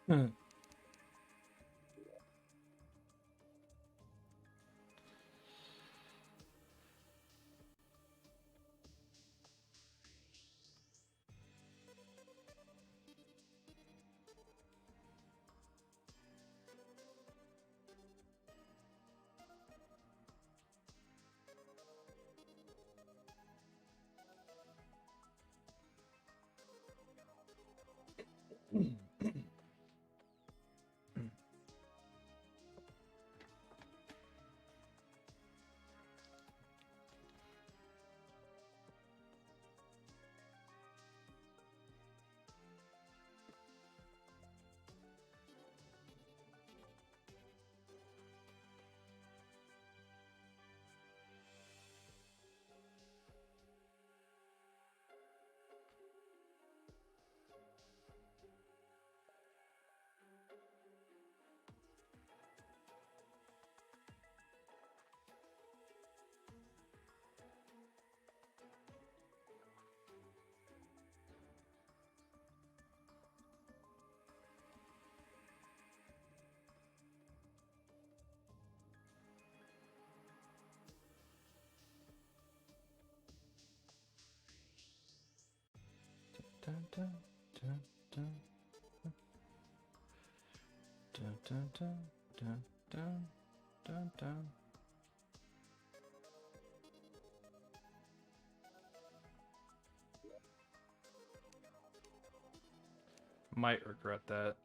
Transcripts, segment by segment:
Hmm. Dun, dun, dun, dun, dun, dun, dun, dun, dun, dun, dun. Might regret that.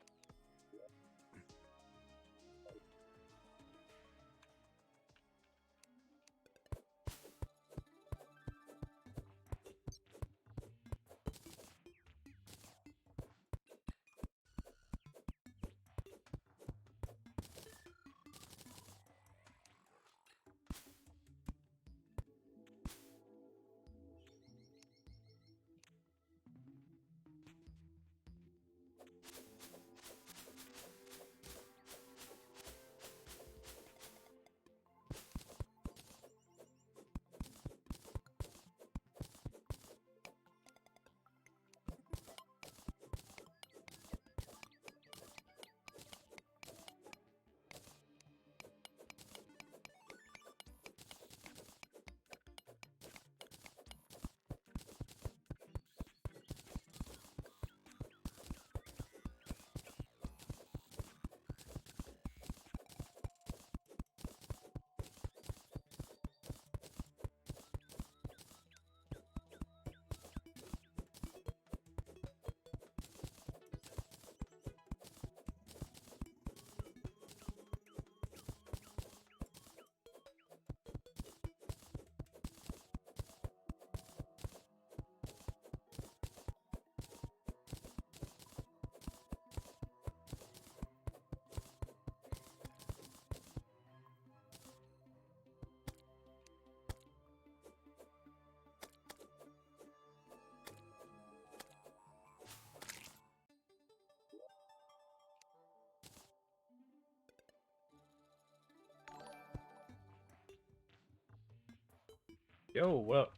Yo, what?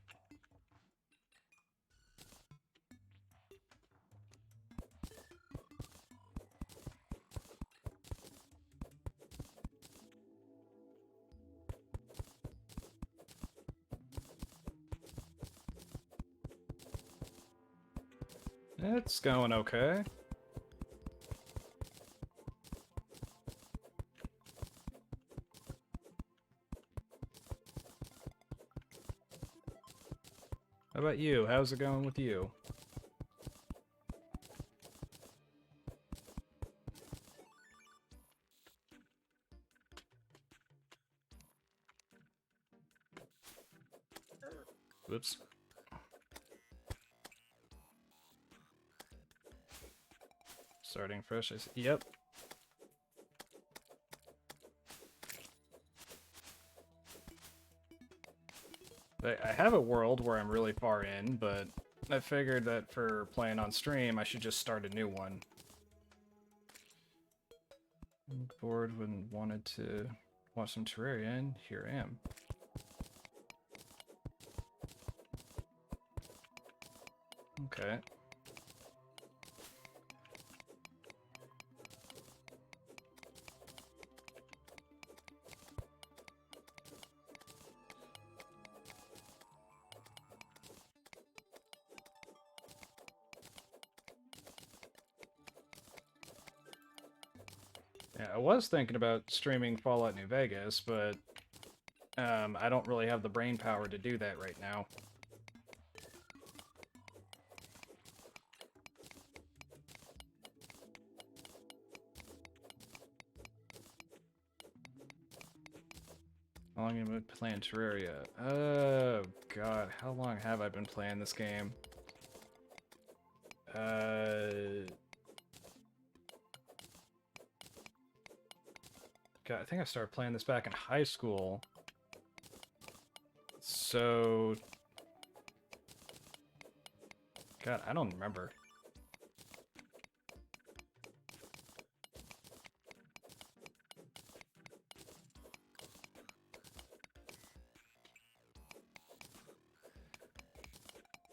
It's going okay. How about you? How's it going with you? Whoops. Starting fresh. Yep. I have a world where I'm really far in, but I figured that for playing on stream, I should just start a new one. I'm bored when wanted to watch some Terraria, and here I am. Okay. Yeah, I was thinking about streaming Fallout New Vegas, but I don't really have the brain power to do that right now. How long have I been playing Terraria? Oh, God. How long have I been playing this game? God, I think I started playing this back in high school. So... God, I don't remember.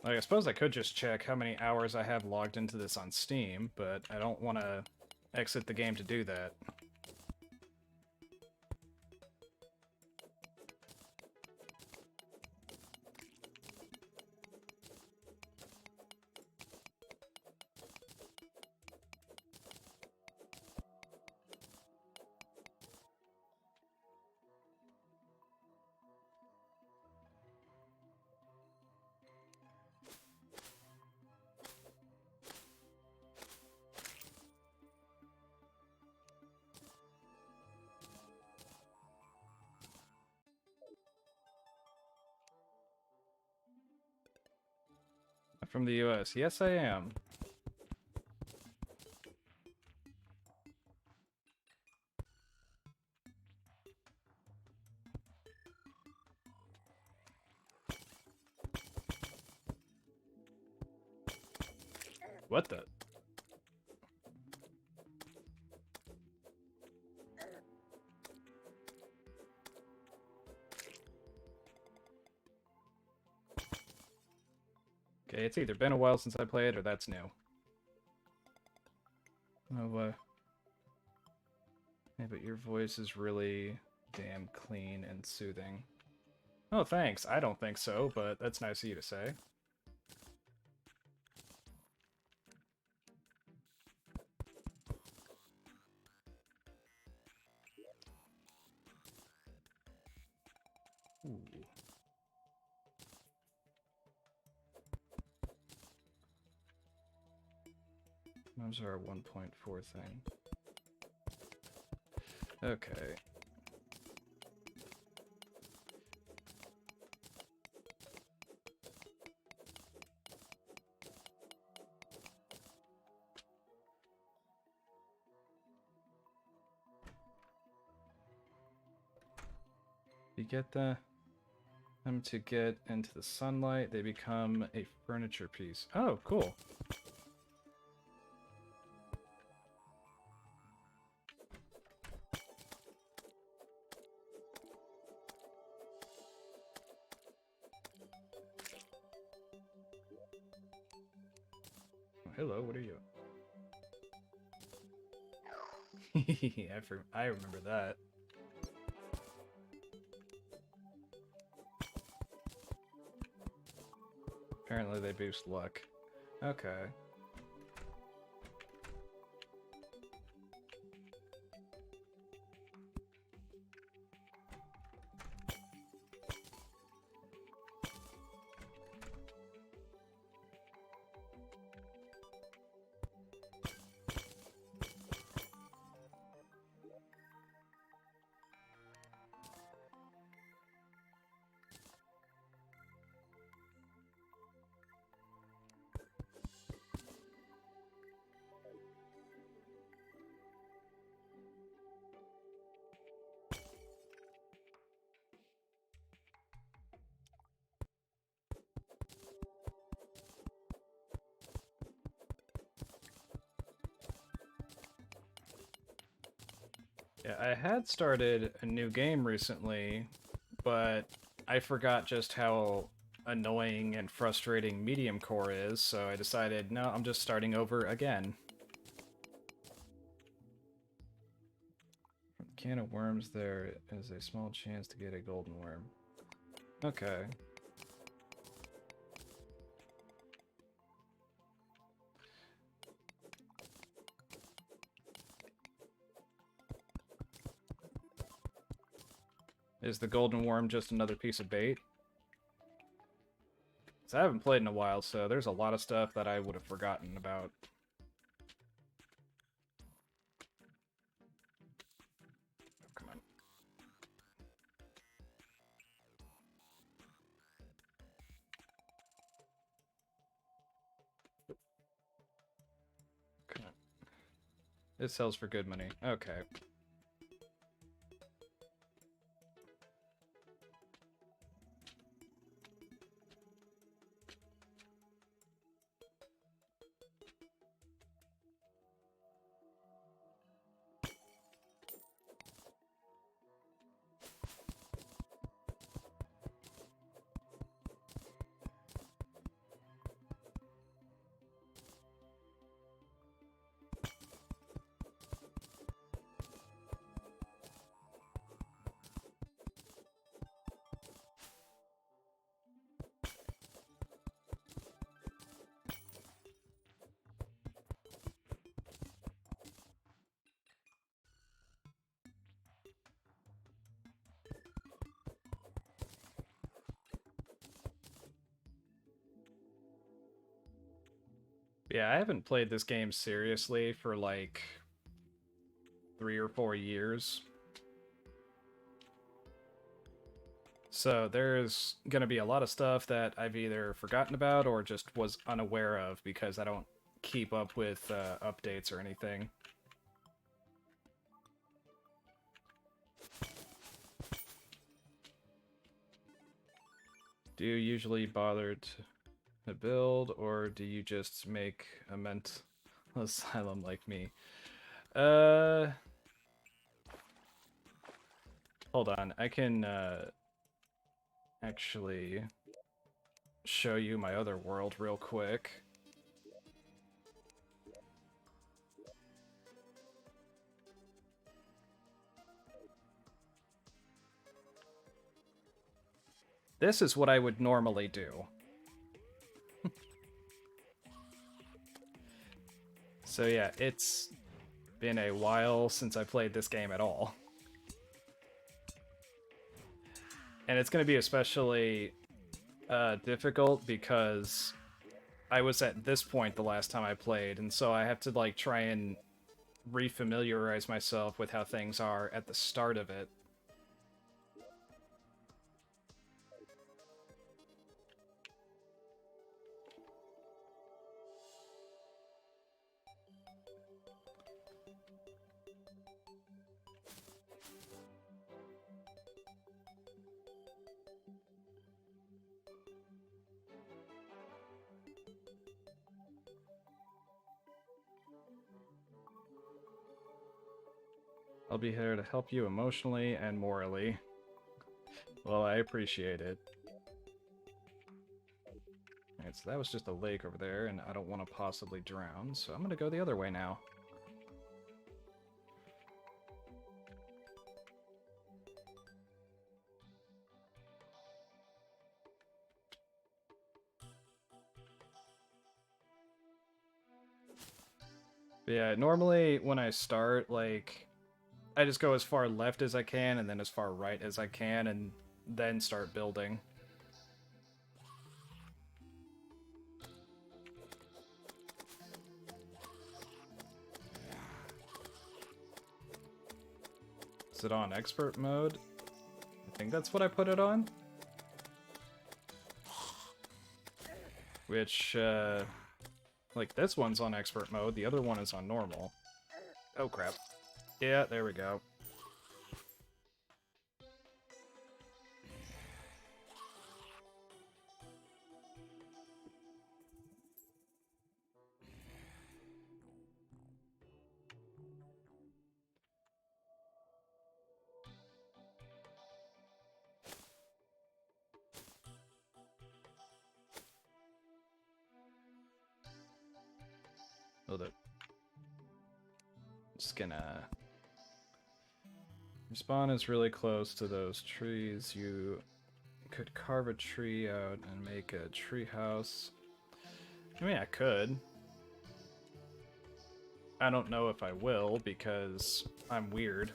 Like, I suppose I could just check how many hours I have logged into this on Steam, but I don't want to exit the game to do that. From the US. Yes, I am. What the? Okay, it's either been a while since I played or that's new. Oh, yeah, but your voice is really damn clean and soothing. Oh, thanks. I don't think so, but that's nice of you to say. Ooh. Those are a 1.4 thing. Okay. You get them to get into the sunlight, they become a furniture piece. Oh, cool. Oh, hello, what are you? I remember that. Apparently they boost luck. Okay. Yeah, I had started a new game recently, but I forgot just how annoying and frustrating medium core is, so I decided, no, I'm just starting over again. From the can of worms, there is a small chance to get a golden worm. Okay. Is the golden worm just another piece of bait? 'Cause I haven't played in a while, so there's a lot of stuff that I would have forgotten about. Oh, come on. Come on. It sells for good money. Okay. Yeah, I haven't played this game seriously for like 3 or 4 years. So there's going to be a lot of stuff that I've either forgotten about or just was unaware of because I don't keep up with updates or anything. Do you usually bother to build, or do you just make a mental asylum like me? Hold on. I can actually show you my other world real quick. This is what I would normally do. So yeah, it's been a while since I played this game at all. And it's going to be especially difficult because I was at this point the last time I played, and so I have to like try and refamiliarize myself with how things are at the start of it. I'll be here to help you emotionally and morally. Well, I appreciate it. Alright, so that was just a lake over there, and I don't want to possibly drown, so I'm gonna go the other way now. But yeah, normally when I start, like, I just go as far left as I can, and then as far right as I can, and then start building. Is it on expert mode? I think that's what I put it on. Which, like, this one's on expert mode, the other one is on normal. Oh, crap. Yeah, there we go. Hold it. Just gonna... Your spawn is really close to those trees. You could carve a tree out and make a tree house. I mean, I could. I don't know if I will, because I'm weird.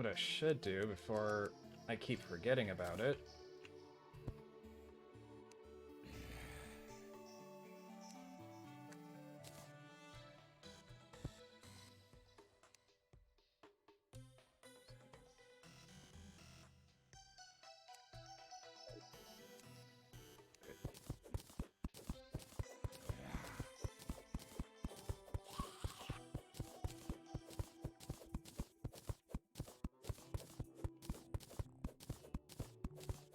what I should do before I keep forgetting about it.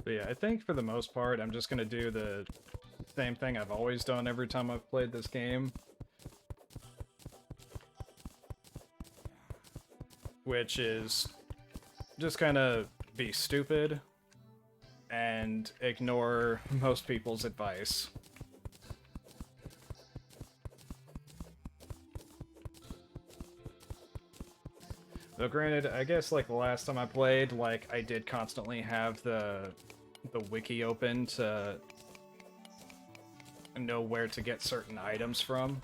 But yeah, I think for the most part, I'm just gonna do the same thing I've always done every time I've played this game. Which is just kind of be stupid and ignore most people's advice. Though granted, I guess like the last time I played, like I did constantly have the wiki open to know where to get certain items from.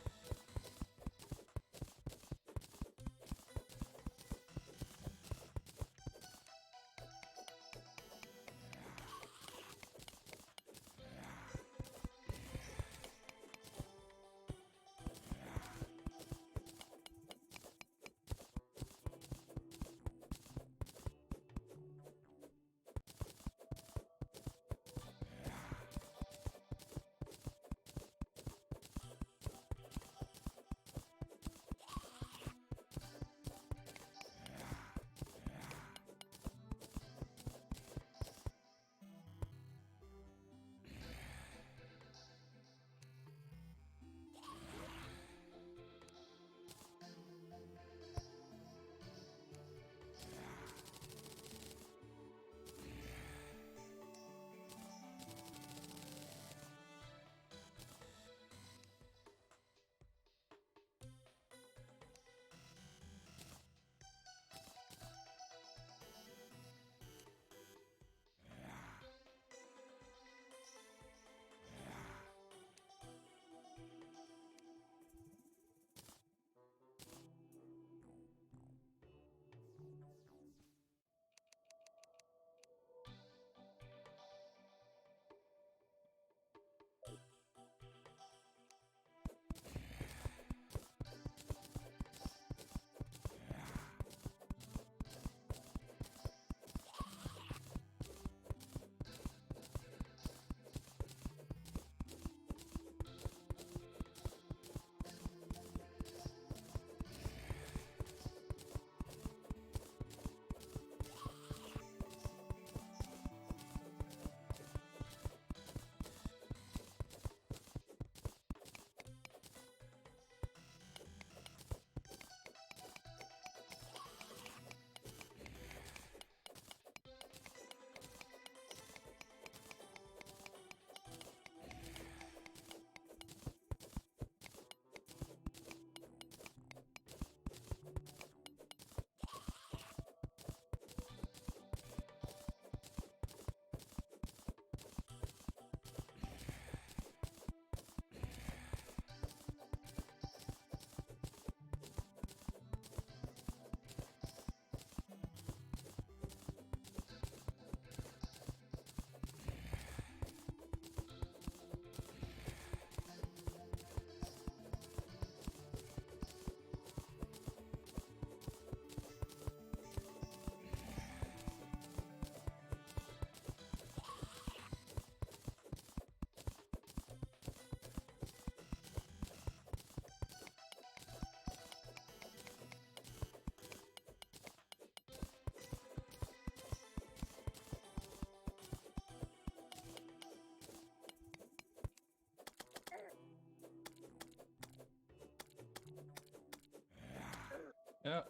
Yep.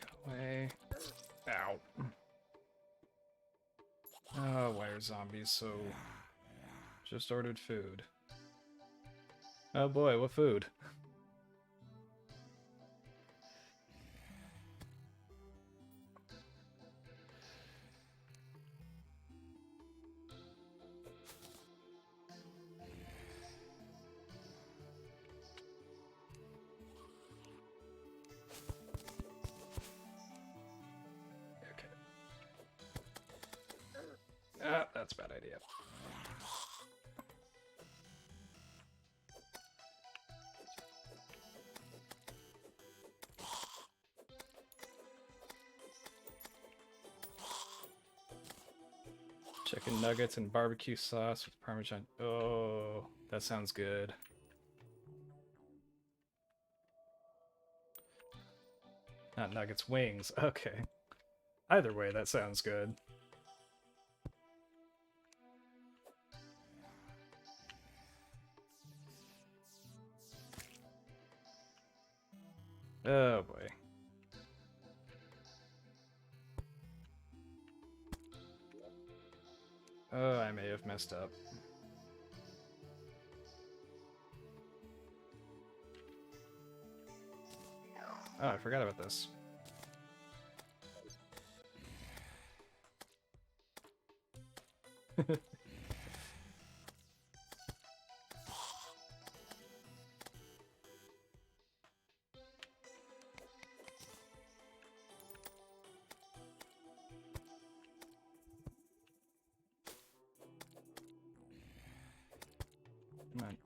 Go away. Ow. Oh, why are zombies so... Just ordered food. Oh boy, what food? Okay. that's a bad idea. Chicken nuggets and barbecue sauce with Parmesan. Oh, that sounds good. Not nuggets, wings. Okay. Either way, that sounds good. Oh boy. Oh, I may have messed up. Oh, I forgot about this. Come on.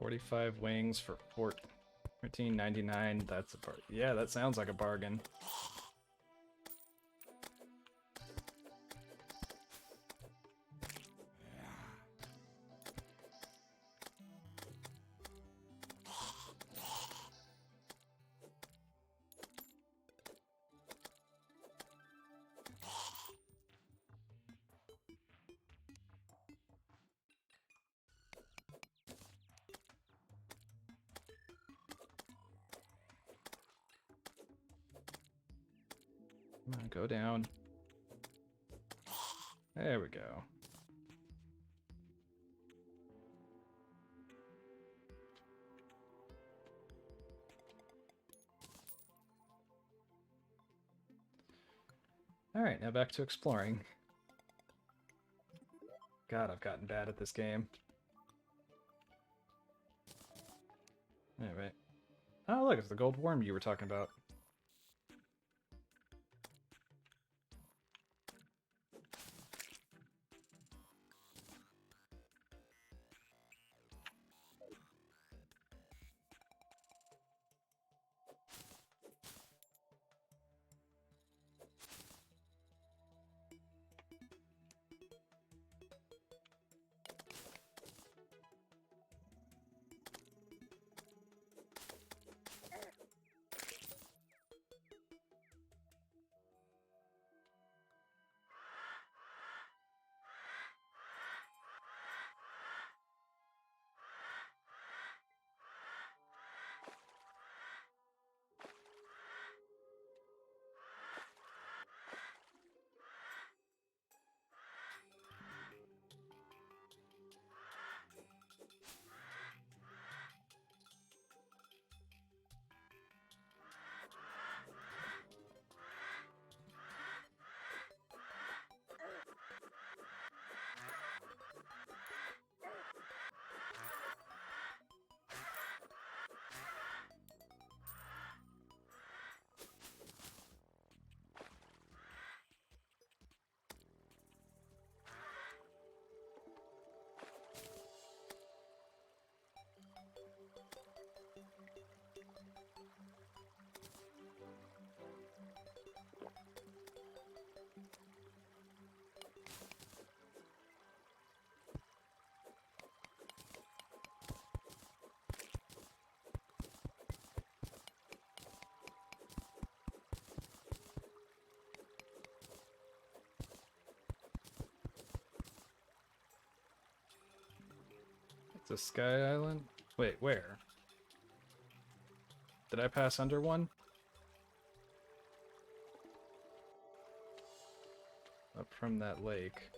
45 wings for $14.99. That's a bar. Yeah, that sounds like a bargain. Come on, go down. There we go. Alright, now back to exploring. God, I've gotten bad at this game. Alright. Oh, look, it's the gold worm you were talking about. It's a sky island? Wait, where? Did I pass under one? Up from that lake.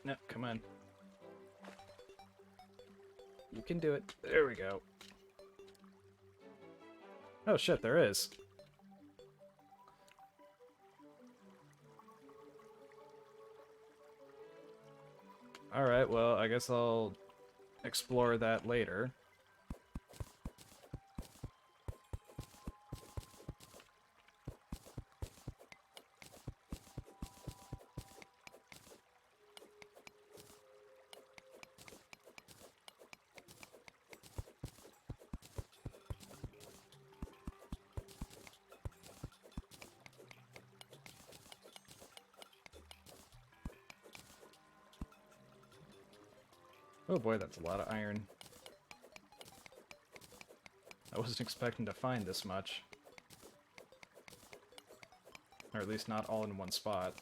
No, come on. You can do it. There we go. Oh shit, there is. Alright, well, I guess I'll explore that later. Oh boy, that's a lot of iron. I wasn't expecting to find this much. Or at least not all in one spot.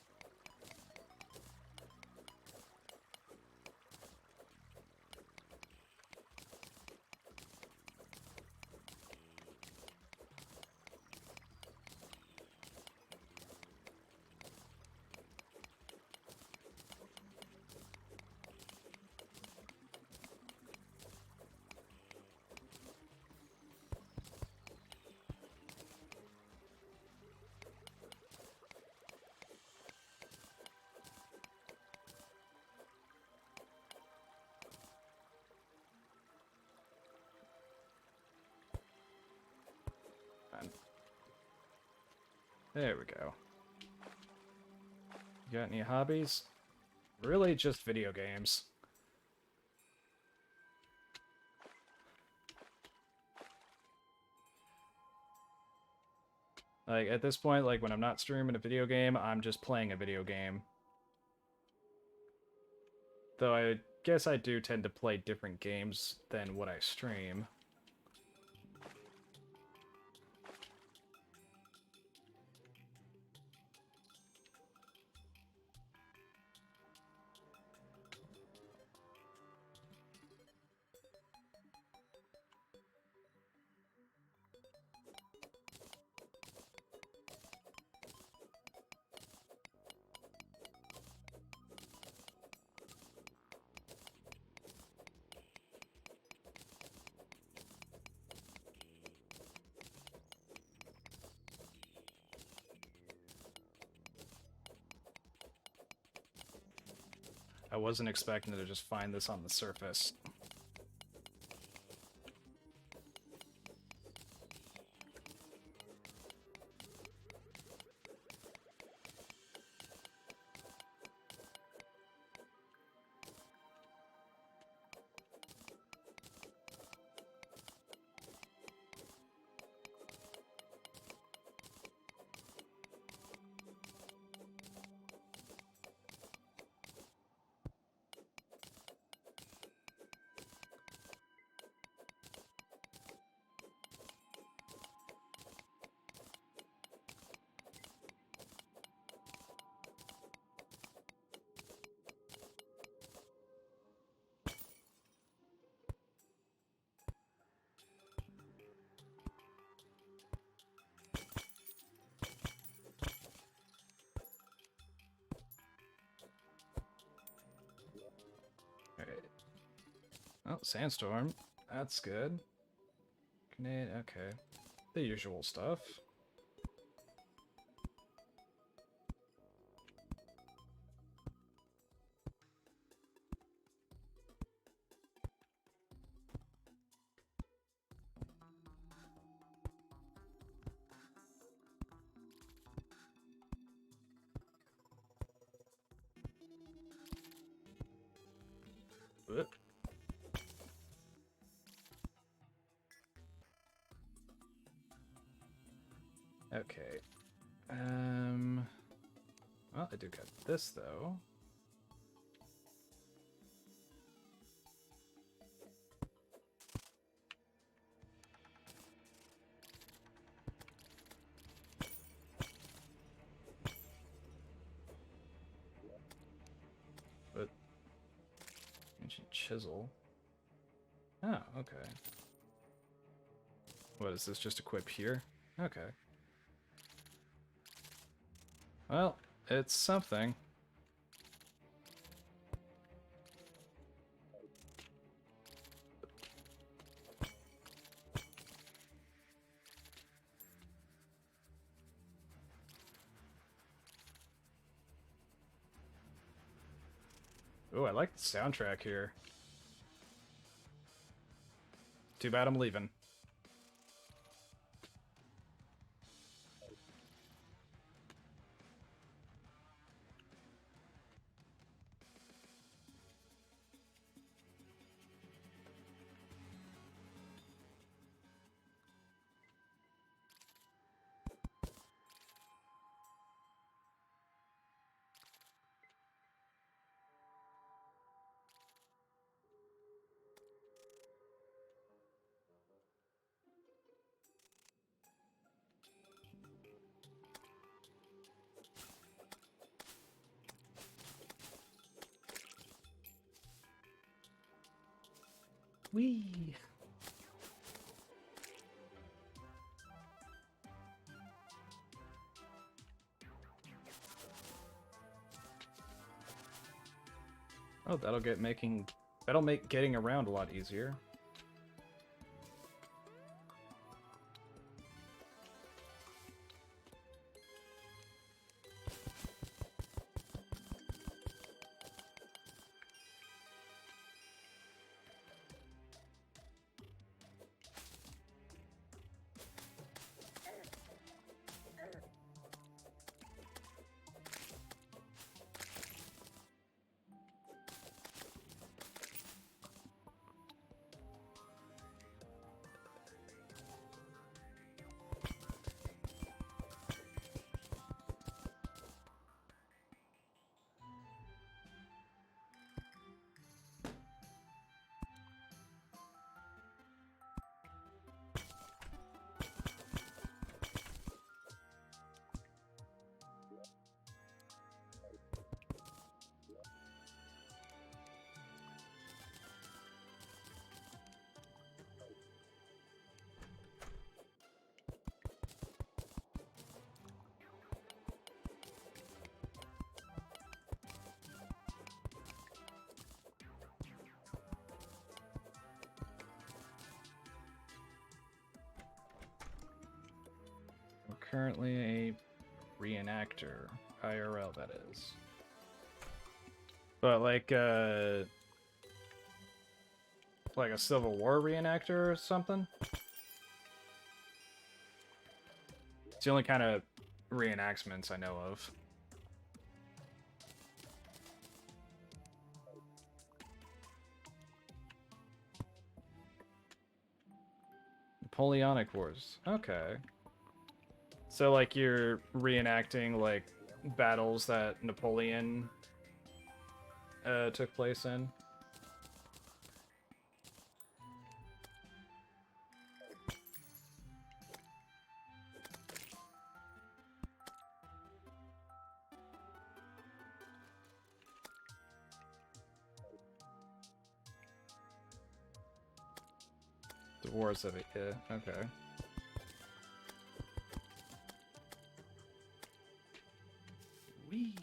There we go. You got any hobbies? Really, just video games. Like, at this point, like, when I'm not streaming a video game, I'm just playing a video game. Though I guess I do tend to play different games than what I stream. I wasn't expecting to just find this on the surface. Alright. Oh, sandstorm. That's good. Grenade, okay. The usual stuff. Whoop. Okay. Well, I do got this, though. But... ancient chisel. Oh, okay. What, is this just equip here? Okay. Well, it's something. Oh, I like the soundtrack here. Too bad I'm leaving. Whee! Oh, that'll make getting around a lot easier. I'm currently a reenactor. IRL, that is. But like a Civil War reenactor or something? It's the only kind of reenactments I know of. Napoleonic Wars. Okay. So like you're reenacting like battles that Napoleon took place in. The wars of it, yeah, okay. Wee.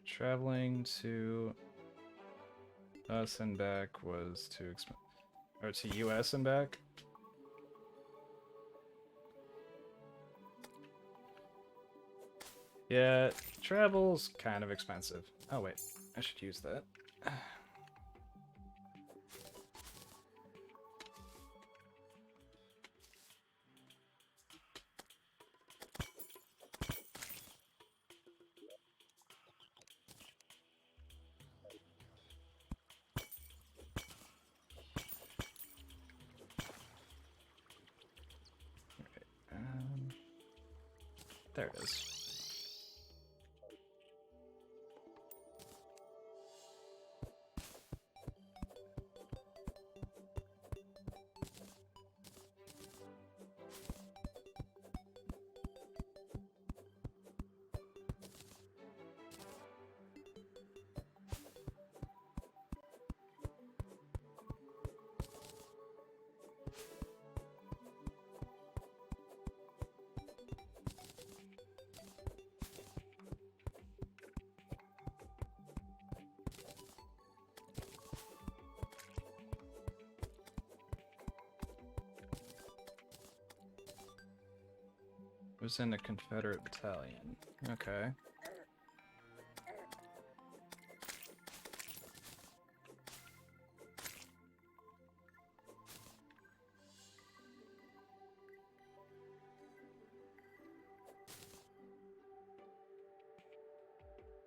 Traveling to us and back was too expensive. Or to US and back? Yeah, travel's kind of expensive. Oh wait, I should use that. There it is. Was in a Confederate battalion. Okay.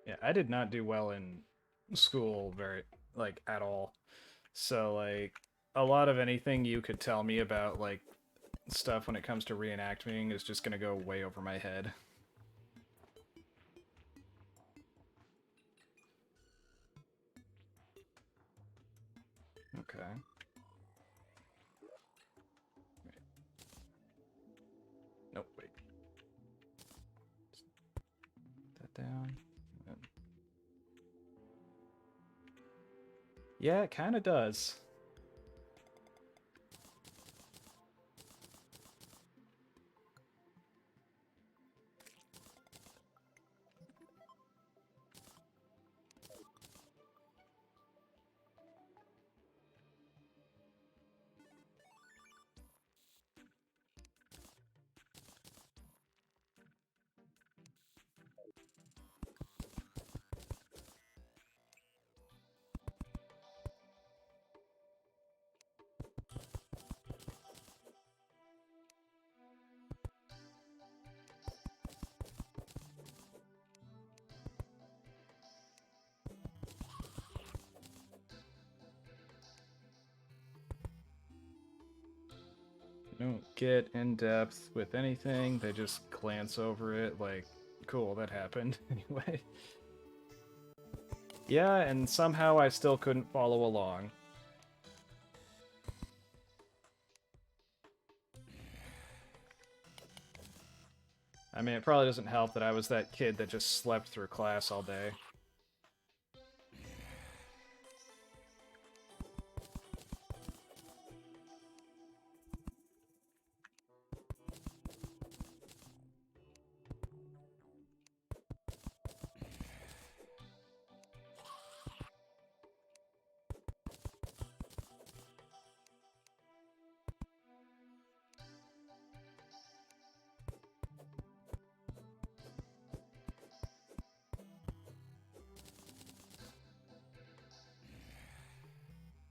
Yeah, I did not do well in school very like at all. So like a lot of anything you could tell me about like stuff when it comes to reenacting is just gonna go way over my head. Okay. Wait. Nope, wait. Put that down. Yeah, it kind of does. They don't get in depth with anything, they just glance over it like, cool, that happened. Anyway. Yeah, and somehow I still couldn't follow along. I mean, it probably doesn't help that I was that kid that just slept through class all day.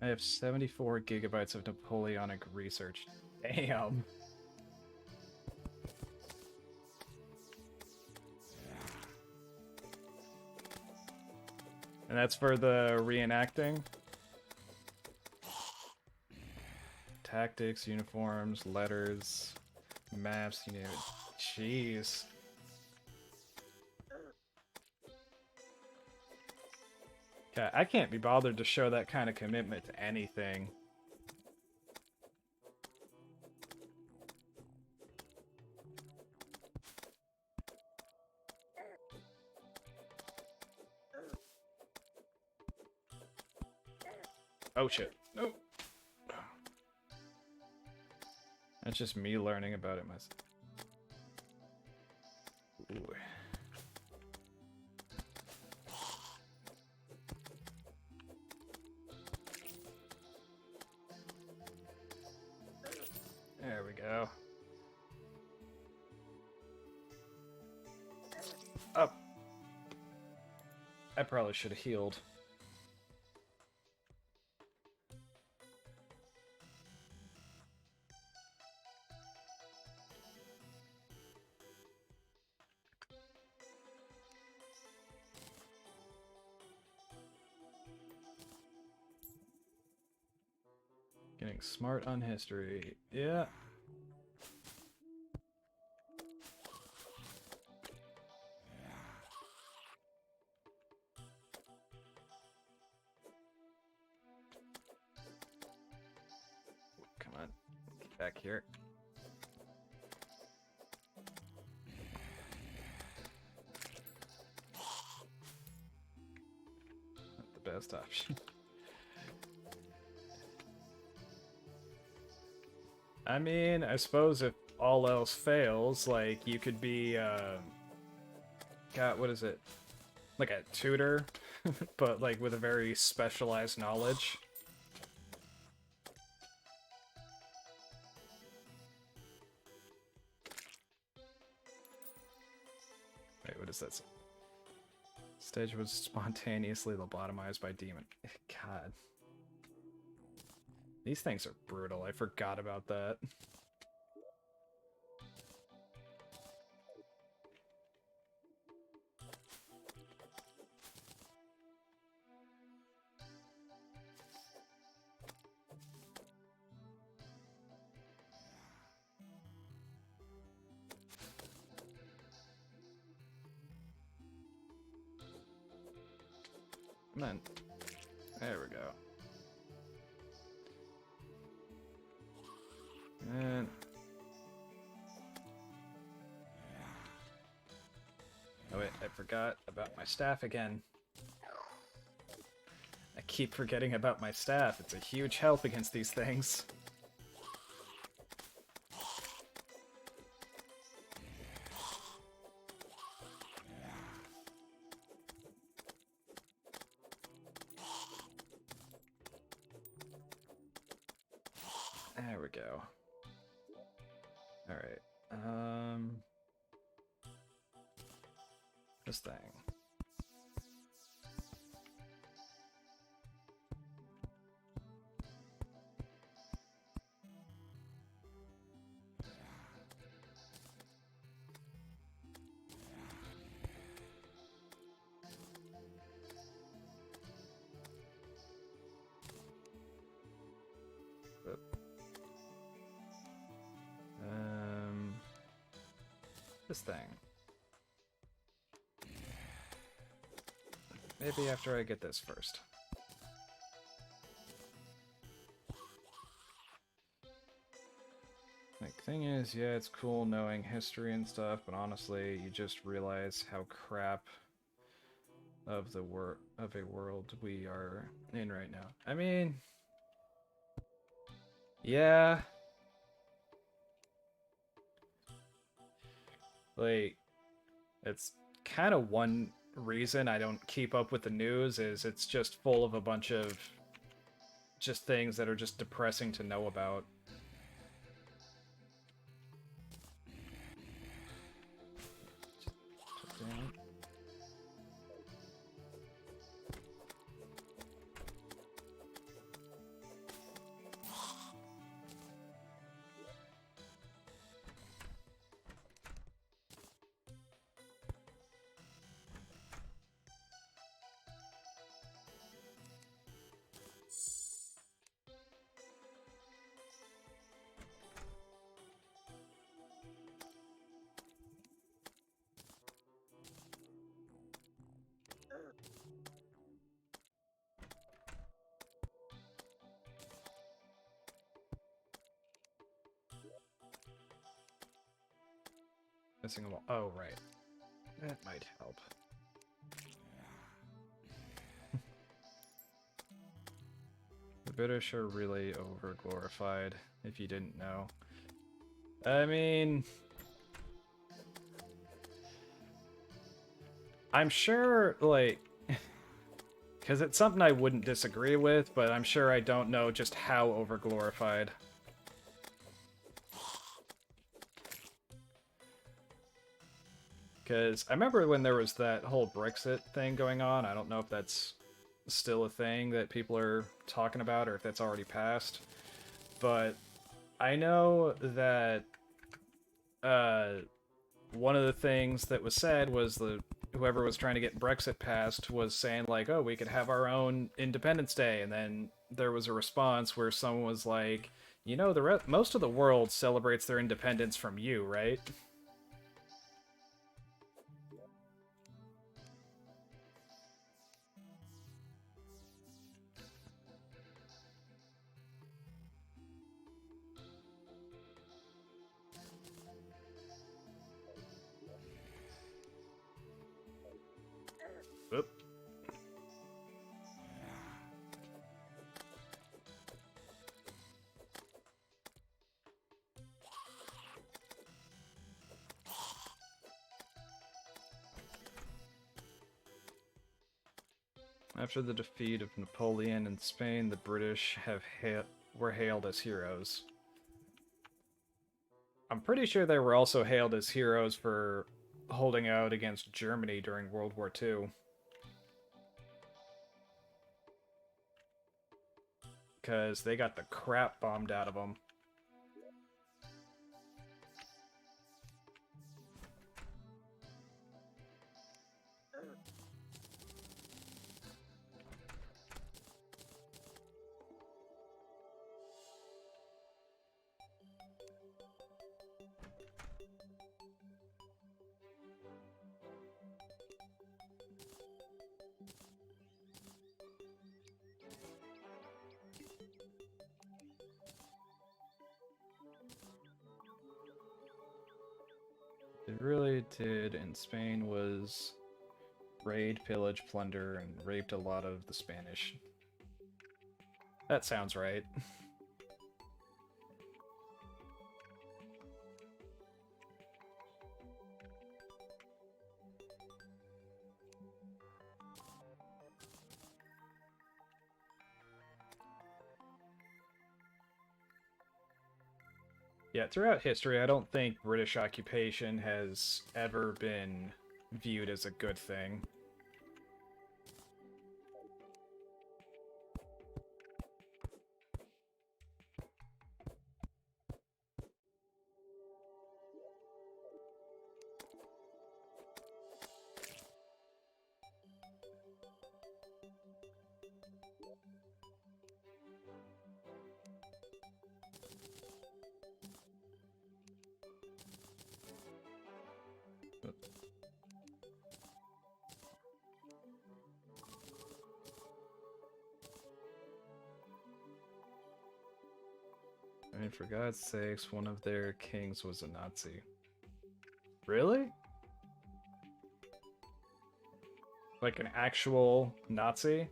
I have 74 gigabytes of Napoleonic research. Damn. And that's for the reenacting? Tactics, uniforms, letters, maps, you name it. Jeez. Okay, I can't be bothered to show that kind of commitment to anything. Oh shit. No. That's just me learning about it myself. Ooh. There we go. Oh. I probably should have healed. Getting smart on history. Yeah. Come on. Get back here. Not the best option. I mean, I suppose if all else fails, like, you could be, God, what is it? Like a tutor, but, like, with a very specialized knowledge. Wait, what is that? Stage was spontaneously lobotomized by demon. God. These things are brutal. I forgot about that. meant. There we go. And oh wait, I forgot about my staff again. I keep forgetting about my staff. It's a huge help against these things. There we go. Alright. This thing. This thing. Maybe after I get this first. Like, thing is, yeah, it's cool knowing history and stuff, but honestly, you just realize how crap of a world we are in right now. I mean, yeah. Like, it's kind of one reason I don't keep up with the news is it's just full of a bunch of just things that are just depressing to know about. Missing a wall. Oh, right. That might help. The British are really over-glorified, if you didn't know. I mean... I'm sure, like... Because it's something I wouldn't disagree with, but I'm sure I don't know just how over-glorified. Because I remember when there was that whole Brexit thing going on. I don't know if that's still a thing that people are talking about or if that's already passed. But I know that one of the things that was said was whoever was trying to get Brexit passed was saying like, oh, we could have our own Independence Day. And then there was a response where someone was like, you know, most of the world celebrates their independence from you, right? Oop. After the defeat of Napoleon in Spain, the British were hailed as heroes. I'm pretty sure they were also hailed as heroes for holding out against Germany during World War II. Because they got the crap bombed out of them. really did in Spain was raid, pillage, plunder, and raped a lot of the Spanish. That sounds right. Yeah, throughout history, I don't think British occupation has ever been viewed as a good thing. I mean, for God's sakes, one of their kings was a Nazi. Really? Like an actual Nazi?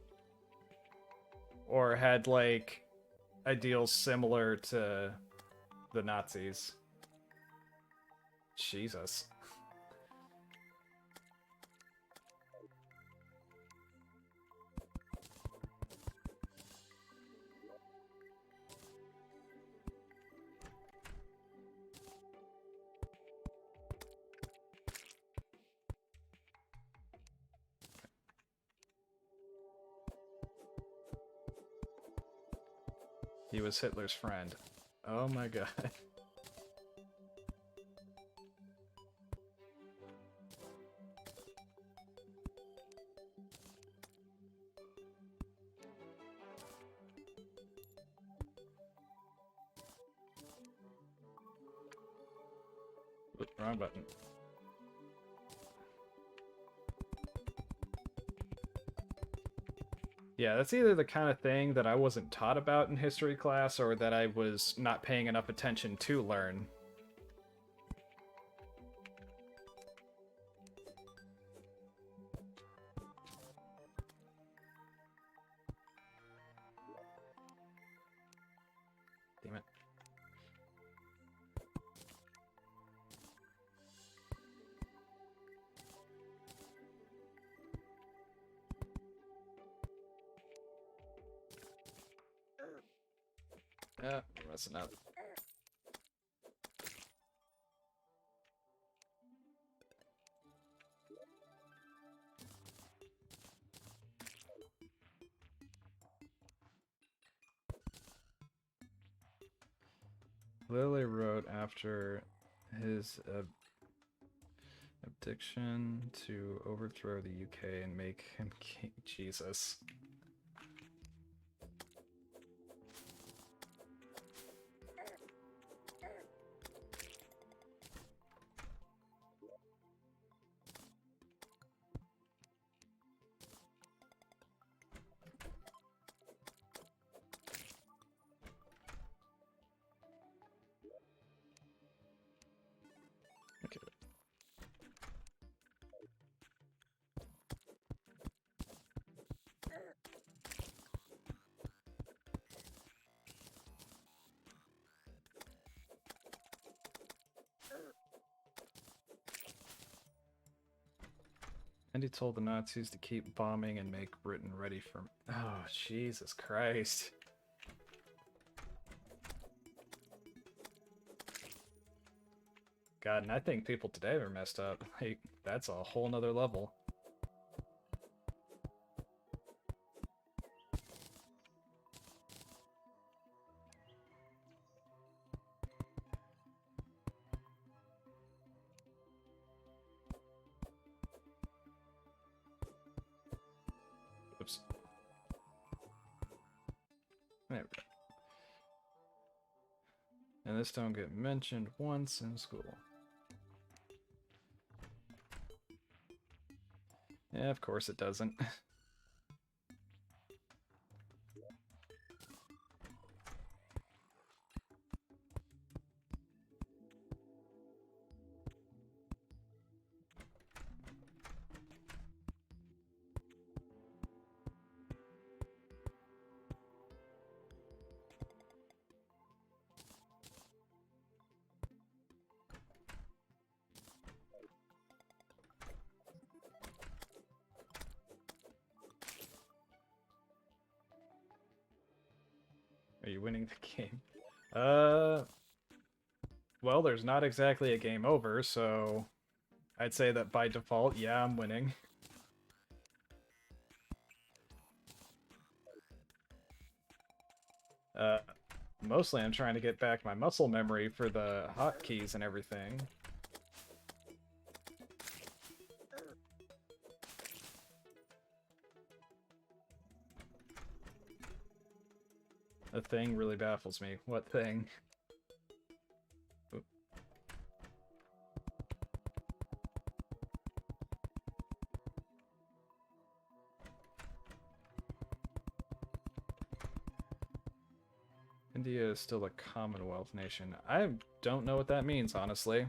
Or had, like, ideals similar to the Nazis? Jesus. He was Hitler's friend. Oh my god. Wrong button. Yeah, that's either the kind of thing that I wasn't taught about in history class or that I was not paying enough attention to learn. Damn it. Yeah, we're messing up. Lily wrote after his abdiction to overthrow the UK and make him king. Jesus. Okay. And he told the Nazis to keep bombing and make Britain ready for... Oh, Jesus Christ. God, and I think people today are messed up. Like, that's a whole nother level. Oops. There we go. And this don't get mentioned once in school. Yeah, of course it doesn't. winning the game? Well, there's not exactly a game over, so I'd say that by default, yeah, I'm winning. Mostly I'm trying to get back my muscle memory for the hotkeys and everything. A thing really baffles me. What thing? Oop. India is still a Commonwealth nation. I don't know what that means, honestly.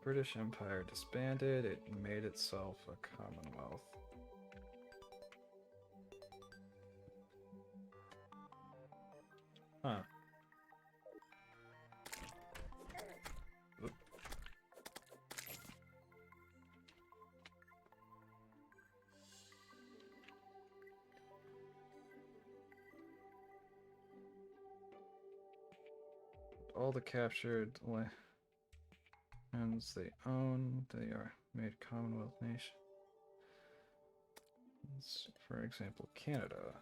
British Empire disbanded, it made itself a commonwealth. Huh. Oop. All the captured lands they own, they are made Commonwealth nation. For example, Canada.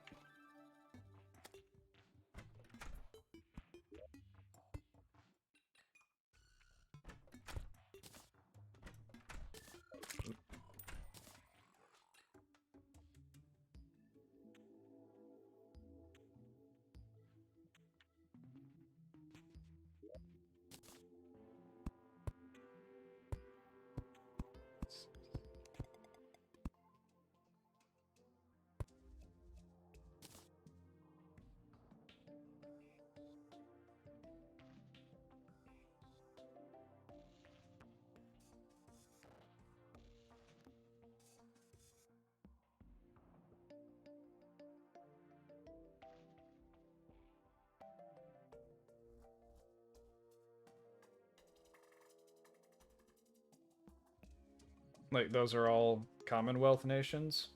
Like, those are all Commonwealth nations?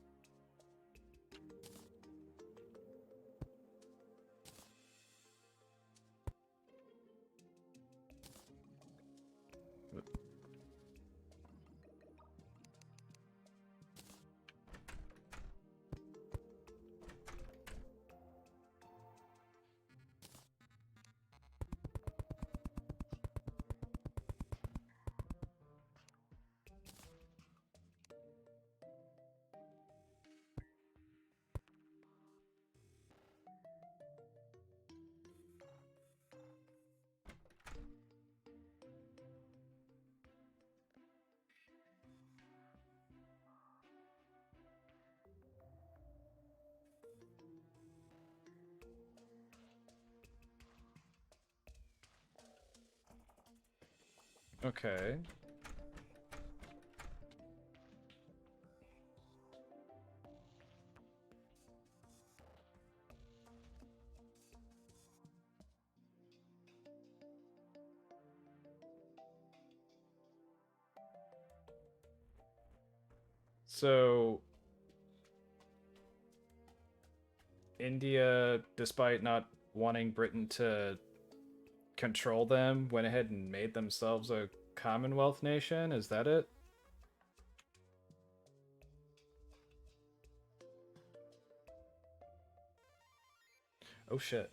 Okay. So, India, despite not wanting Britain to control them, went ahead and made themselves a Commonwealth nation? Is that it? Oh shit.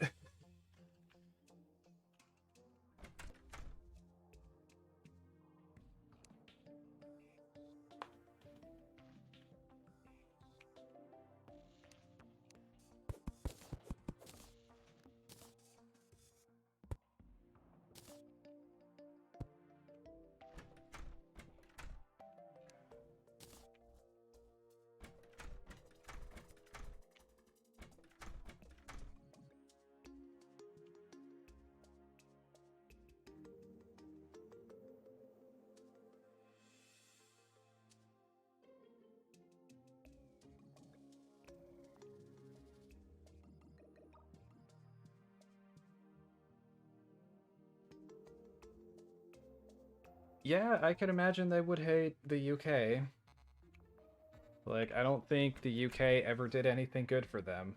Yeah, I can imagine they would hate the UK. Like, I don't think the UK ever did anything good for them.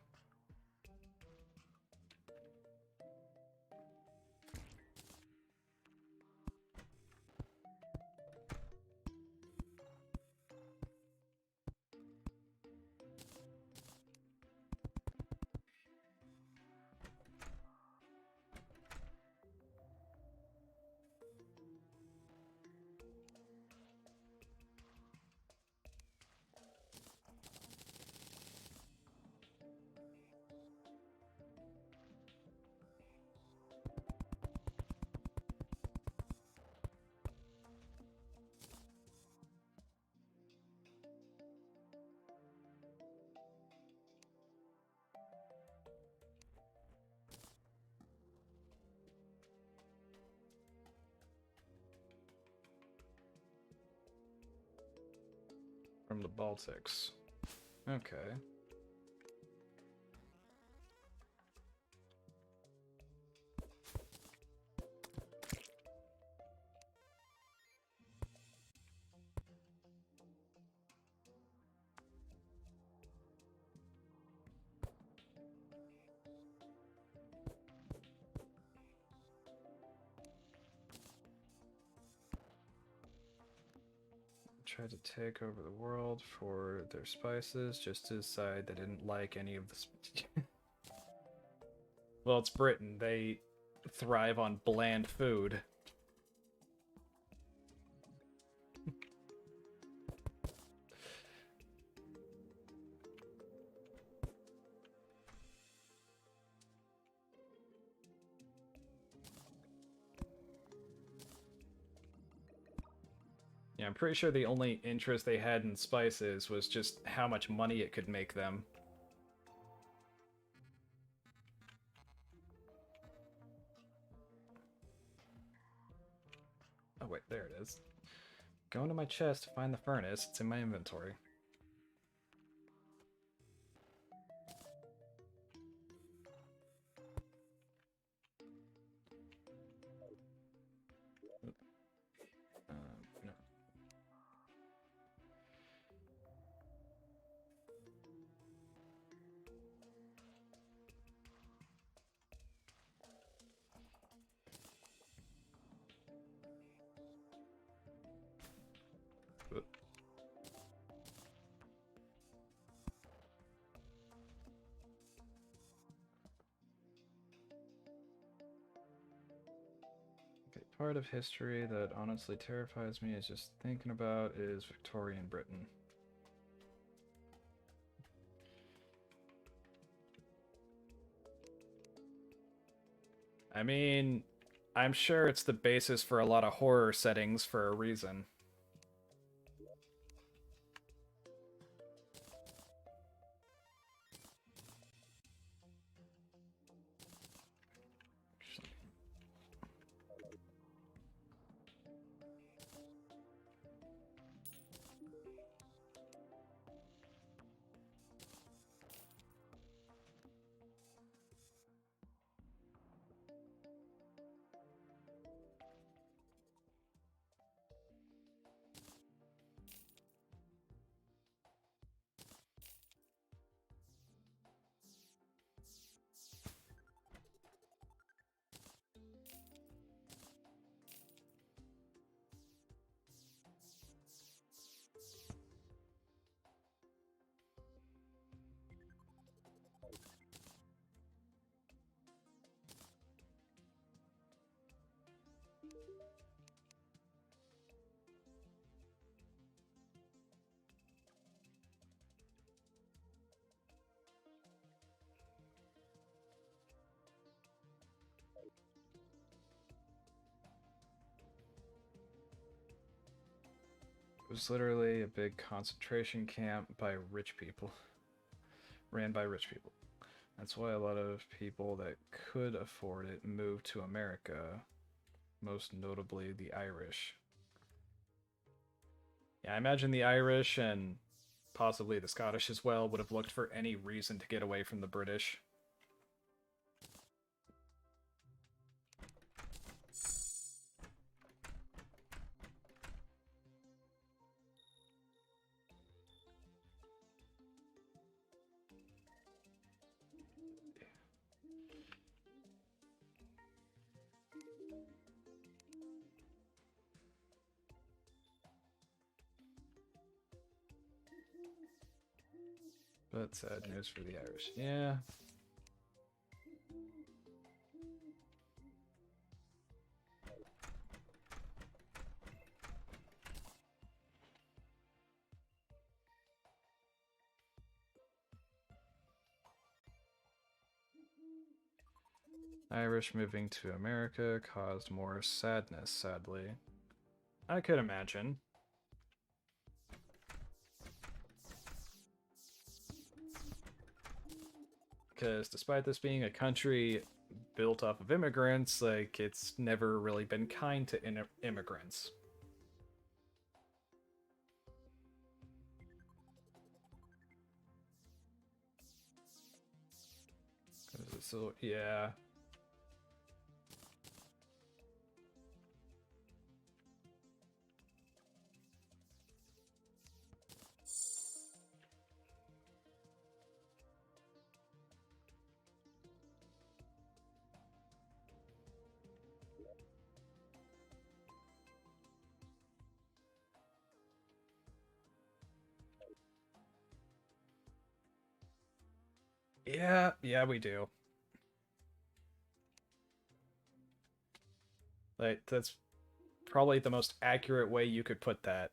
From the Baltics. Okay. Tried to take over the world for their spices, just to decide they didn't like any of the. Well, it's Britain. They thrive on bland food. Yeah, I'm pretty sure the only interest they had in spices was just how much money it could make them. Oh wait, there it is. Go into my chest to find the furnace. It's in my inventory. No. Okay, part of history that honestly terrifies me is just thinking about is Victorian Britain. I mean, I'm sure it's the basis for a lot of horror settings for a reason. It was literally a big concentration camp by rich people. Ran by rich people. That's why a lot of people that could afford it moved to America, most notably the Irish. Yeah, I imagine the Irish and possibly the Scottish as well would have looked for any reason to get away from the British. But sad news for the Irish. Yeah. Irish moving to America caused more sadness, sadly. I could imagine. Because despite this being a country built off of immigrants, like, it's never really been kind to immigrants. So, yeah. Yeah, we do. Like, that's probably the most accurate way you could put that.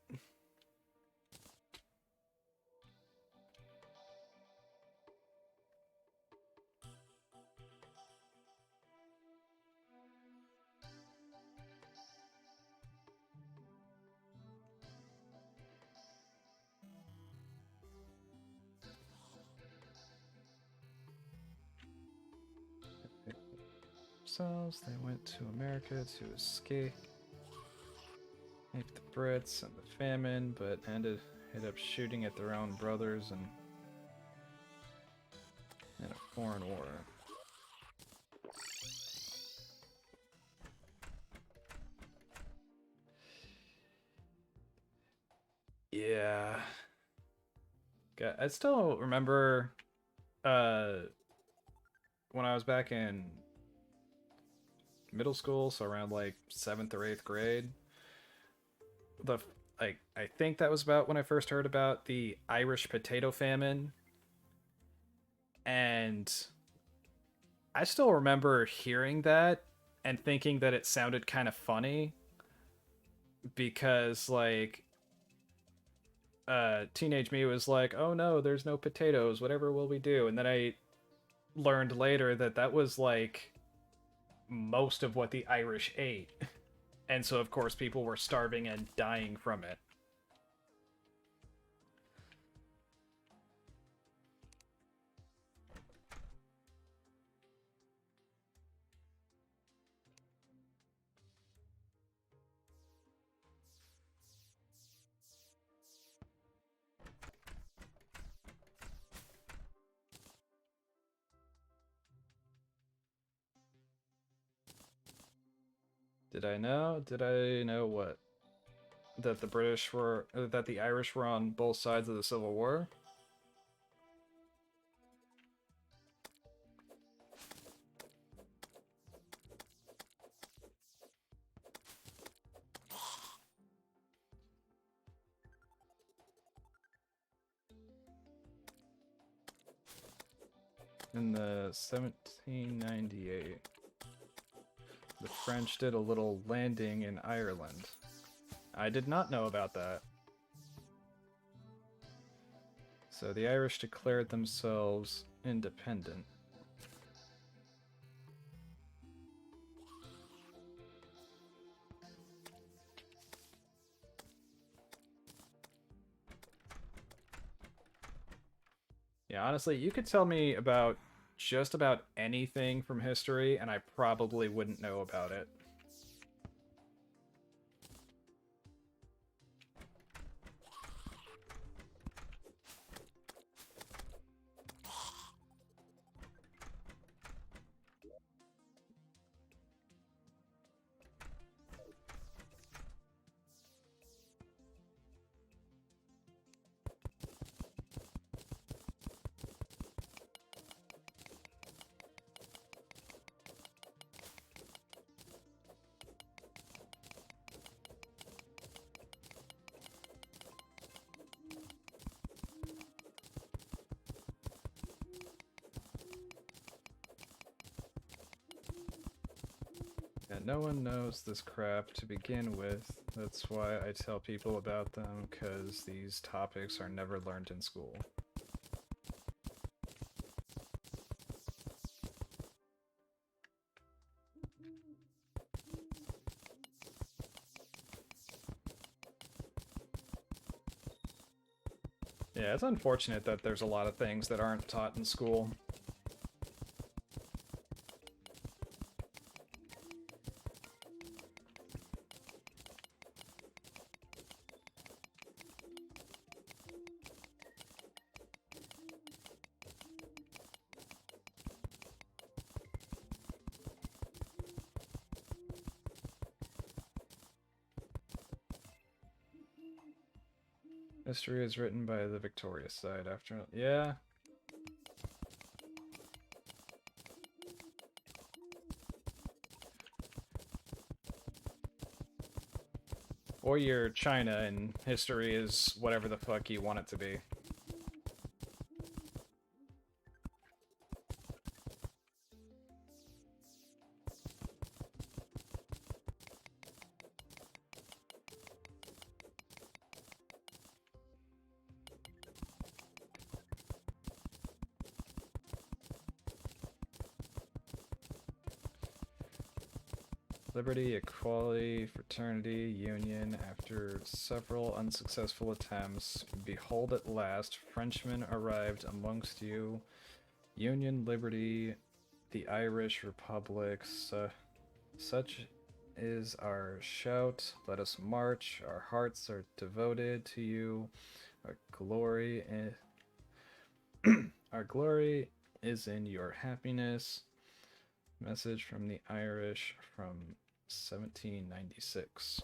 They went to America to escape the Brits and the famine, but ended up shooting at their own brothers and in a foreign war. Yeah. I still remember when I was back in middle school, so around like 7th or 8th grade. I think that was about when I first heard about the Irish potato famine. And I still remember hearing that and thinking that it sounded kind of funny because, like, teenage me was like, oh no, there's no potatoes, whatever will we do? And then I learned later that that was like most of what the Irish ate. And so, of course, people were starving and dying from it. Did I know? Did I know what? That the Irish were on both sides of the Civil War? In the 1798, the French did a little landing in Ireland. I did not know about that. So the Irish declared themselves independent. Yeah, honestly, you could tell me about just about anything from history, and I probably wouldn't know about it. Yeah, no one knows this crap to begin with. That's why I tell people about them, because these topics are never learned in school. Yeah, it's unfortunate that there's a lot of things that aren't taught in school. History is written by the victorious side after... Yeah. Or you're China and history is whatever the fuck you want it to be. Liberty, equality, fraternity, union. After several unsuccessful attempts, behold at last, Frenchmen arrived amongst you. Union, liberty, the Irish Republic. Such is our shout. Let us march. Our hearts are devoted to you. Our glory, our glory is in your happiness. Message from the Irish from 1796.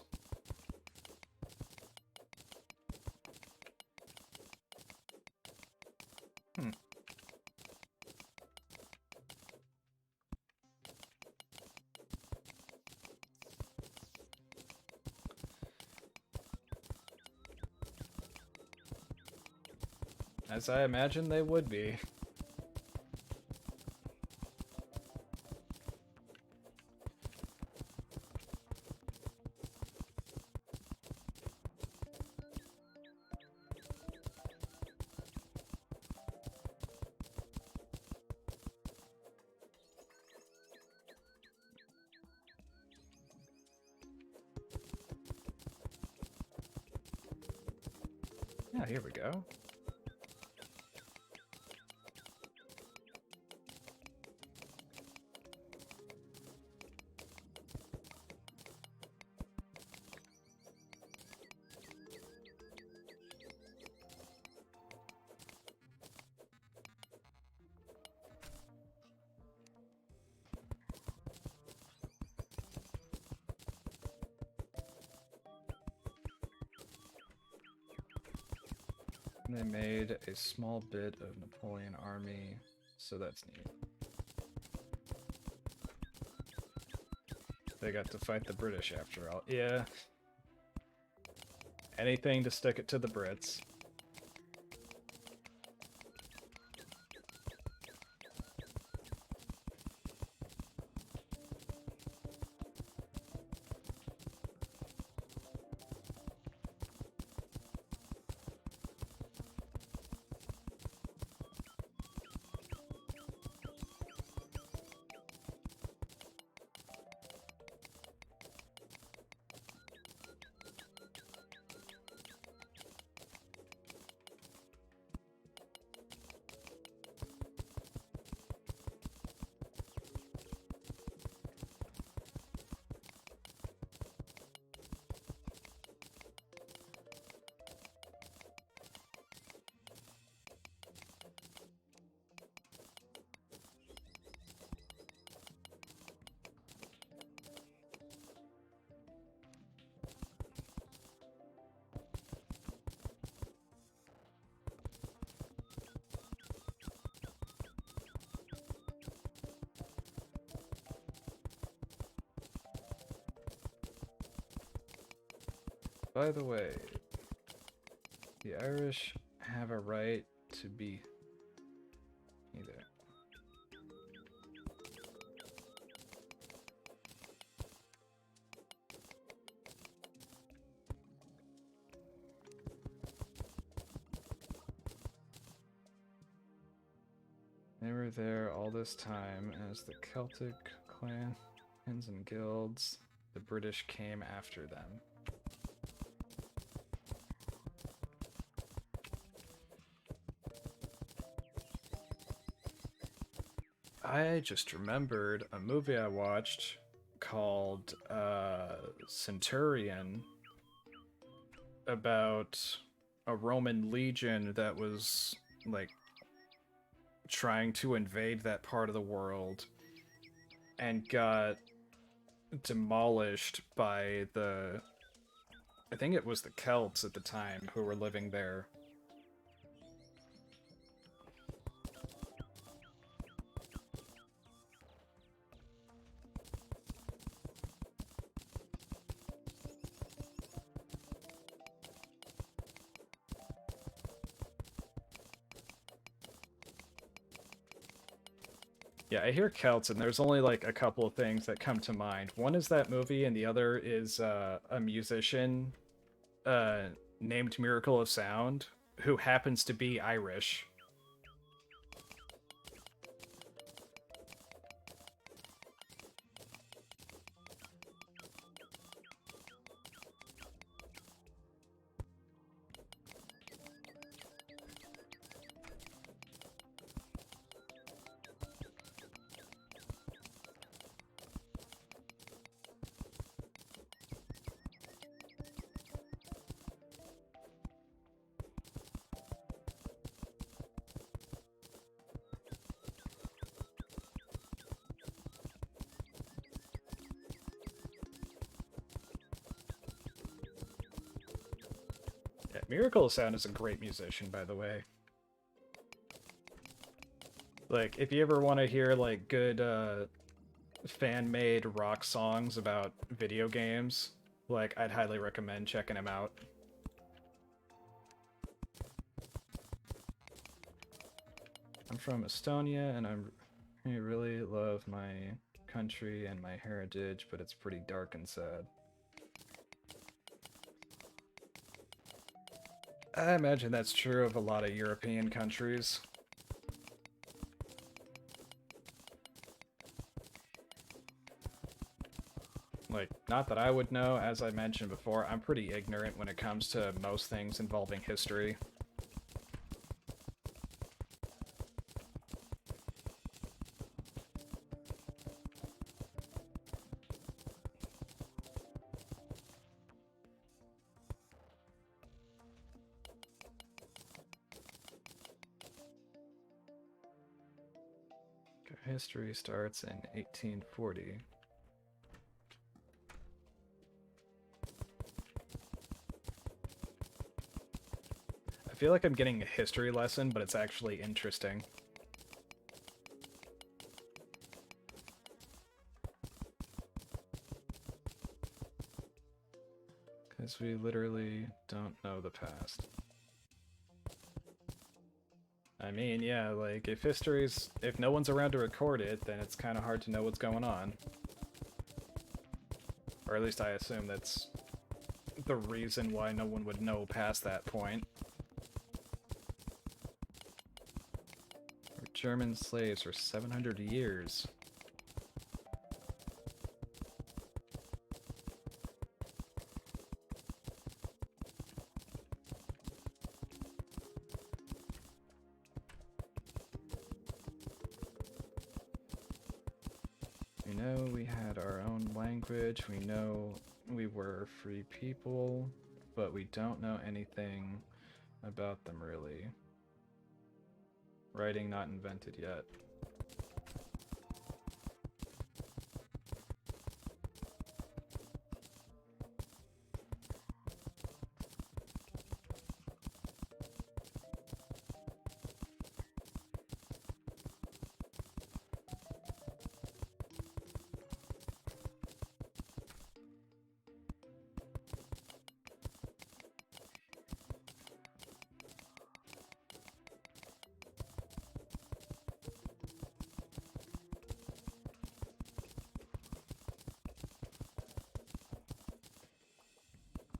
As I imagine they would be. Yeah, here we go. They made a small bit of Napoleon army, so that's neat. They got to fight the British after all. Yeah. Anything to stick it to the Brits. By the way, the Irish have a right to be either. They were there all this time as the Celtic clans and guilds. The British came after them. I just remembered a movie I watched called Centurion about a Roman legion that was like trying to invade that part of the world and got demolished by the, I think it was the Celts at the time who were living there. Yeah, I hear Celts, and there's only like a couple of things that come to mind. One is that movie, and the other is a musician named Miracle of Sound who happens to be Irish. Yeah, Miracle of Sound is a great musician, by the way. Like, if you ever want to hear like good fan-made rock songs about video games, like I'd highly recommend checking him out. I'm from Estonia, and I really love my country and my heritage, but it's pretty dark and sad. I imagine that's true of a lot of European countries. Like, not that I would know, as I mentioned before, I'm pretty ignorant when it comes to most things involving history. History starts in 1840. I feel like I'm getting a history lesson, but it's actually interesting. Because we literally don't know the past. I mean, yeah, like, if no one's around to record it, then it's kind of hard to know what's going on. Or at least I assume that's the reason why no one would know past that point. German slaves for 700 years. We know we had our own language, we know we were free people, but we don't know anything about them really. Writing not invented yet.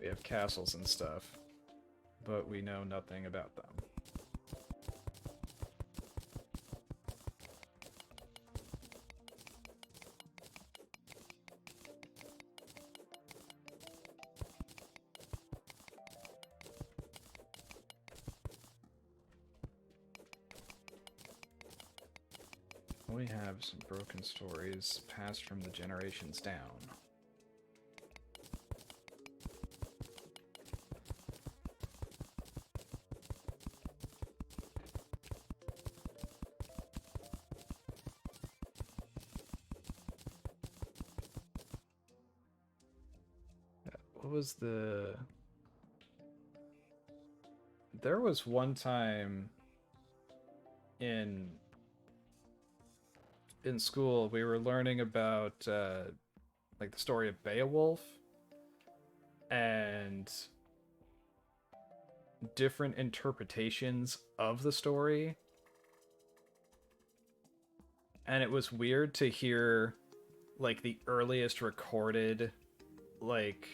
We have castles and stuff, but we know nothing about them. we have some broken stories passed from the generations down. What was the... There was one time in school we were learning about like the story of Beowulf and different interpretations of the story. And it was weird to hear like the earliest recorded like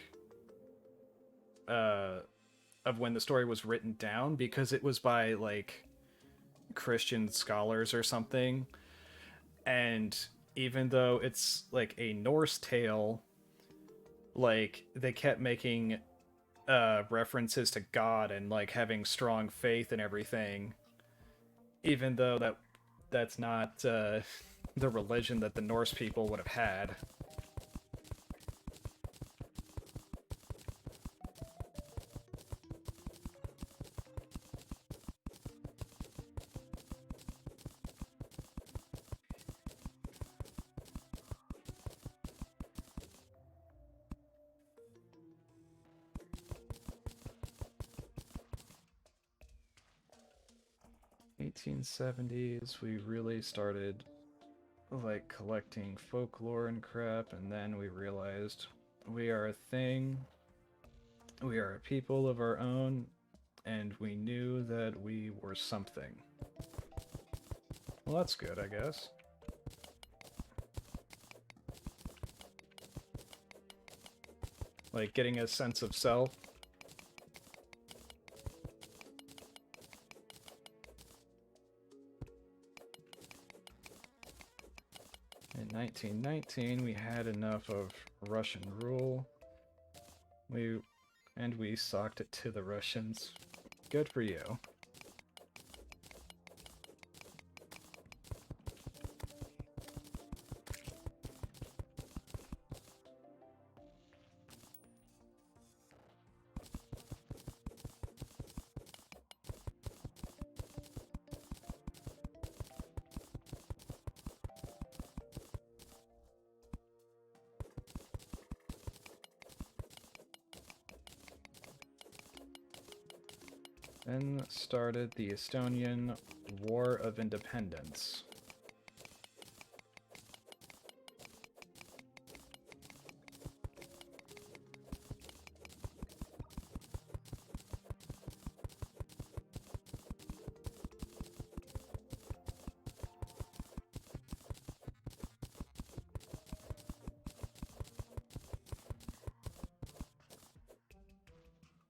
of when the story was written down, because it was by like Christian scholars or something. And even though it's like a Norse tale, like they kept making references to God and like having strong faith and everything, even though that's not the religion that the Norse people would have had. 1870s, we really started like collecting folklore and crap, and then we realized we are a thing, we are a people of our own, and we knew that we were something. Well, that's good, I guess. Like getting a sense of self. In 1919, we had enough of Russian rule. We socked it to the Russians. Good for you. Then started the Estonian War of Independence.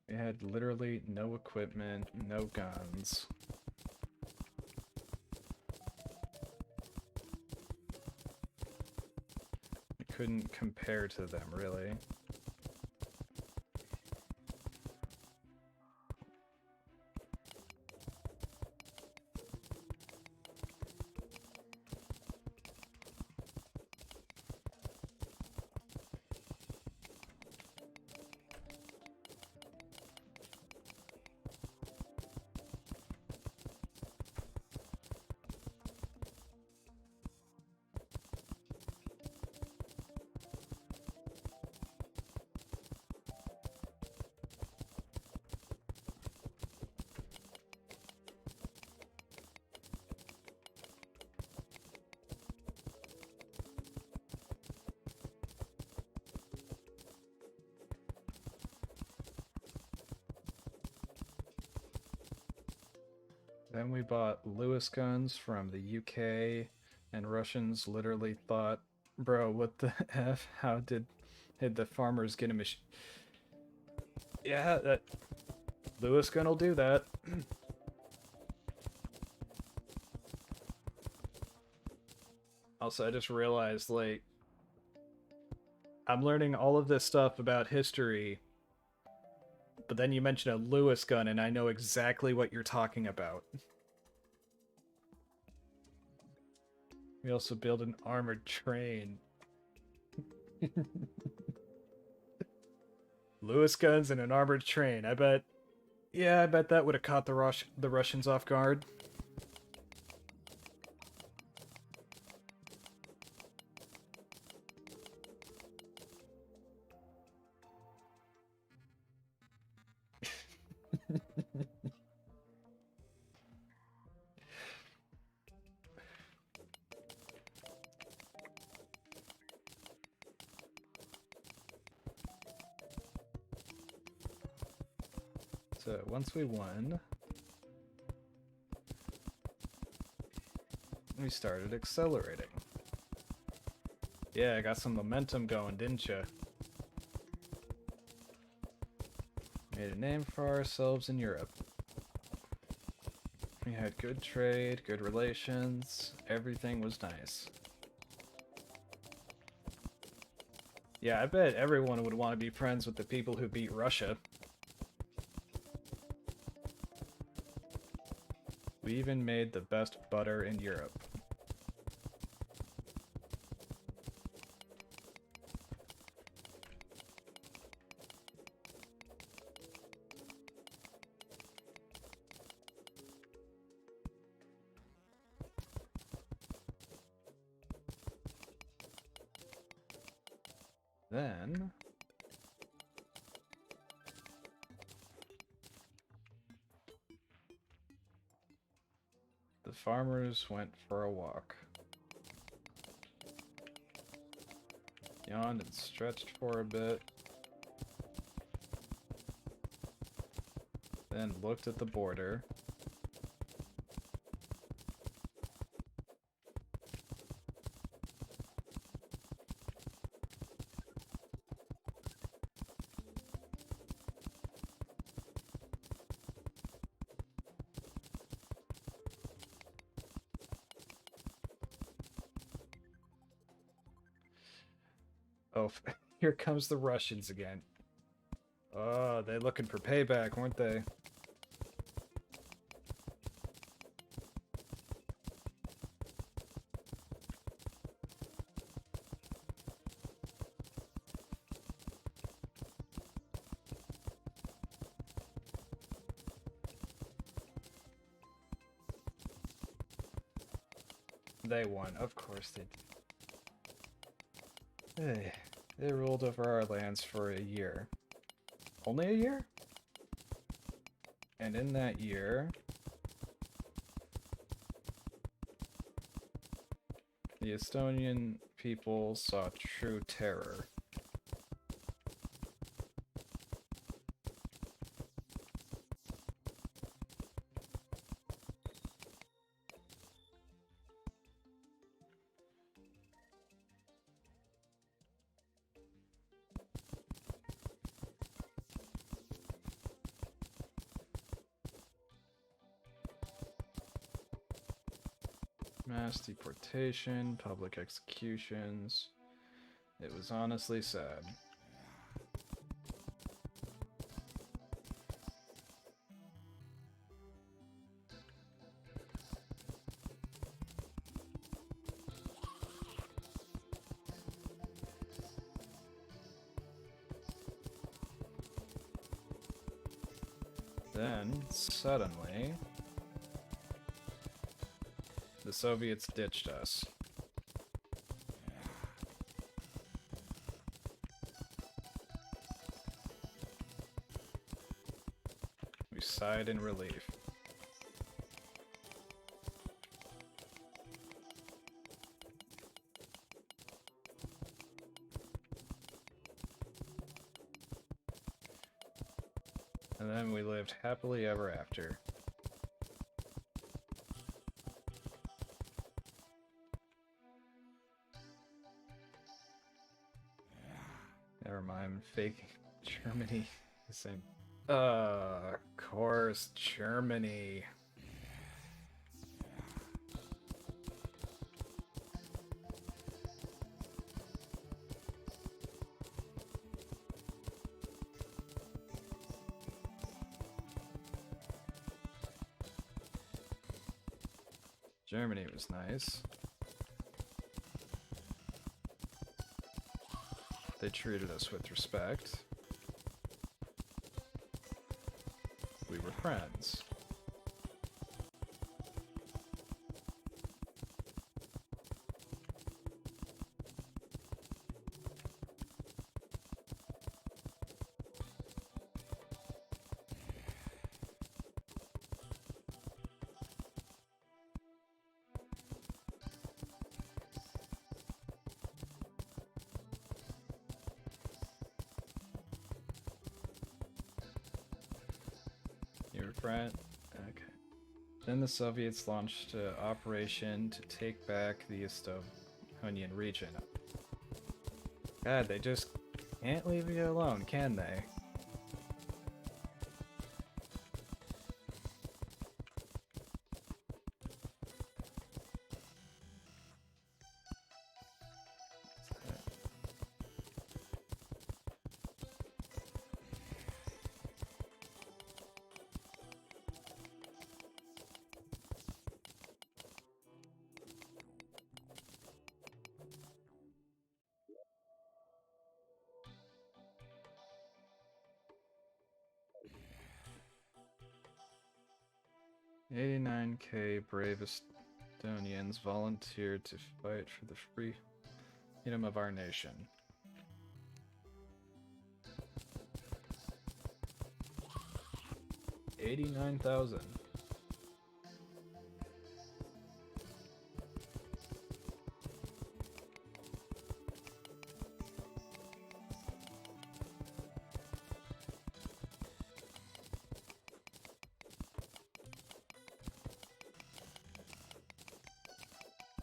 We had literally no equipment, no guns. We couldn't compare to them, really. Then we bought Lewis guns from the UK, and Russians literally thought, bro, what the F? How did the farmers get a machine? Yeah, that Lewis gun will do that. Also, I just realized, like, I'm learning all of this stuff about history, but then you mention a Lewis gun, and I know exactly what you're talking about. We also build an armored train. Lewis guns and an armored train. I bet. Yeah, I bet that would have caught the Russians off guard. So once we won, we started accelerating. Yeah, I got some momentum going, didn't ya? Made a name for ourselves in Europe. We had good trade, good relations, everything was nice. Yeah, I bet everyone would want to be friends with the people who beat Russia. We even made the best butter in Europe. Then the farmers went for a walk. Yawned and stretched for a bit. Then looked at the border. Oh, here comes the Russians again. Oh, they're looking for payback, weren't they? They won, of course they did. Hey, they ruled over our lands for a year. Only a year? And in that year, the Estonian people saw true terror. Mass deportation, public executions. It was honestly sad. Then, suddenly, the Soviets ditched us. We sighed in relief. And then we lived happily ever after. Never mind, fake Germany. The same. Of course, Germany. Germany was nice. They treated us with respect. We were friends. You were friend? Okay. Then the Soviets launched an operation to take back the Estonian region. God, they just can't leave you alone, can they? "89K brave Estonians volunteered to fight for the freedom of our nation." 89,000.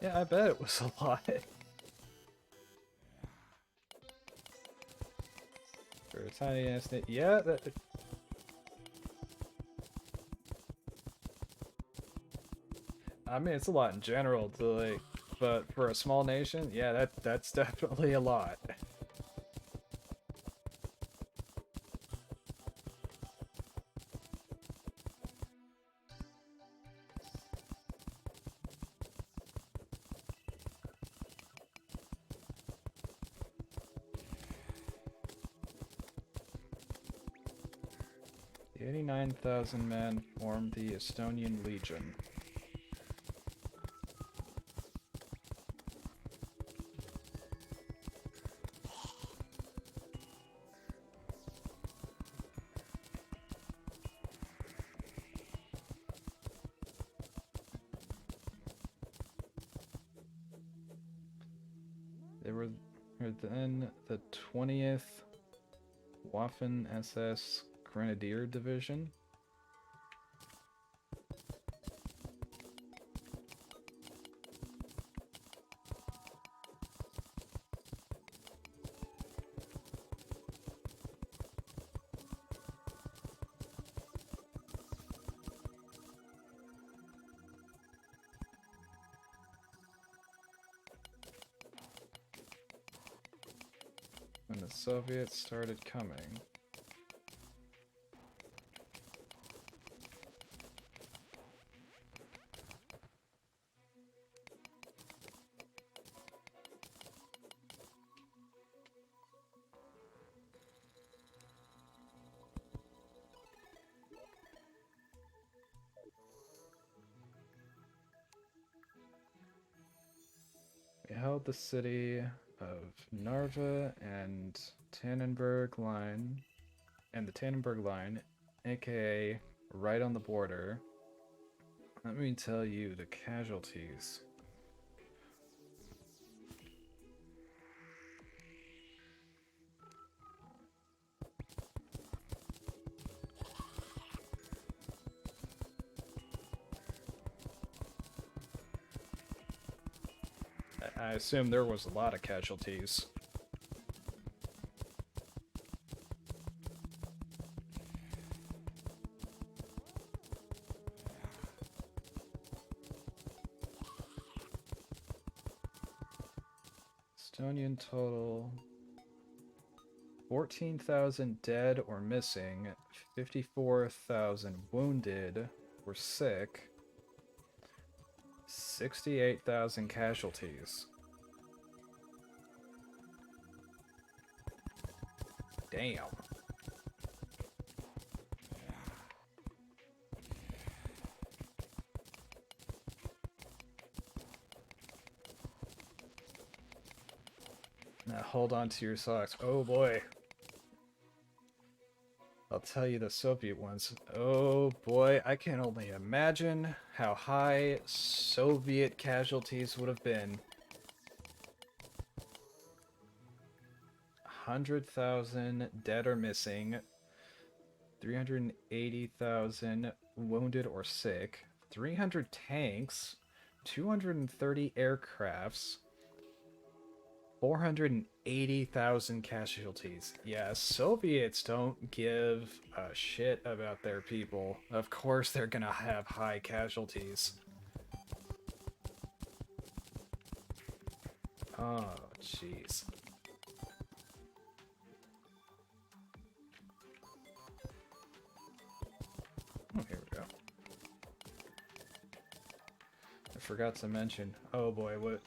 Yeah, I bet it was a lot. For a tiny ass state. Yeah, I mean, it's a lot in general to like, but for a small nation, yeah, that's definitely a lot. The 89,000 men formed the Estonian Legion. They were then the 20th Waffen SS Grenadier Division. When the Soviets started coming. We held the city of Narva and Tannenberg Line, and the Tannenberg Line, aka right on the border. Let me tell you the casualties. I assume there was a lot of casualties. Estonian total 14,000 dead or missing, 54,000 wounded or sick, 68,000 casualties. Damn. Now hold on to your socks. Oh boy. I'll tell you the Soviet ones. Oh boy, I can only imagine how high Soviet casualties would have been. 100,000 dead or missing, 380,000 wounded or sick, 300 tanks, 230 aircrafts, 480,000 casualties. Yeah, Soviets don't give a shit about their people. Of course they're gonna have high casualties. Oh, jeez. Oh, here we go. I forgot to mention. Oh boy, what...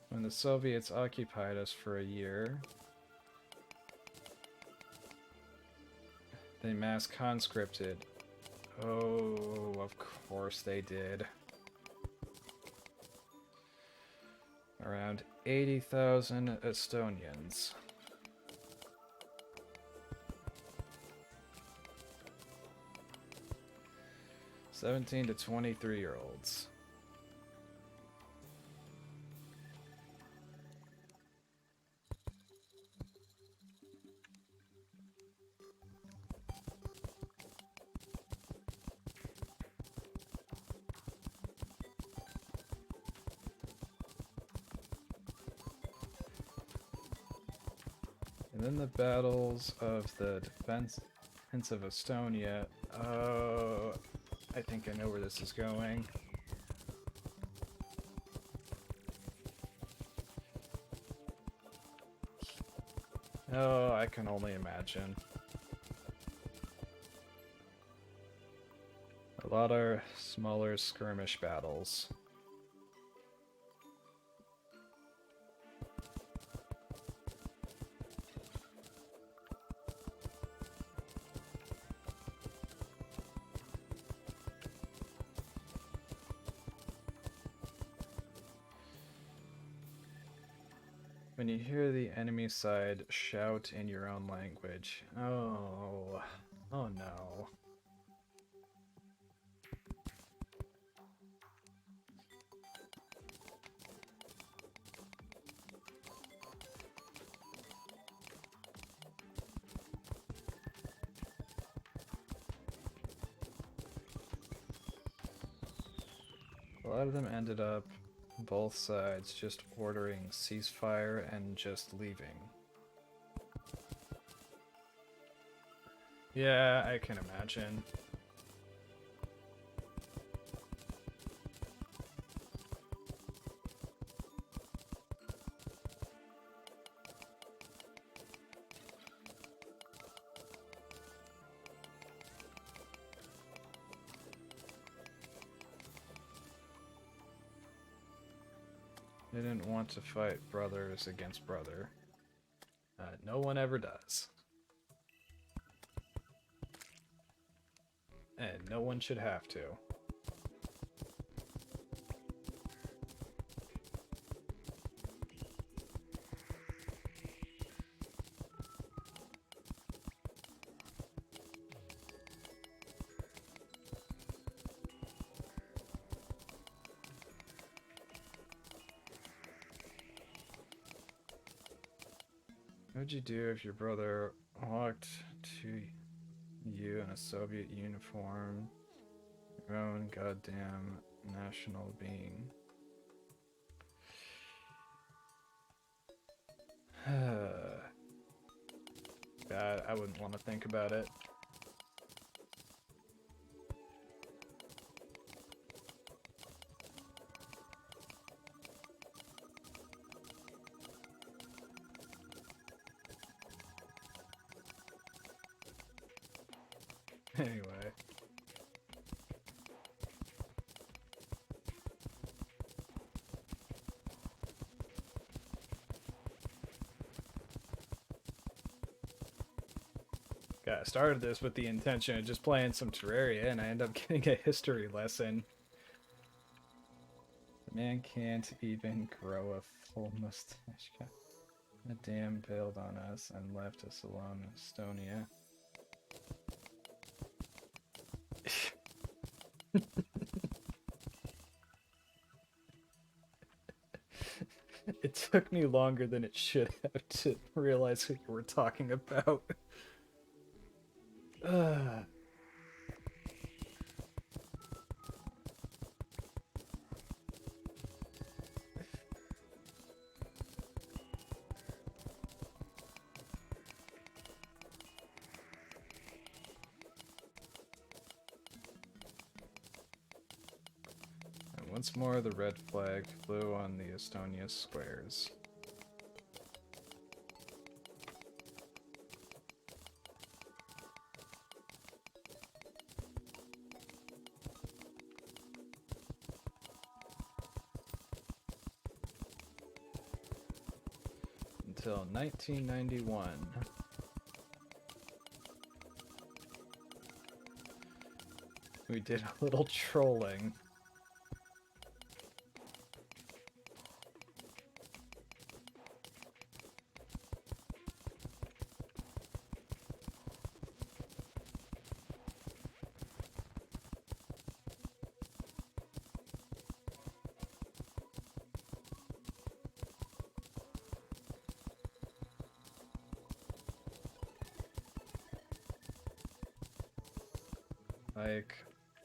When the Soviets occupied us for a year, they mass conscripted. Oh, of course they did. Around 80,000 Estonians. (17 to 23-year-olds). And then the battles of the defense of Estonia. Oh, I think I know where this is going. Oh, I can only imagine. A lot of smaller skirmish battles. When you hear the enemy side shout in your own language. Oh. Oh no. A lot of them ended up, both sides, just ordering ceasefire and just leaving. Yeah, I can imagine. They didn't want to fight brothers against brother. No one ever does. And no one should have to. What'd you do if your brother walked to you in a Soviet uniform? Your own goddamn national being. God, I wouldn't want to think about it. Anyway. Yeah, I started this with the intention of just playing some Terraria, and I end up getting a history lesson. The man can't even grow a full mustache. Got a damn build on us and left us alone in Estonia. It took me longer than it should have to realize who you were talking about. And once more, the red flag flew on the Estonia squares. Until 1991. We did a little trolling. Like,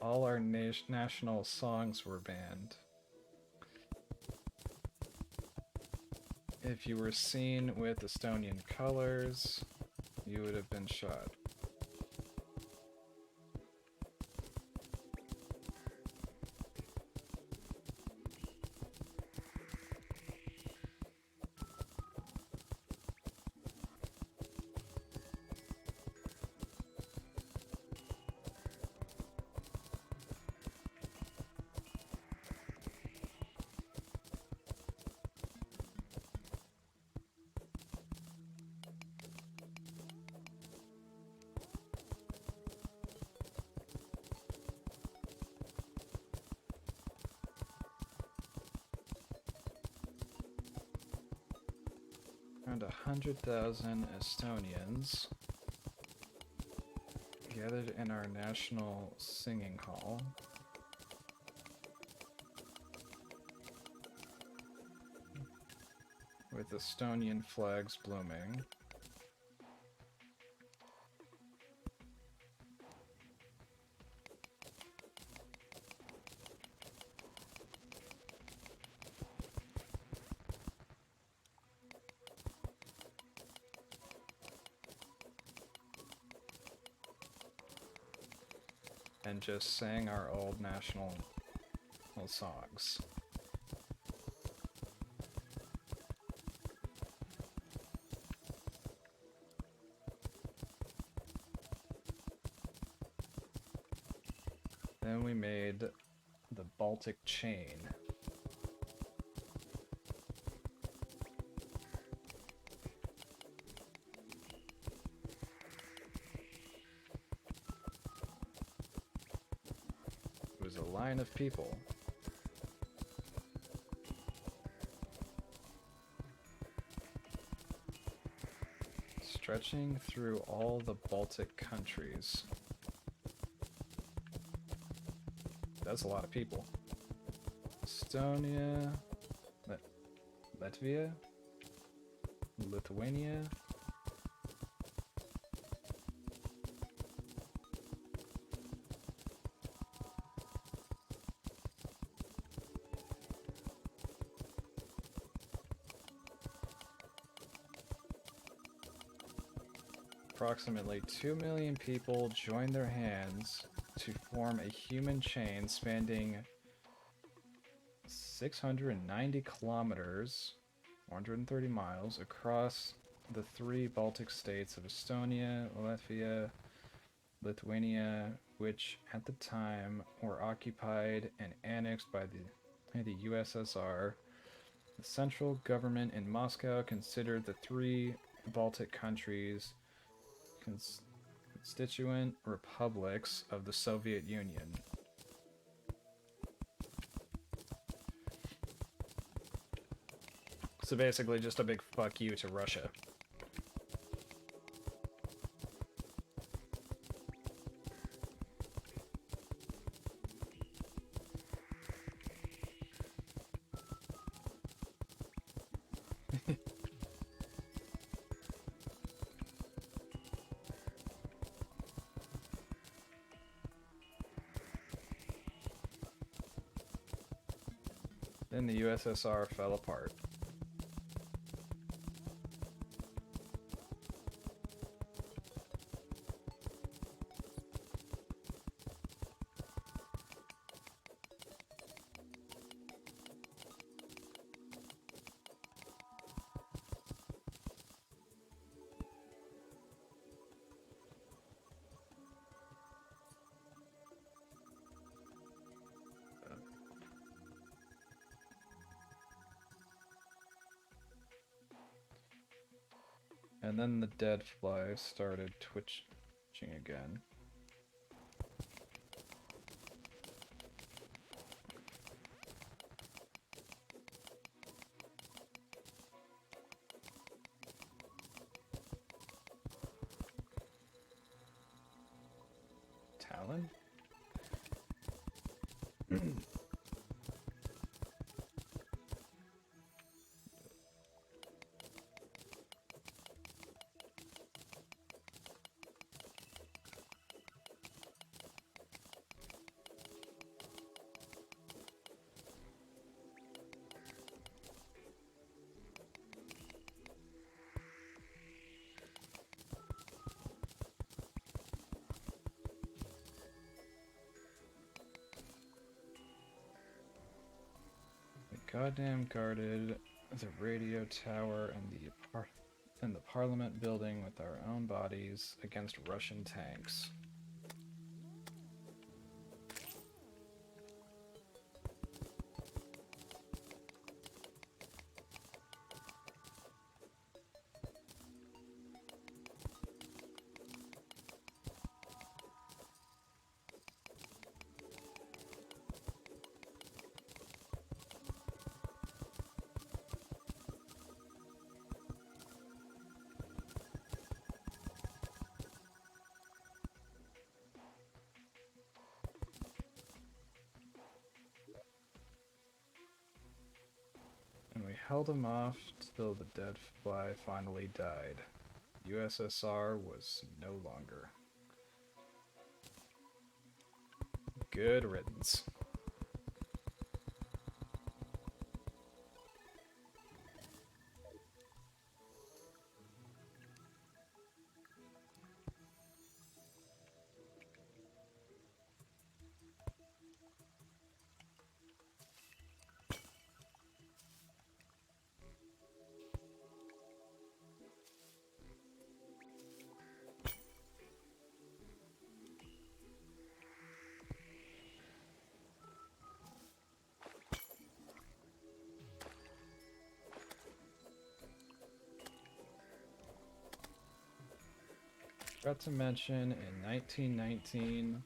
all our national songs were banned. If you were seen with Estonian colors, you would have been shot. Around 100,000 Estonians gathered in our national singing hall. With Estonian flags blooming. And just sang our old national songs. Then we made the Baltic chain. It was a line of people. Stretching through all the Baltic countries. That's a lot of people. Estonia, Latvia, Lithuania. Approximately 2 million people joined their hands to form a human chain spanning 690 kilometers, 130 miles, across the 3 Baltic states of Estonia, Latvia, Lithuania, which at the time were occupied and annexed by the USSR. The central government in Moscow considered the 3 Baltic countries constituent republics of the Soviet Union. So basically just a big fuck you to Russia. Then the USSR fell apart. And then the dead fly started twitching again. Talon? Goddamn guarded the radio tower and the parliament building with our own bodies against Russian tanks. And we held him off till the dead fly finally died. USSR was no longer. Good riddance. Forgot to mention, in 1919,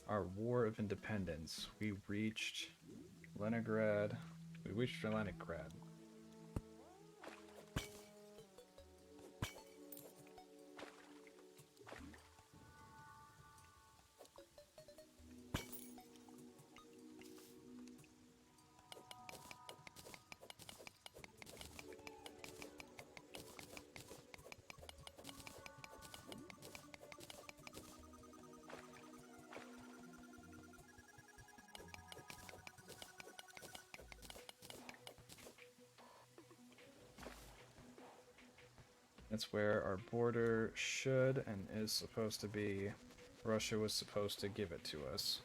our War of Independence, we reached Leningrad. We reached Leningrad. That's where our border should and is supposed to be. Russia was supposed to give it to us.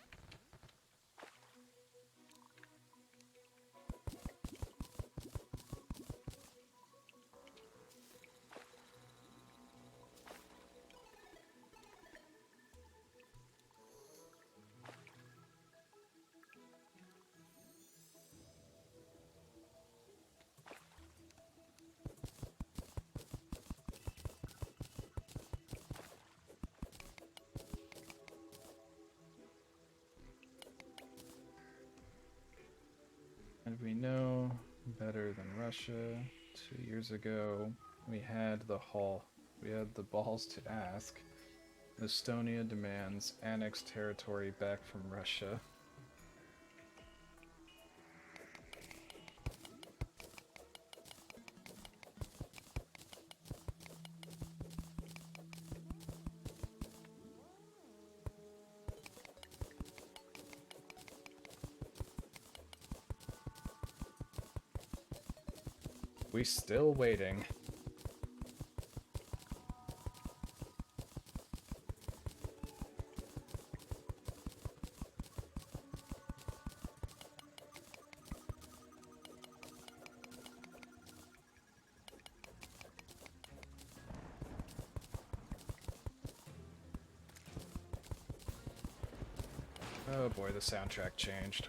And we know better than Russia. 2 years ago, we had the balls to ask. Estonia demands annexed territory back from Russia. We still waiting. Oh boy, the soundtrack changed.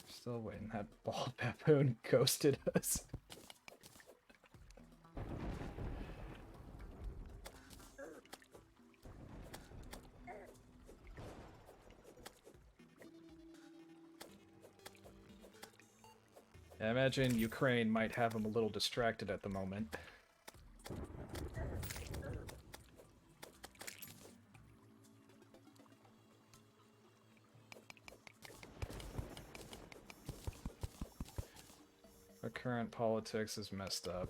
Still waiting. That bald baboon ghosted us. I imagine Ukraine might have him a little distracted at the moment. Our current politics is messed up.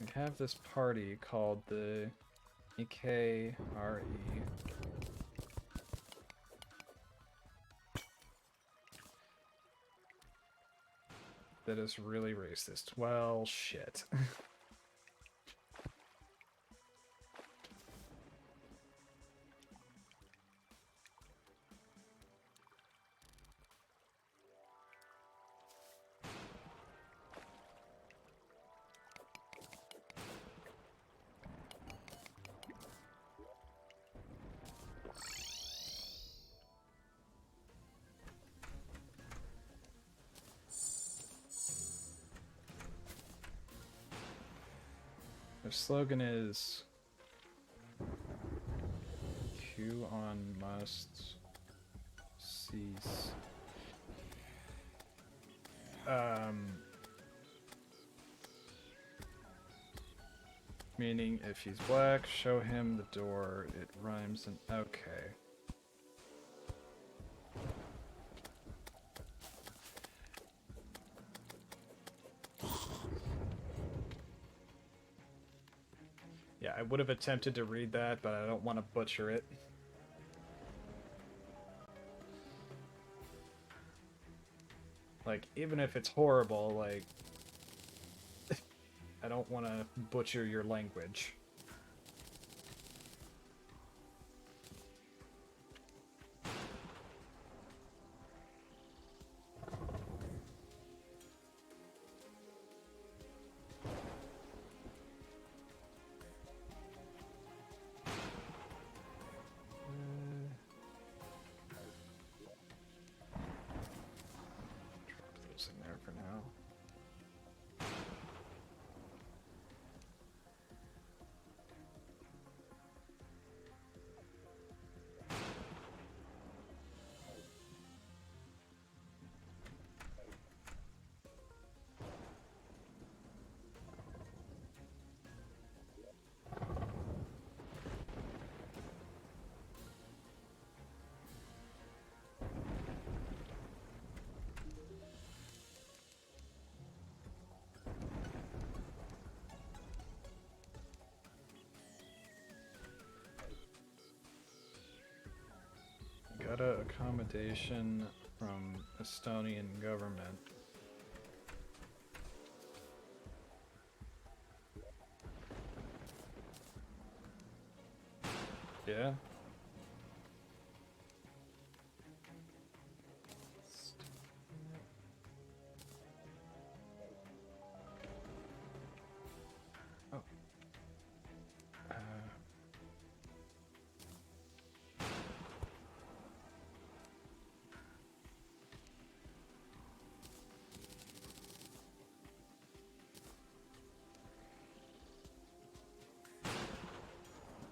We have this party called the EKRE. That is really racist. Well, shit. Their slogan is QAnon must cease. Meaning if he's black, show him the door. It rhymes and okay. Yeah, I would have attempted to read that, but I don't want to butcher it. Like, even if it's horrible, like, I don't want to butcher your language. Drop those in there for now. Got a accommodation from Estonian government. Yeah? Oh.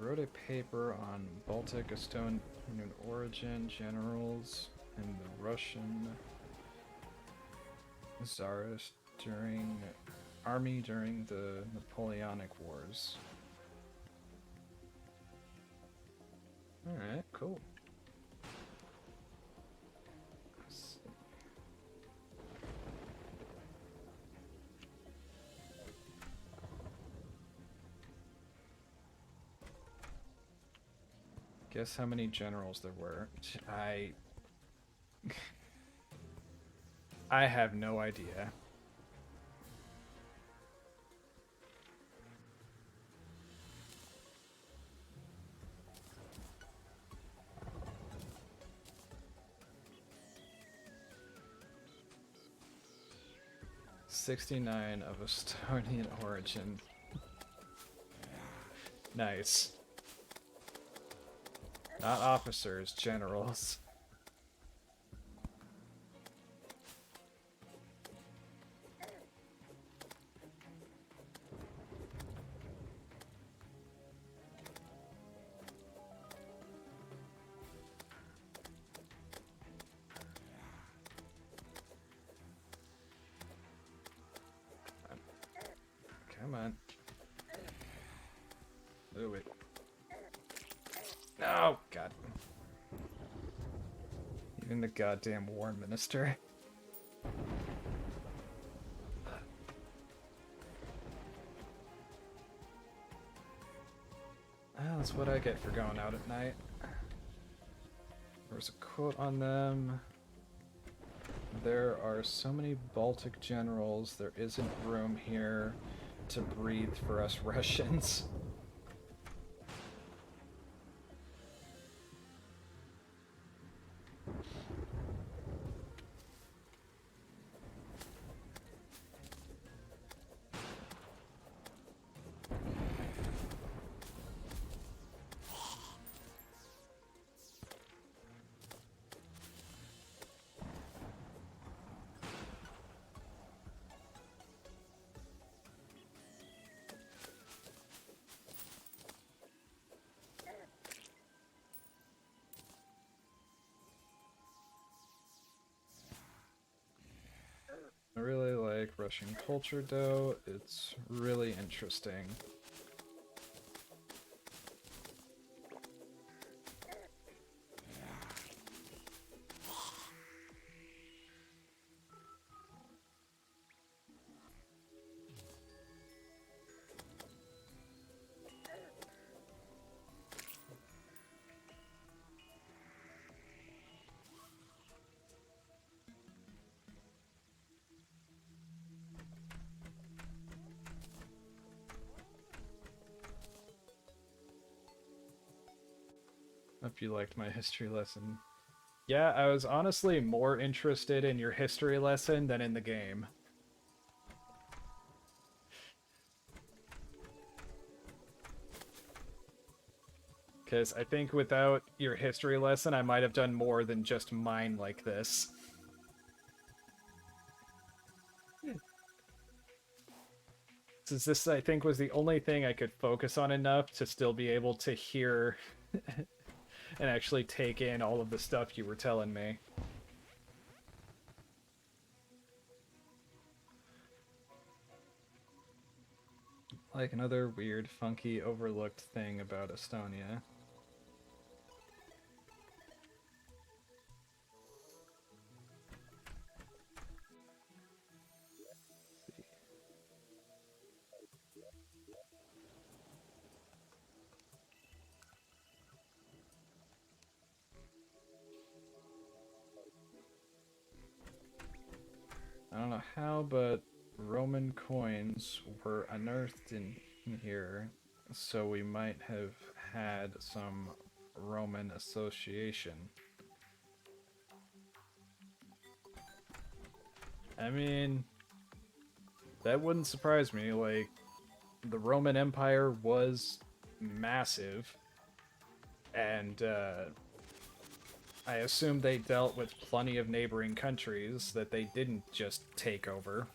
wrote a paper on Baltic Estonian origin generals in the Russian Tsarist army during the Napoleonic Wars. Alright, cool. Guess how many generals there were. I have no idea. '69 of Estonian origin. Nice. Not officers, generals. Come on. Do it. No! God. Even the goddamn war minister. Well, that's what I get for going out at night. There's a quote on them. There are so many Baltic generals, there isn't room here to breathe for us Russians. I really like Russian culture, though. It's really interesting. Hope you liked my history lesson. Yeah, I was honestly more interested in your history lesson than in the game. Because I think without your history lesson, I might have done more than just mine like this. Since this, I think, was the only thing I could focus on enough to still be able to hear and actually take in all of the stuff you were telling me. Like another weird, funky, overlooked thing about Estonia. I don't know how, but Roman coins were unearthed in here, so we might have had some Roman association. I mean, that wouldn't surprise me. Like, the Roman Empire was massive, and I assume they dealt with plenty of neighboring countries that they didn't just take over.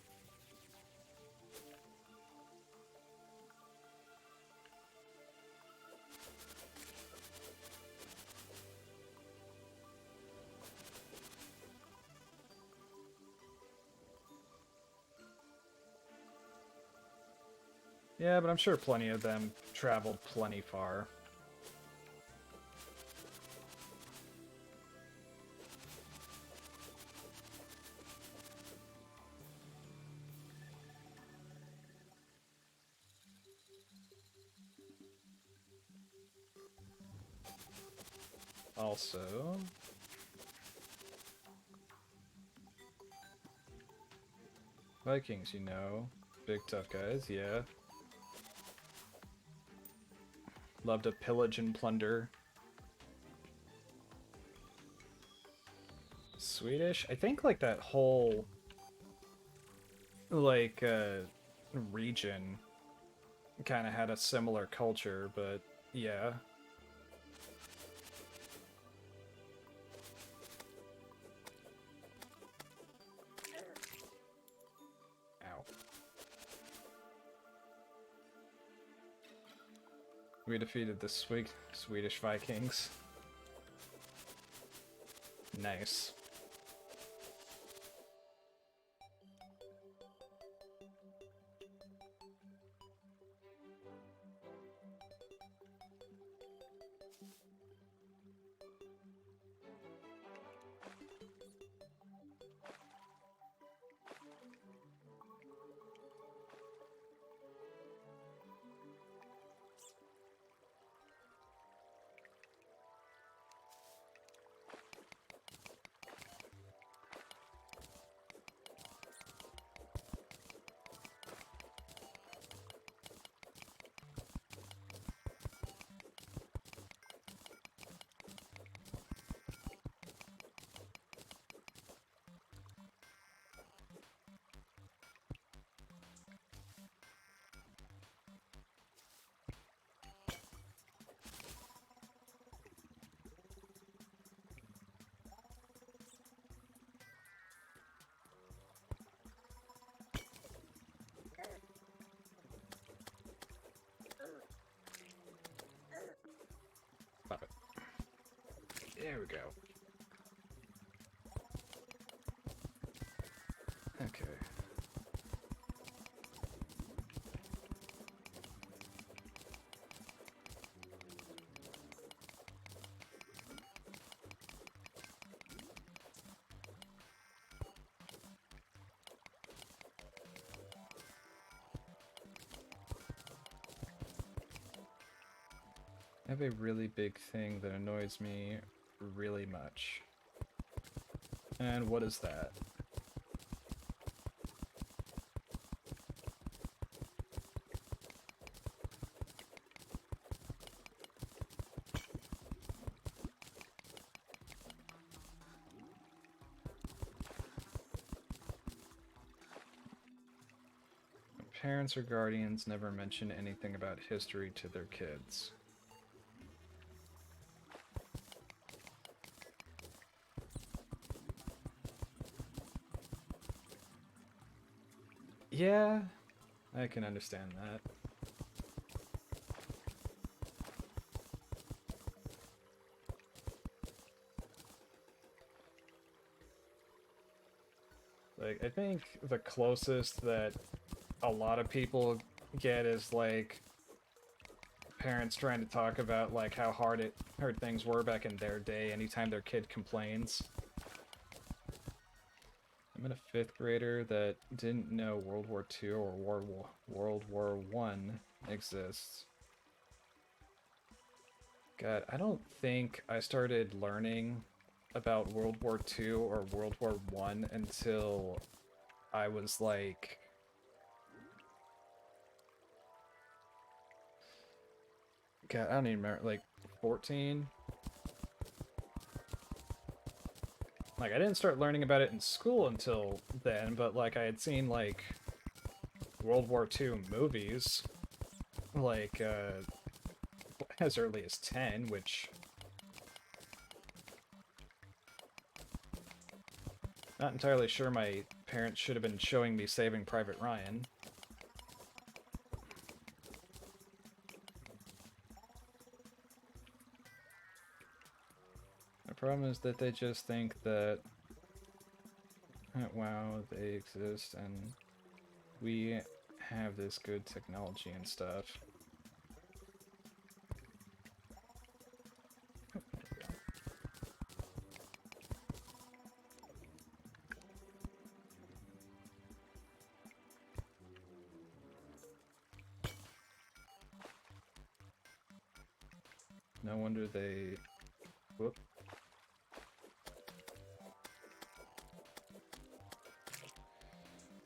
Yeah, but I'm sure plenty of them traveled plenty far. Also, Vikings, you know. Big tough guys, yeah. Love to pillage and plunder. Swedish? I think like that whole like region kind of had a similar culture, but yeah. Ow. We defeated the Swedish Vikings. Nice. Pop it. There we go. Okay. I have a really big thing that annoys me really much. And what is that? Parents or guardians never mention anything about history to their kids. Yeah, I can understand that. Like, I think the closest that a lot of people get is like parents trying to talk about like how hard things were back in their day anytime their kid complains. I'm a fifth grader that didn't know World War II or World War One exists. God, I don't think I started learning about World War II or World War One until I was like God, I don't even remember, like 14? Like I didn't start learning about it in school until then, but like I had seen like World War II movies like as early as 10, which not entirely sure my parents should have been showing me Saving Private Ryan. The problem is that they just think that, wow, they exist and we have this good technology and stuff. No wonder they... Whoop.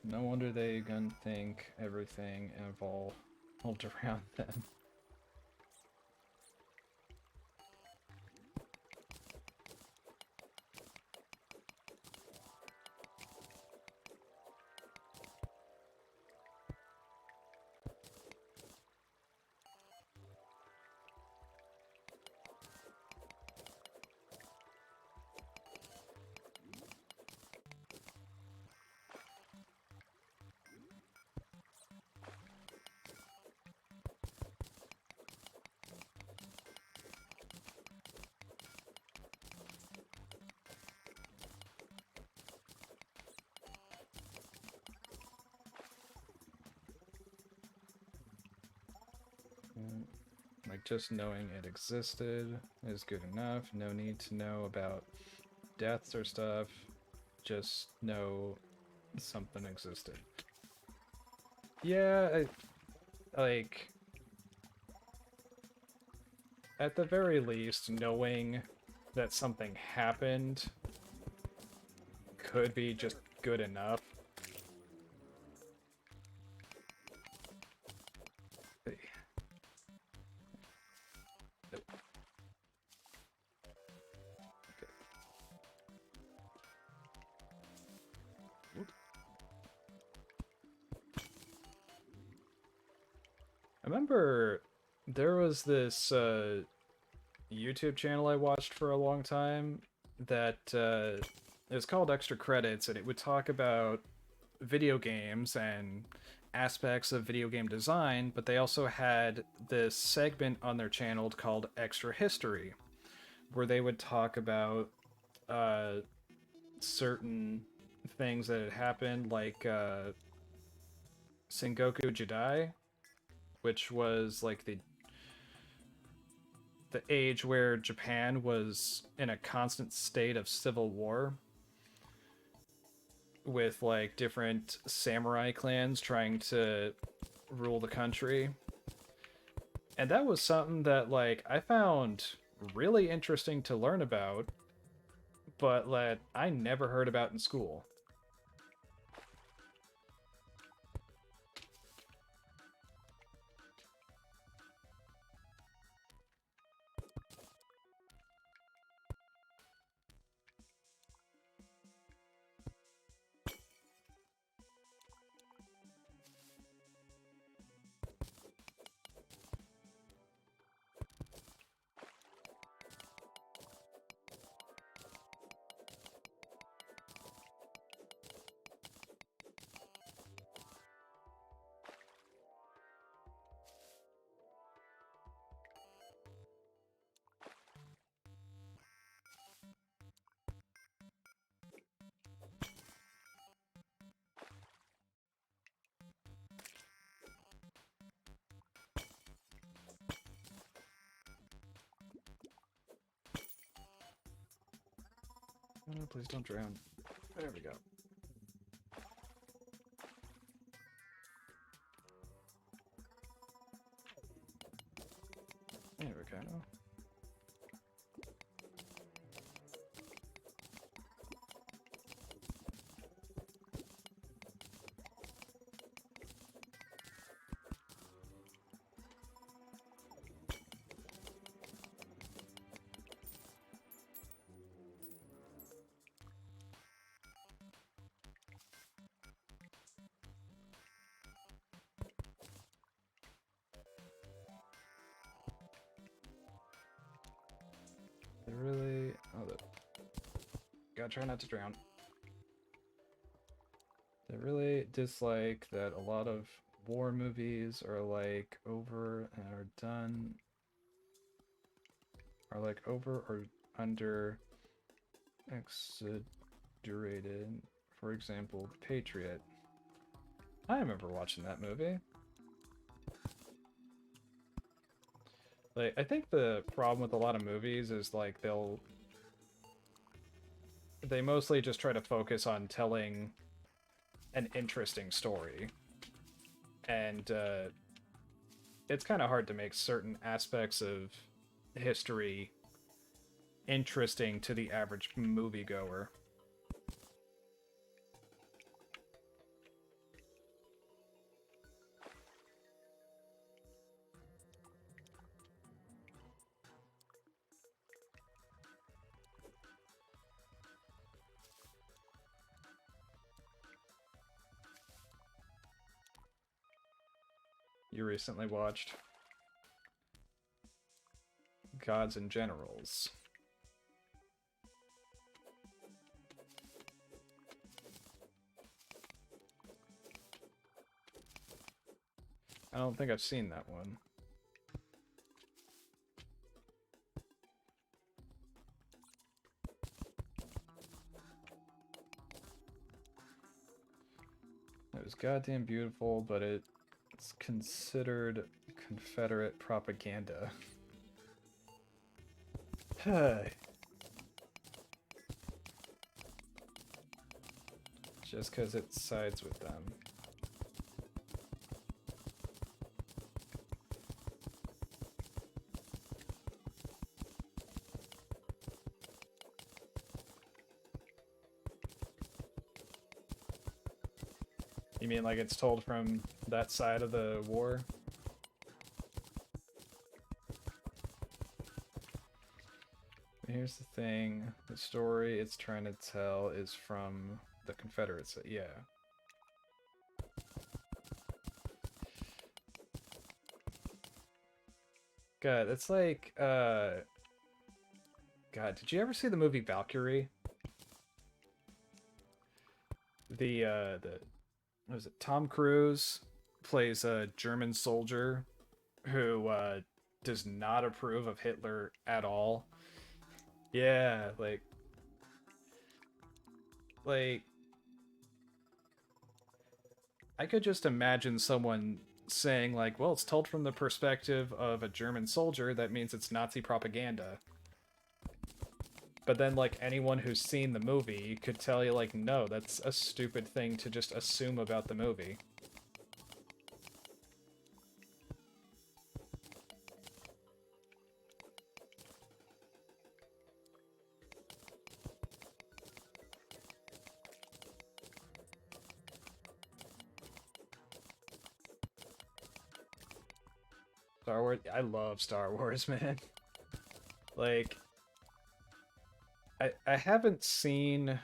No wonder they gun think everything evolved around them. Like, just knowing it existed is good enough. No need to know about deaths or stuff. Just know something existed. Yeah, like... At the very least, knowing that something happened could be just good enough. I remember there was this YouTube channel I watched for a long time that it was called Extra Credits, and it would talk about video games and aspects of video game design, but they also had this segment on their channel called Extra History, where they would talk about certain things that had happened, like Sengoku Jidai, which was like the age where Japan was in a constant state of civil war with like different samurai clans trying to rule the country. And that was something that like I found really interesting to learn about, but that I never heard about in school. Oh, please don't drown. There we go. There we go. They really... Oh, gotta try not to drown. They really dislike that a lot of war movies are like over and are done... Are like over or under exaggerated. For example, Patriot. I remember watching that movie. Like, I think the problem with a lot of movies is like they mostly just try to focus on telling an interesting story, and it's kind of hard to make certain aspects of history interesting to the average moviegoer. You recently watched Gods and Generals. I don't think I've seen that one. It was goddamn beautiful, but it's considered Confederate propaganda. Just because it sides with them. You mean like it's told from that side of the war? Here's the thing, the story it's trying to tell is from the Confederates, yeah. God, it's like, God, did you ever see the movie Valkyrie? What was it, Tom Cruise plays a German soldier who, does not approve of Hitler at all. Yeah, like, I could just imagine someone saying like, well, it's told from the perspective of a German soldier, that means it's Nazi propaganda. But then, like, anyone who's seen the movie could tell you, like, no, that's a stupid thing to just assume about the movie. Star Wars, I love Star Wars, man. Like, I haven't seen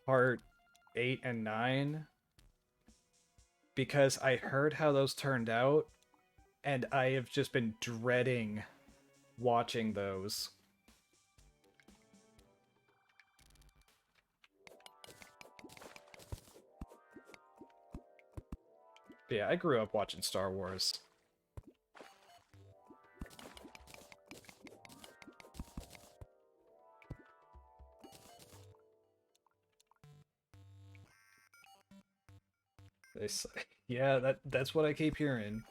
part 8 and 9 because I heard how those turned out, and I have just been dreading watching those. But yeah, I grew up watching Star Wars. They say, yeah, that's what I keep hearing.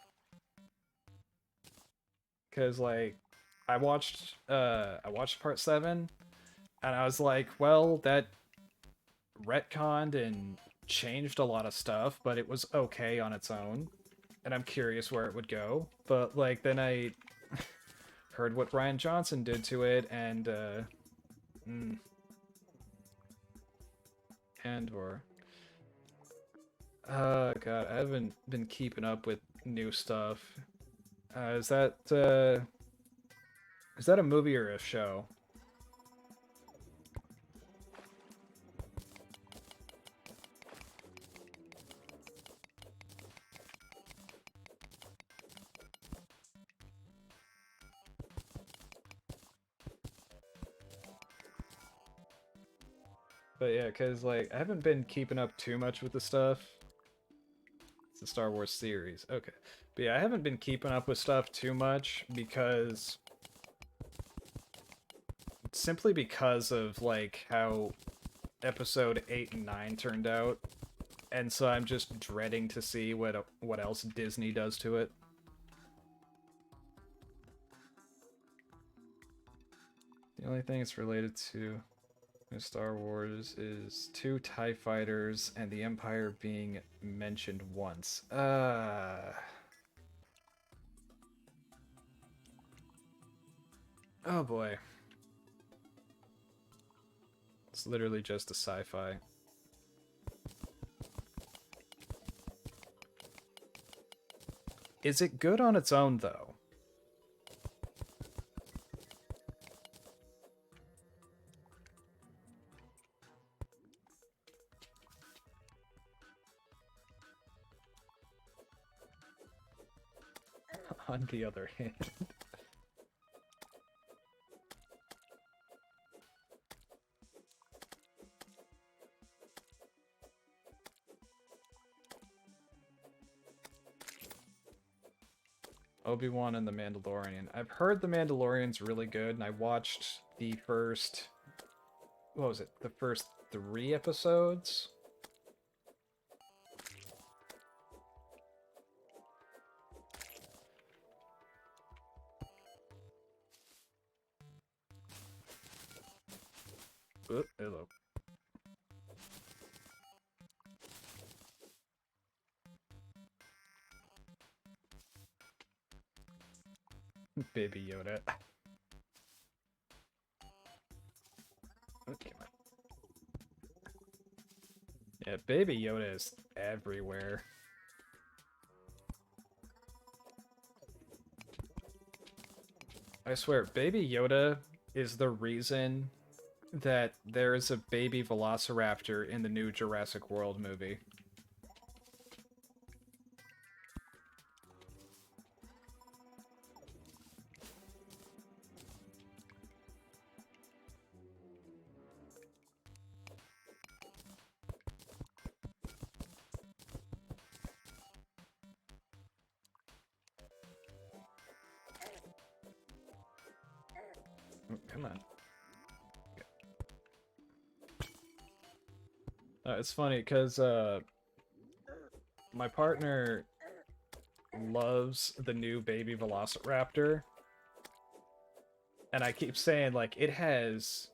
Cause like, I watched part 7, and I was like, well, that retconned and changed a lot of stuff, but it was okay on its own, and I'm curious where it would go. But like, then I heard what Ryan Johnson did to it, and or God, I haven't been keeping up with new stuff. Is that a movie or a show? But yeah, because like I haven't been keeping up too much with the stuff. It's a Star Wars series. Okay. But yeah, I haven't been keeping up with stuff too much because simply because of like how episode 8 and 9 turned out, and so I'm just dreading to see what else Disney does to it. The only thing it's related to in Star Wars is 2 TIE fighters and the Empire being mentioned once. Oh boy. It's literally just a sci-fi. Is it good on its own, though? On the other hand. Obi-Wan and The Mandalorian. I've heard The Mandalorian's really good, and I watched the first... What was it? The first 3 episodes? Oh, hello. Baby Yoda. Okay. Yeah, Baby Yoda is everywhere. I swear, Baby Yoda is the reason that there is a baby velociraptor in the new Jurassic World movie. Come on. It's funny because my partner loves the new baby velociraptor, and I keep saying like it has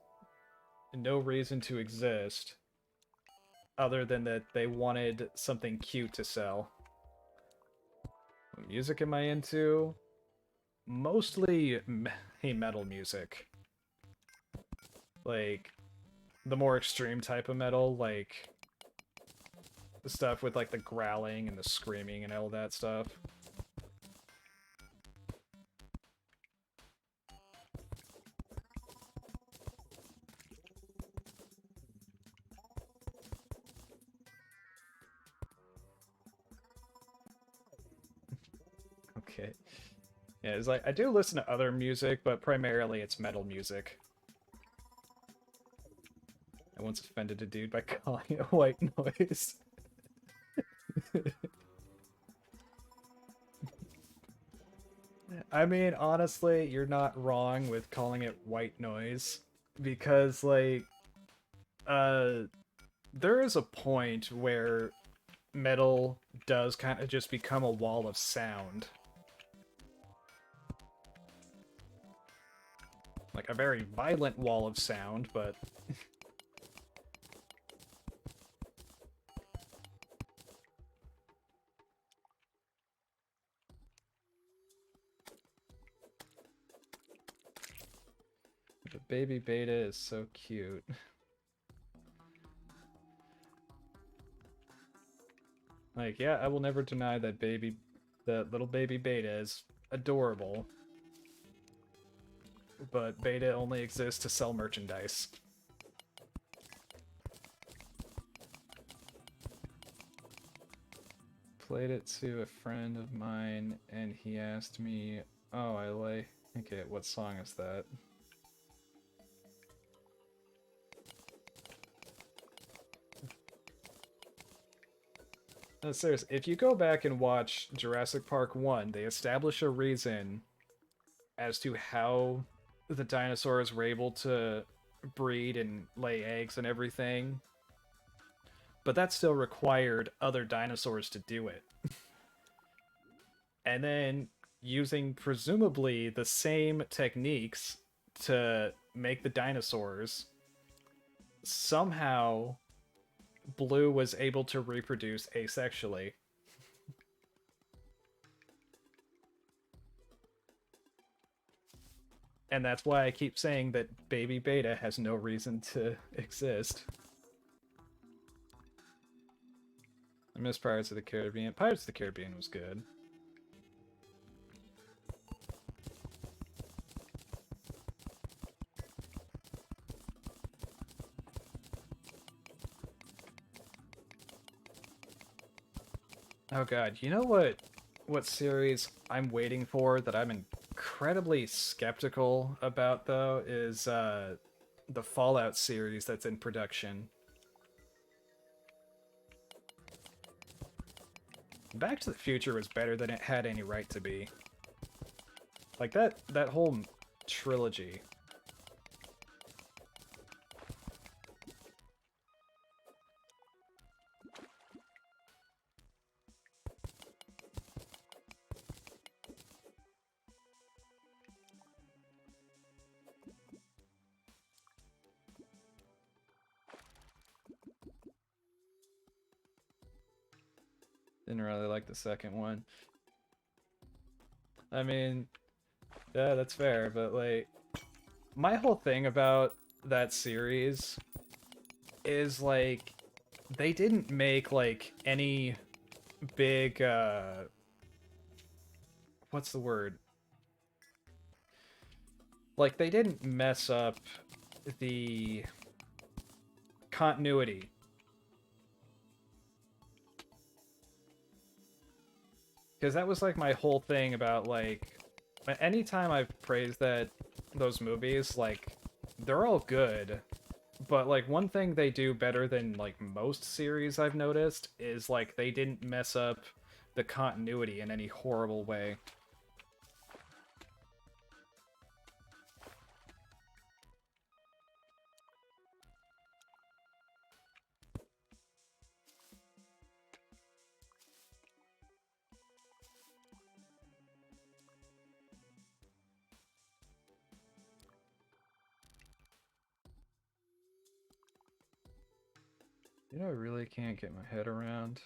no reason to exist other than that they wanted something cute to sell. What music am I into? Mostly metal music. Like the more extreme type of metal, like the stuff with like the growling and the screaming and all that stuff. Okay. Yeah, it's like I do listen to other music, but primarily it's metal music. I once offended a dude by calling it white noise. I mean, honestly, you're not wrong with calling it white noise because like there is a point where metal does kind of just become a wall of sound. Like a very violent wall of sound, but the baby beta is so cute. Like, yeah, I will never deny that little baby beta is adorable. But beta only exists to sell merchandise. Played it to a friend of mine, and he asked me, oh, I like... Okay, what song is that? No, seriously, if you go back and watch Jurassic Park 1, they establish a reason as to how the dinosaurs were able to breed and lay eggs and everything. but that still required other dinosaurs to do it. And then using presumably the same techniques to make the dinosaurs, somehow Blue was able to reproduce asexually. And that's why I keep saying that baby Beta has no reason to exist. I miss Pirates of the Caribbean. Pirates of the Caribbean was good. Oh god, you know what series I'm waiting for that I'm incredibly skeptical about though is the Fallout series that's in production. Back to the Future was better than it had any right to be. Like that whole trilogy. Didn't really like the second one. I mean, yeah, that's fair, but like, my whole thing about that series is like, they didn't make like any big, what's the word? Like, they didn't mess up the continuity. Because that was like my whole thing about like, anytime I've praised those movies, like, they're all good, but like one thing they do better than like most series I've noticed is like they didn't mess up the continuity in any horrible way. You know, I really can't get my head around.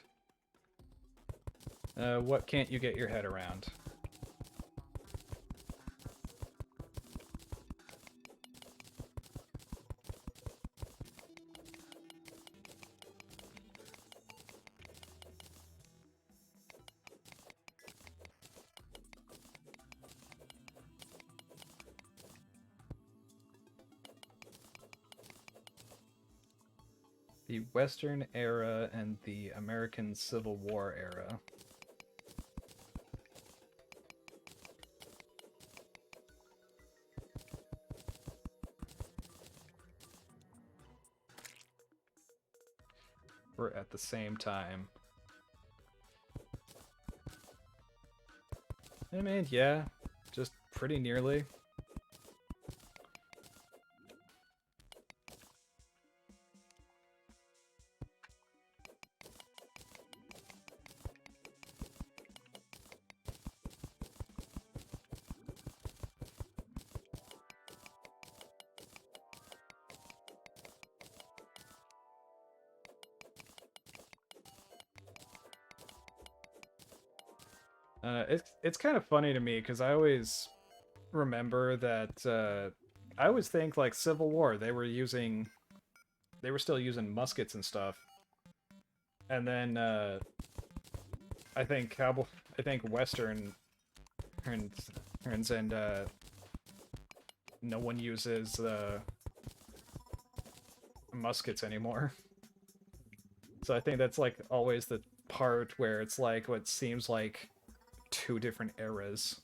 What can't you get your head around? The Western era and the American Civil War era. Were at the same time. I mean, yeah, just pretty nearly. It's kind of funny to me because I always remember that I always think like Civil War they were still using muskets and stuff, and then I think Western and no one uses muskets anymore. So I think that's like always the part where it's like what seems like two different eras.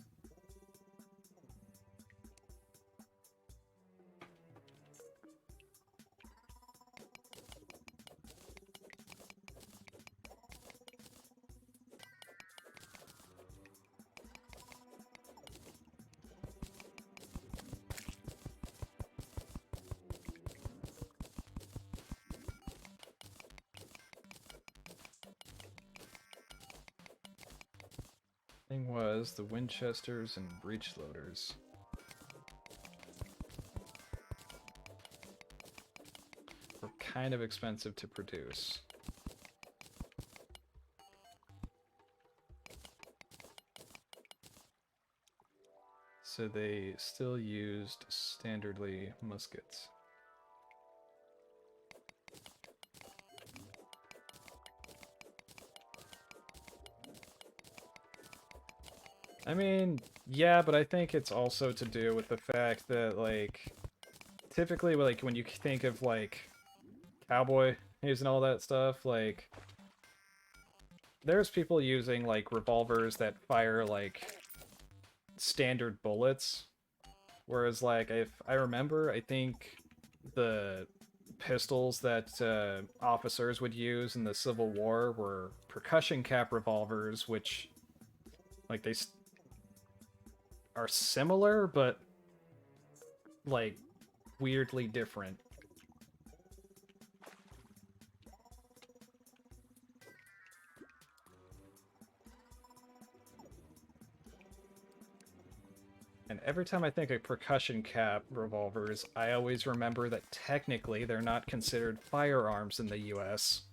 was the Winchesters and breech loaders. Were kind of expensive to produce. So they still used standardly muskets. I mean, yeah, but I think it's also to do with the fact that, like, typically, like, when you think of, like, cowboy using all that stuff, like, there's people using, like, revolvers that fire, like, standard bullets. Whereas, like, if I remember, I think the pistols that officers would use in the Civil War were percussion cap revolvers, which, like, they are similar, but, like, weirdly different. And every time I think of percussion cap revolvers, I always remember that technically they're not considered firearms in the US.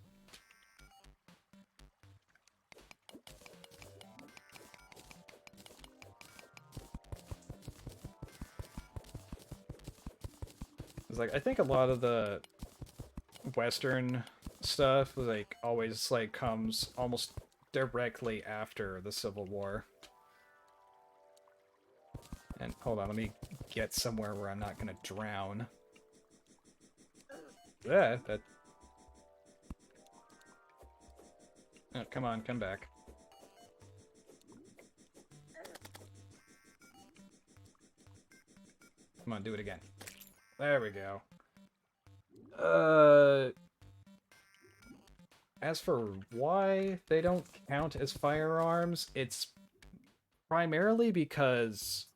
It's like, I think a lot of the Western stuff, like, always, like, comes almost directly after the Civil War. And hold on, let me get somewhere where I'm not gonna drown. Yeah, that... Oh, come on, come back. Come on, do it again. There we go. As for why they don't count as firearms, it's primarily because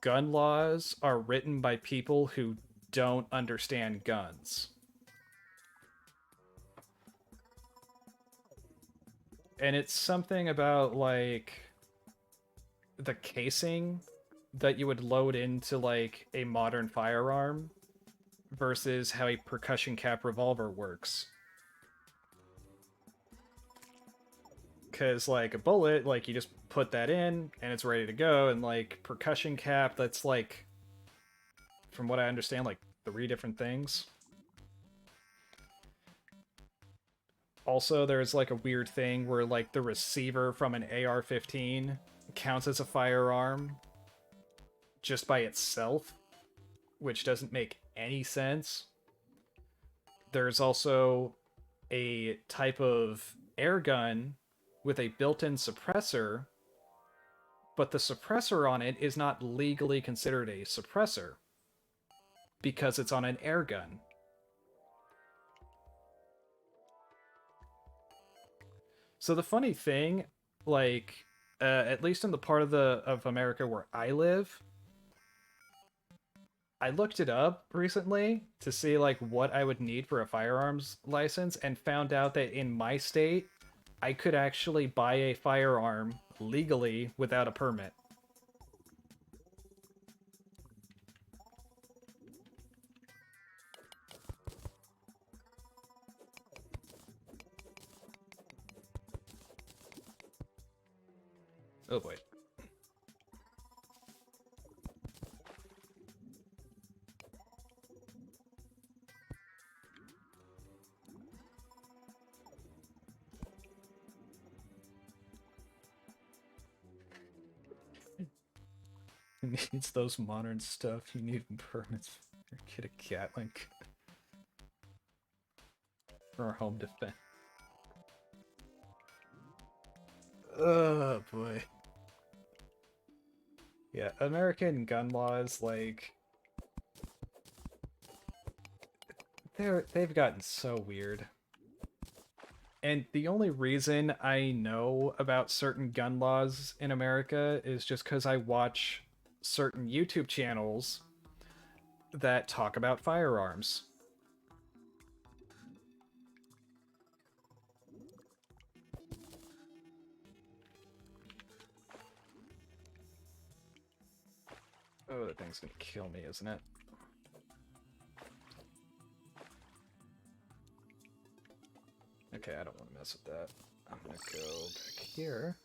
gun laws are written by people who don't understand guns. And it's something about, like, the casing that you would load into, like, a modern firearm versus how a percussion cap revolver works. Because, like, a bullet, like, you just put that in and it's ready to go, and, like, percussion cap, that's, like, from what I understand, like, 3 different things. Also, there's, like, a weird thing where, like, the receiver from an AR-15 counts as a firearm just by itself, which doesn't make any sense. There's also a type of air gun with a built-in suppressor, but the suppressor on it is not legally considered a suppressor because it's on an air gun. So the funny thing, like, at least in the part of America where I live, I looked it up recently to see, like, what I would need for a firearms license, and found out that in my state, I could actually buy a firearm legally without a permit. Oh boy. Needs those modern stuff. You need permits. Get a Gatling for our home defense. Oh boy. Yeah, American gun laws, like, they've gotten so weird. And the only reason I know about certain gun laws in America is just because I watch certain YouTube channels that talk about firearms. Oh, that thing's gonna kill me, isn't it? Okay, I don't want to mess with that. I'm gonna go back here.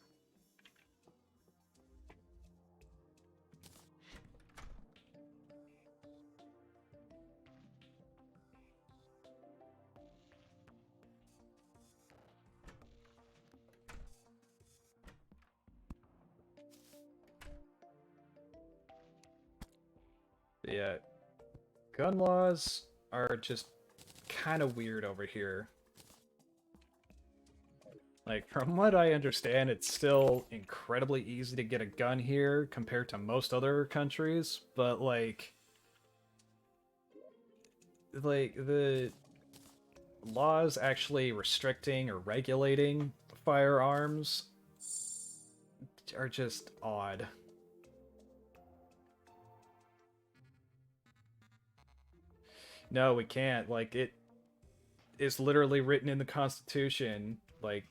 Yeah, gun laws are just kind of weird over here. Like, from what I understand, it's still incredibly easy to get a gun here compared to most other countries, but like the laws actually restricting or regulating firearms are just odd. No, we can't. Like, it is literally written in the Constitution. Like,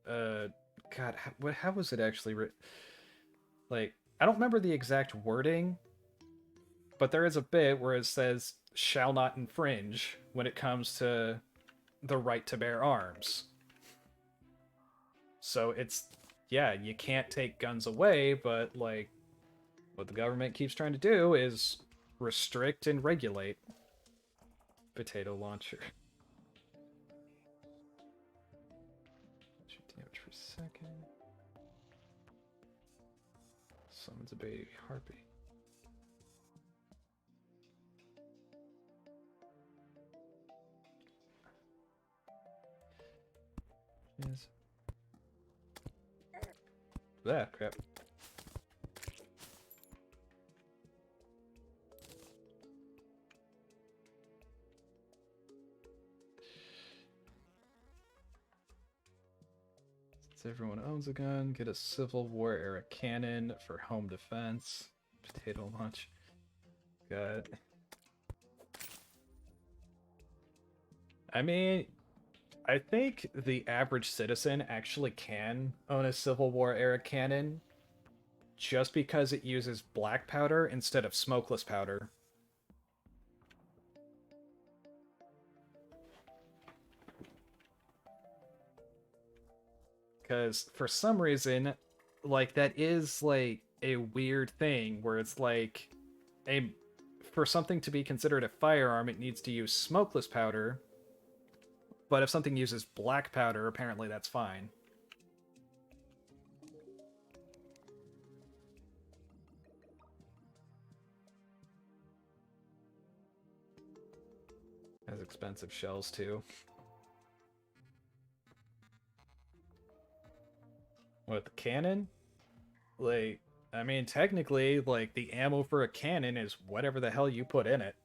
God, how was it actually written? Like, I don't remember the exact wording, but there is a bit where it says shall not infringe when it comes to the right to bear arms. So it's, yeah, you can't take guns away, but like what the government keeps trying to do is restrict and regulate. Potato launcher. Shoot damage per second. Summons a baby harpy. Yes. Ah, crap. Since everyone owns a gun, get a Civil War era cannon for home defense. Potato launch. Got. I mean, I think the average citizen actually can own a Civil War era cannon just because it uses black powder instead of smokeless powder. Because for some reason, like, that is like a weird thing where it's like a for something to be considered a firearm, it needs to use smokeless powder. But if something uses black powder, apparently that's fine. Has expensive shells too. With the cannon? Like, I mean, technically, like, the ammo for a cannon is whatever the hell you put in it.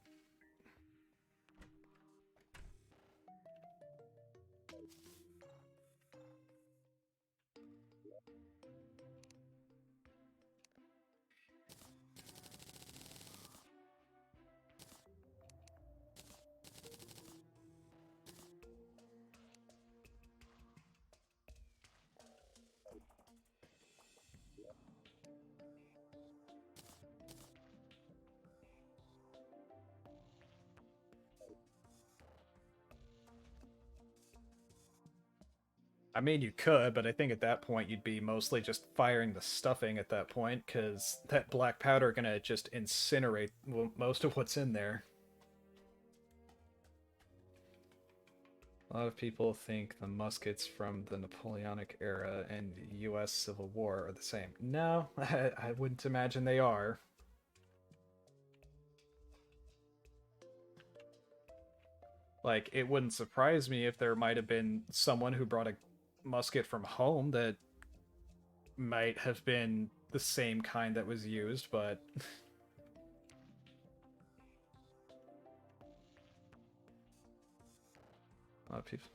I mean, you could, but I think at that point you'd be mostly just firing the stuffing at that point, because that black powder gonna just incinerate most of what's in there. A lot of people think the muskets from the Napoleonic era and the US Civil War are the same. No, I wouldn't imagine they are. Like, it wouldn't surprise me if there might have been someone who brought a musket from home that might have been the same kind that was used, but a lot of people.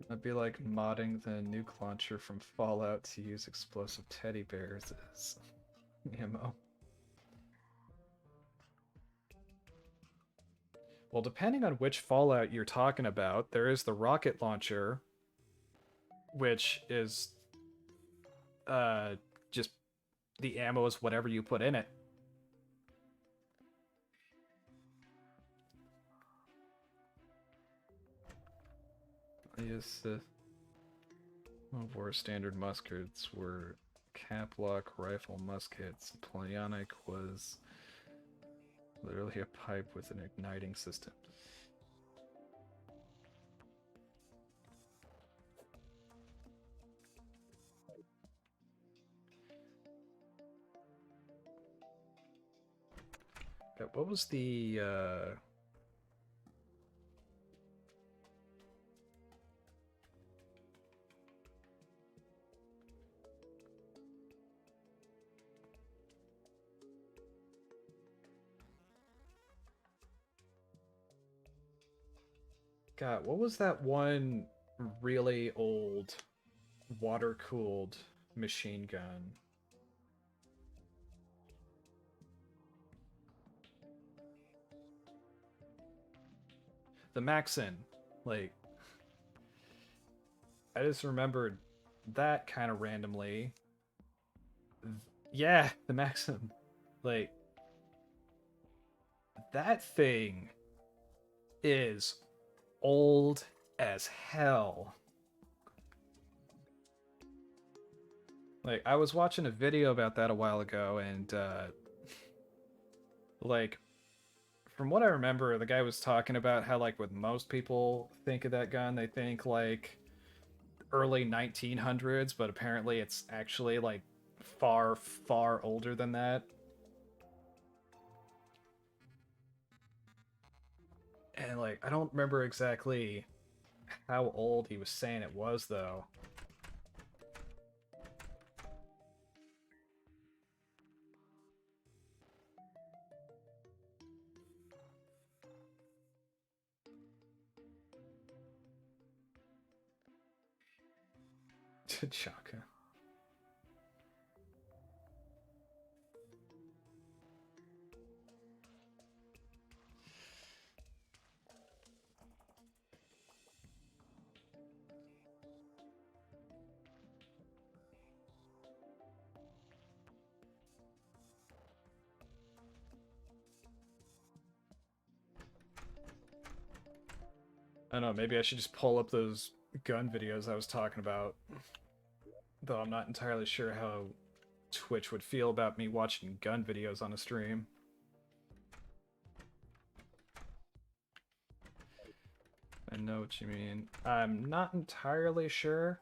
That'd be like modding the nuke launcher from Fallout to use explosive teddy bears as ammo. Well, depending on which Fallout you're talking about, there is the rocket launcher, which is just the ammo is whatever you put in it. Yes, the war standard muskets were cap-lock rifle muskets. Playonic was literally a pipe with an igniting system. What was the God, what was that one really old water-cooled machine gun? The Maxim. Like, I just remembered that kind of randomly. Yeah, the Maxim. Like, that thing is old as hell. Like, I was watching a video about that a while ago, and, like, from what I remember, the guy was talking about how, like, with most people think of that gun, they think, like, early 1900s, but apparently it's actually, like, far, far older than that. And, like, I don't remember exactly how old he was saying it was, though. Chaka. I don't know, maybe I should just pull up those gun videos I was talking about. Though I'm not entirely sure how Twitch would feel about me watching gun videos on a stream. I know what you mean. I'm not entirely sure.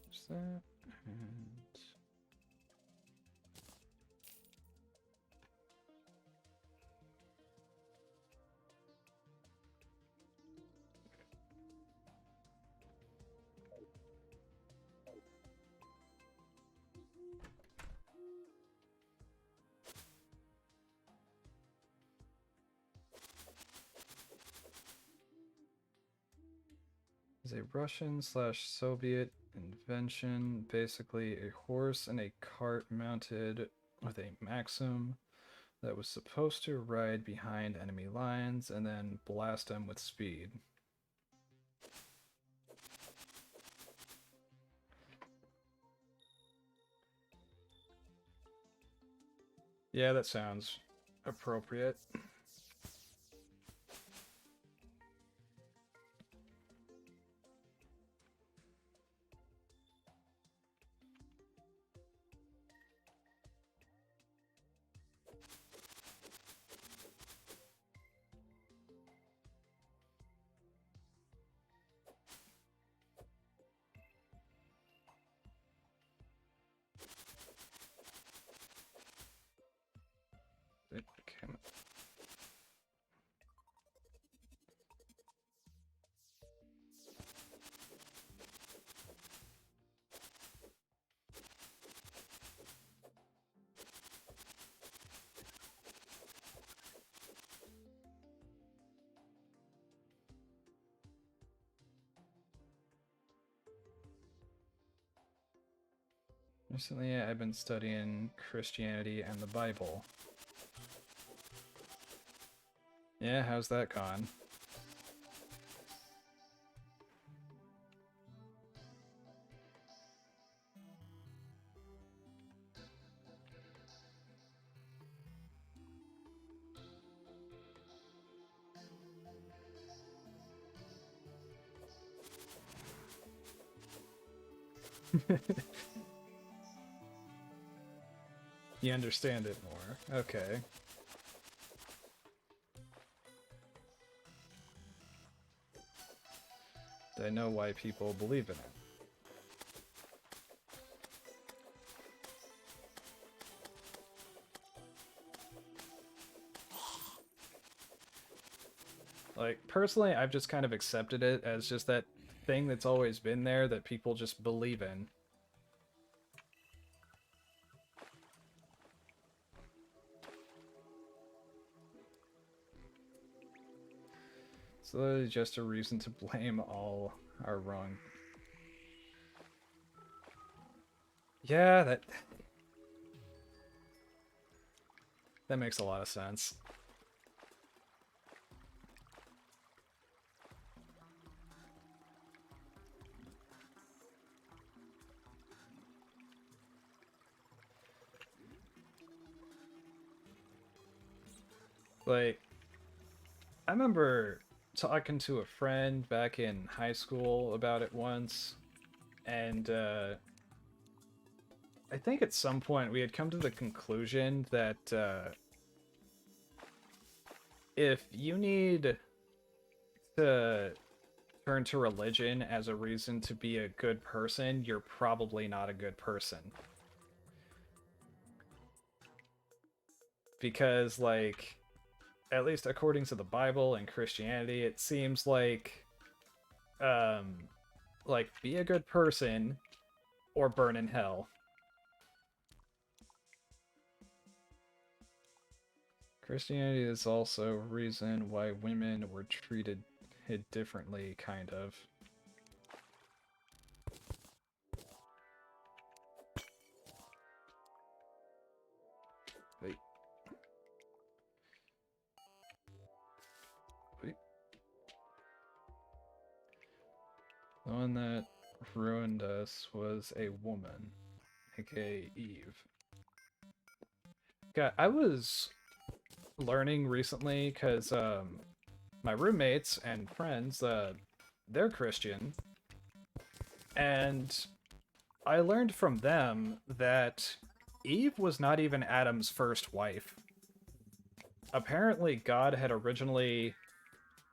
There's that, and... is a Russian/Soviet invention, basically a horse and a cart mounted with a Maxim that was supposed to ride behind enemy lines and then blast them with speed. Yeah, that sounds appropriate. Recently, I've been studying Christianity and the Bible. Yeah, how's that gone? You understand it more. Okay. I know why people believe in it. Like, personally, I've just kind of accepted it as just that thing that's always been there that people just believe in. It's literally just a reason to blame all our wrong. Yeah, that makes a lot of sense. Like, I remember talking to a friend back in high school about it once, and I think at some point we had come to the conclusion that if you need to turn to religion as a reason to be a good person, you're probably not a good person. Because, like, at least according to the Bible and Christianity, it seems um, like, be a good person or burn in hell. Christianity is also a reason why women were treated differently, kind of. Wait. Wait. The one that ruined us was a woman, aka Eve. God, I was learning recently because my roommates and friends, they're Christian, and I learned from them that Eve was not even Adam's first wife. Apparently, God had originally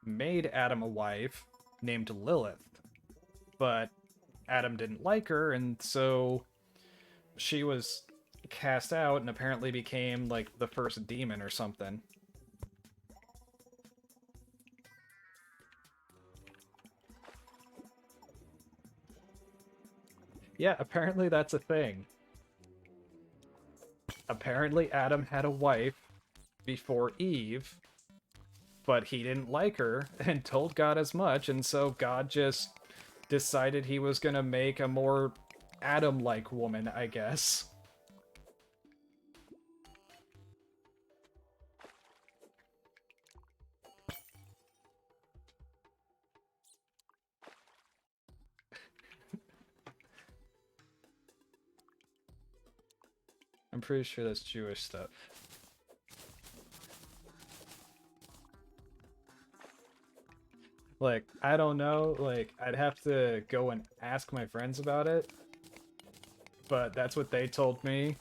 made Adam a wife named Lilith, but Adam didn't like her, and so she was cast out and apparently became like the first demon or something. Yeah, apparently that's a thing. Apparently Adam had a wife before Eve, but he didn't like her and told God as much, and so God just decided he was gonna make a more Adam-like woman, I guess. I'm pretty sure that's Jewish stuff. Like, I don't know, like, I'd have to go and ask my friends about it, but that's what they told me.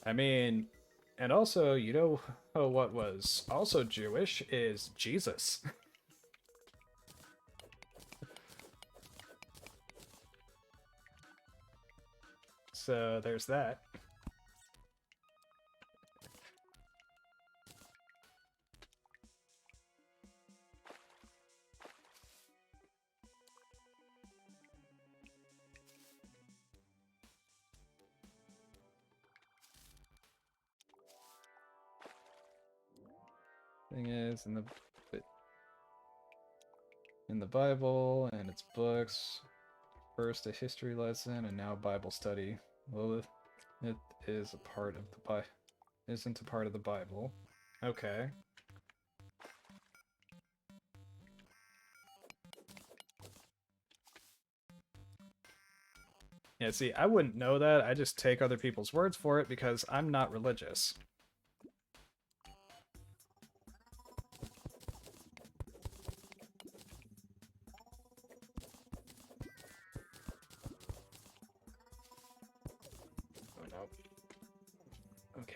I mean, and also, you know, what was also Jewish is Jesus. So there's that. thing is in the Bible and its books. First a history lesson and now Bible study. Lilith, it is a part of the Bible. Isn't a part of the Bible. Okay. Yeah, see, I wouldn't know that. I just take other people's words for it because I'm not religious. Oh no. Okay.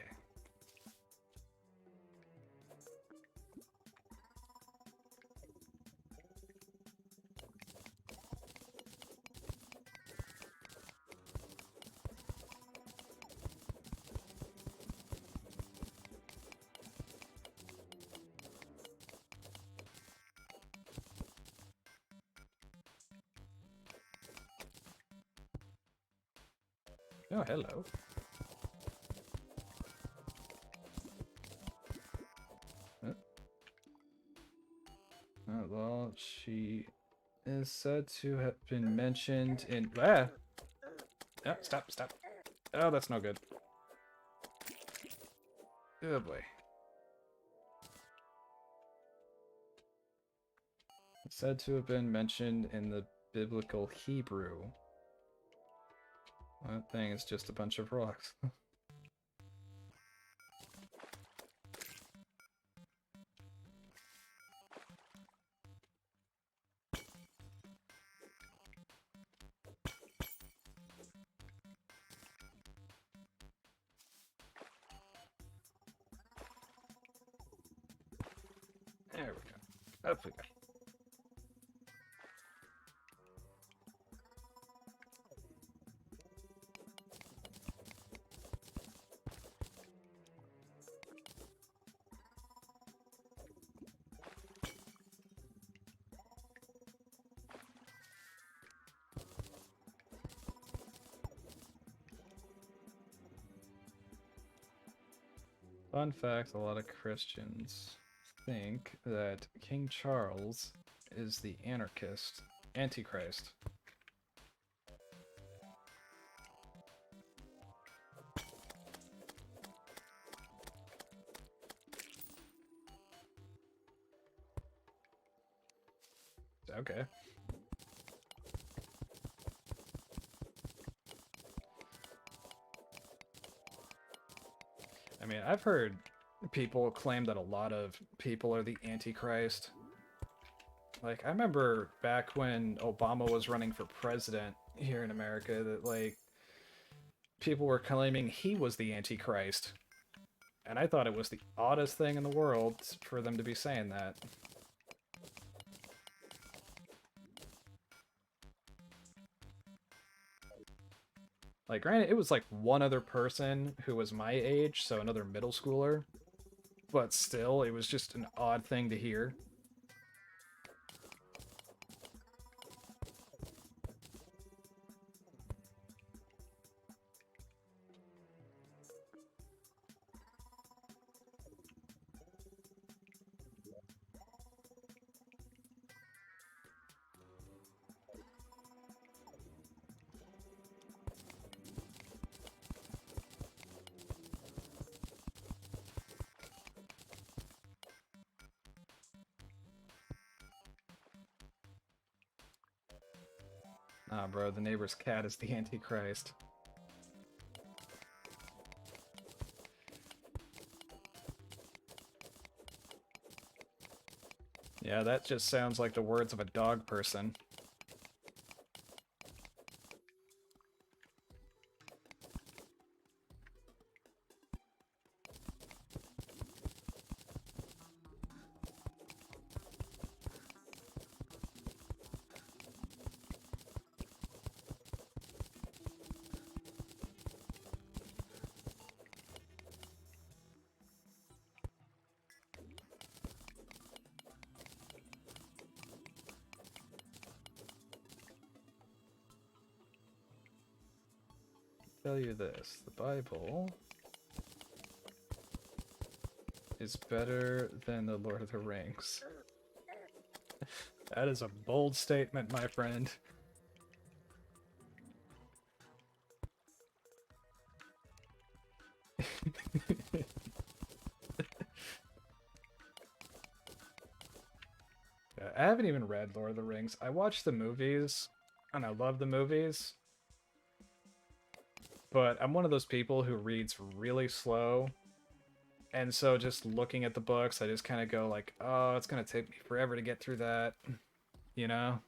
Oh, hello. Oh, well, she is said to have been mentioned in... Ah! Oh, stop. Oh, that's no good. Oh, boy. It's said to have been mentioned in the biblical Hebrew. That thing is just a bunch of rocks. There we go. Up we go. Fun fact, a lot of Christians think that King Charles is the Antichrist. Okay. I mean, I've heard people claim that a lot of people are the Antichrist. Like, I remember back when Obama was running for president here in America that, like, people were claiming he was the Antichrist. And I thought it was the oddest thing in the world for them to be saying that. Like, granted, it was like one other person who was my age, so another middle schooler. But still, it was just an odd thing to hear. Ah, bro, the neighbor's cat is the Antichrist. Yeah, that just sounds like the words of a dog person. Tell you this, the Bible is better than the Lord of the Rings. That is a bold statement, my friend. I haven't even read Lord of the Rings. I watched the movies, and I love the movies. But I'm one of those people who reads really slow. And so just looking at the books, I just kind of go like, oh, it's going to take me forever to get through that. You know?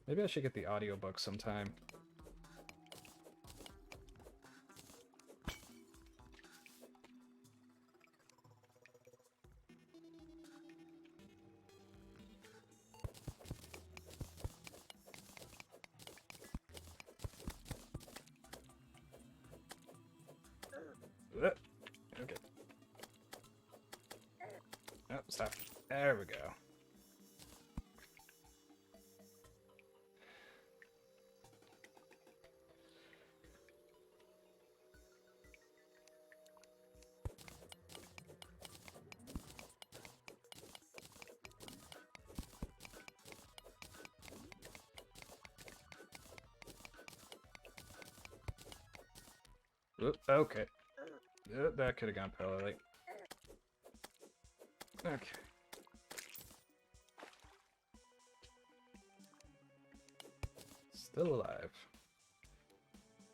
Maybe I should get the audiobook sometime. Okay. Oh, stop. There we go. Okay. That could have gone poorly. Okay. Still alive.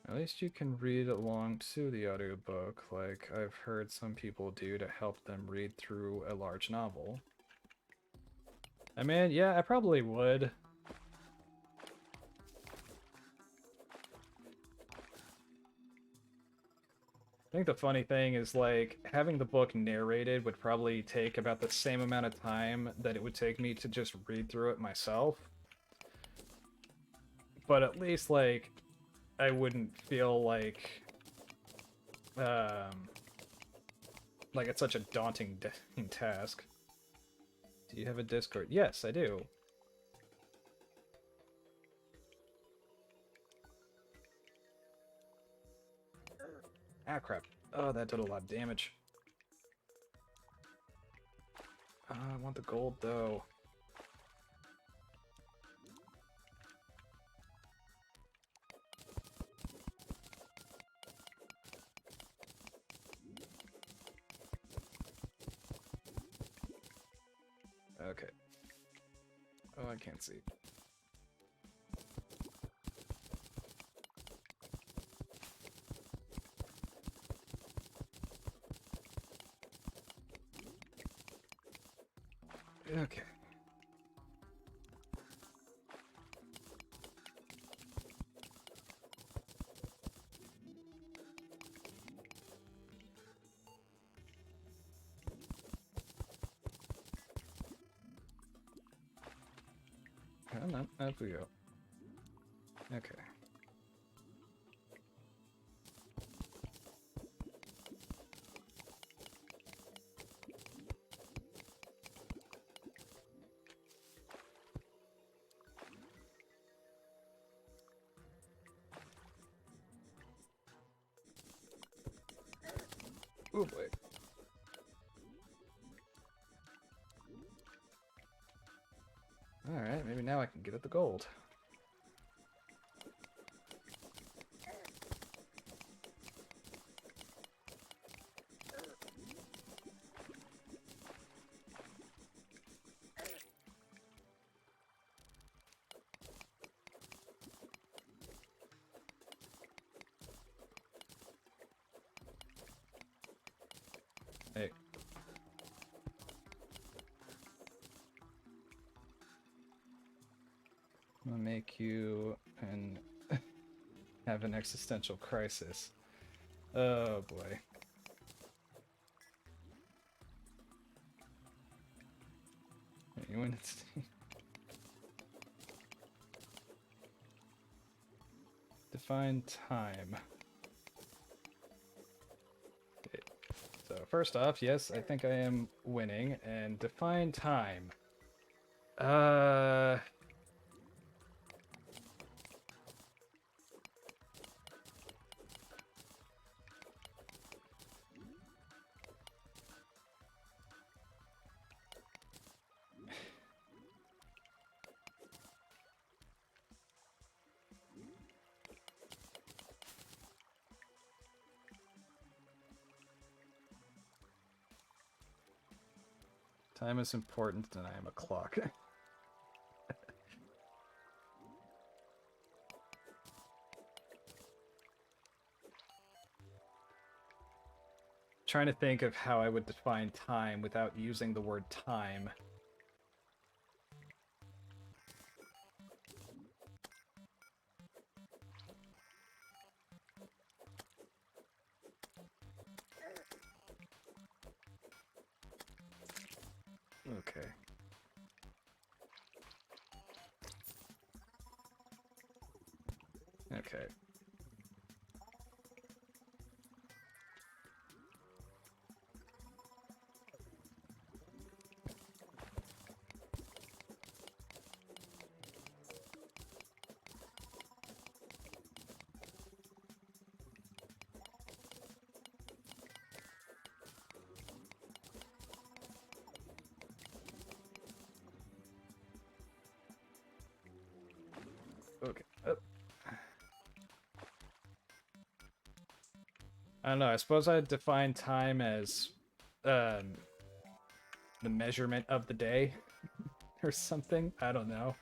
At least you can read along to the audiobook, like I've heard some people do to help them read through a large novel. I mean, yeah, I probably would. I think the funny thing is, like, having the book narrated would probably take about the same amount of time that it would take me to just read through it myself. But at least, like, I wouldn't feel like it's such a daunting task. Do you have a Discord? Yes, I do. Ah, crap. Oh, that did a lot of damage. I want the gold, though. Okay. Oh, I can't see. Okay. Come on, up we go. Okay. Oh boy. Alright, maybe now I can get at the gold. Hey. I'm gonna make you have an existential crisis. Oh boy. You want to define time. Okay. So first off, yes, I think I am winning, and define time. Time is important, and I am a clock. Trying to think of how I would define time without using the word time. Okay. Okay. Okay. I don't know. I suppose I'd define time as the measurement of the day or something. I don't know.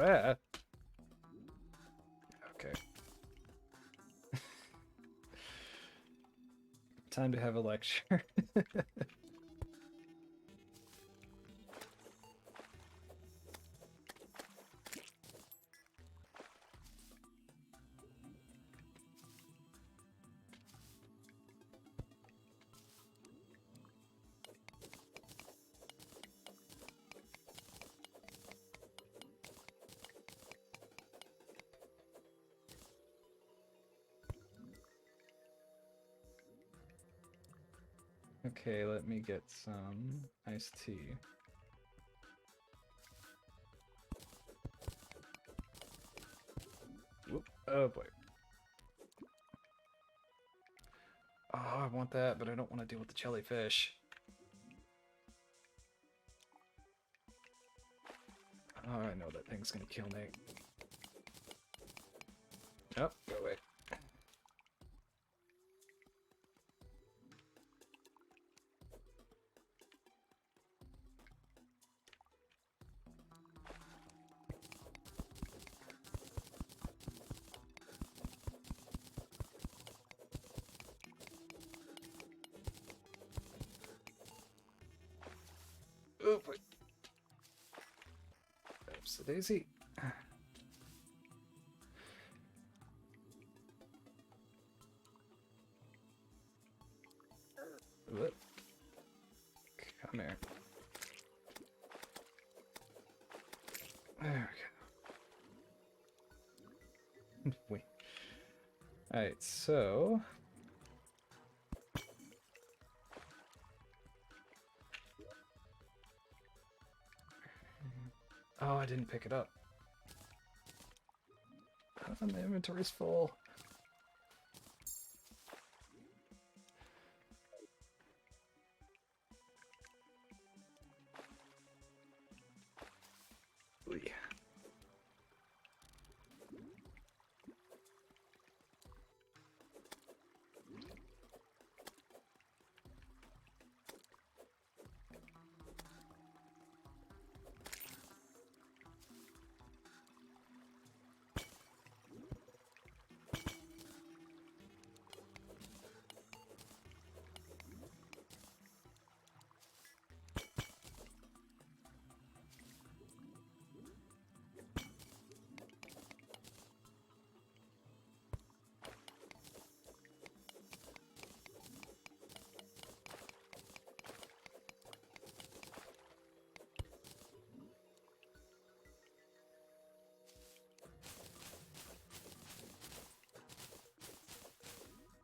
Ah. Okay. Time to have a lecture. Okay, let me get some iced tea. Whoop. Oh boy. Oh, I want that, but I don't want to deal with the jellyfish. Oh, I know that thing's gonna kill me. Oh, go away. Oh boy. Oops, the daisy. Whoop. Come here. There we go. Wait. Alright, so... Oh, I didn't pick it up. Oh, my inventory's full. Ooh.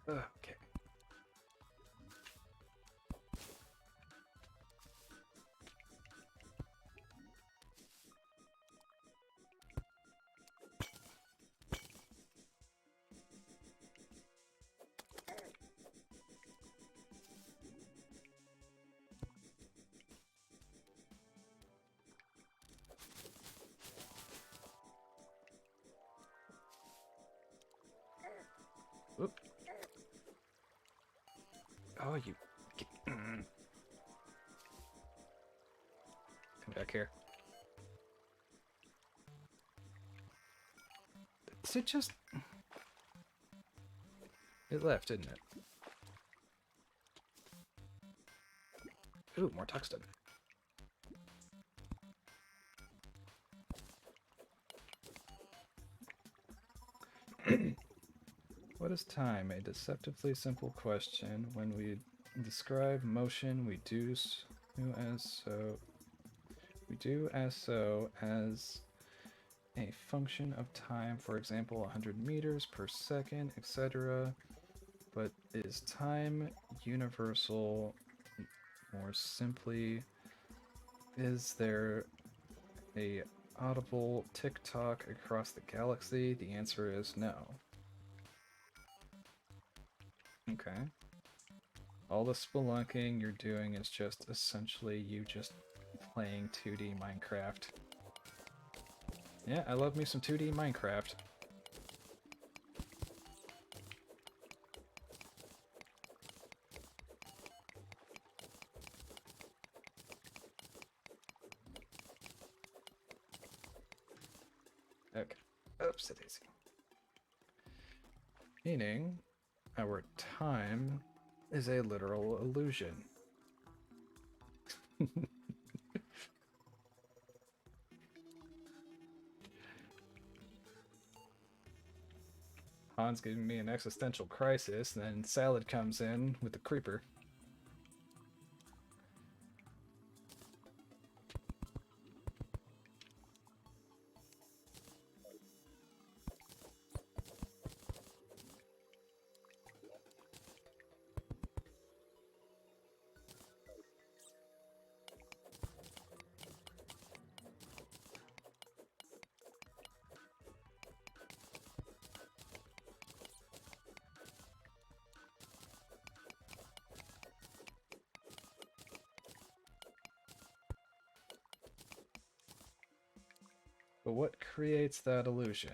Okay. Oh, you... Come back here. Is it just... It left, didn't it? Ooh, more tungsten. What is time? A deceptively simple question. When we describe motion, we do as so as a function of time, for example, 100 meters per second, etc. But is time universal? More simply, is there a audible tick-tock across the galaxy? The answer is no. Okay. All the spelunking you're doing is just essentially you just playing 2D Minecraft. Yeah, I love me some 2D Minecraft. Okay. Oops, it is. Meaning, our time is a literal illusion. Han's giving me an existential crisis, and then Salad comes in with the creeper. But what creates that illusion?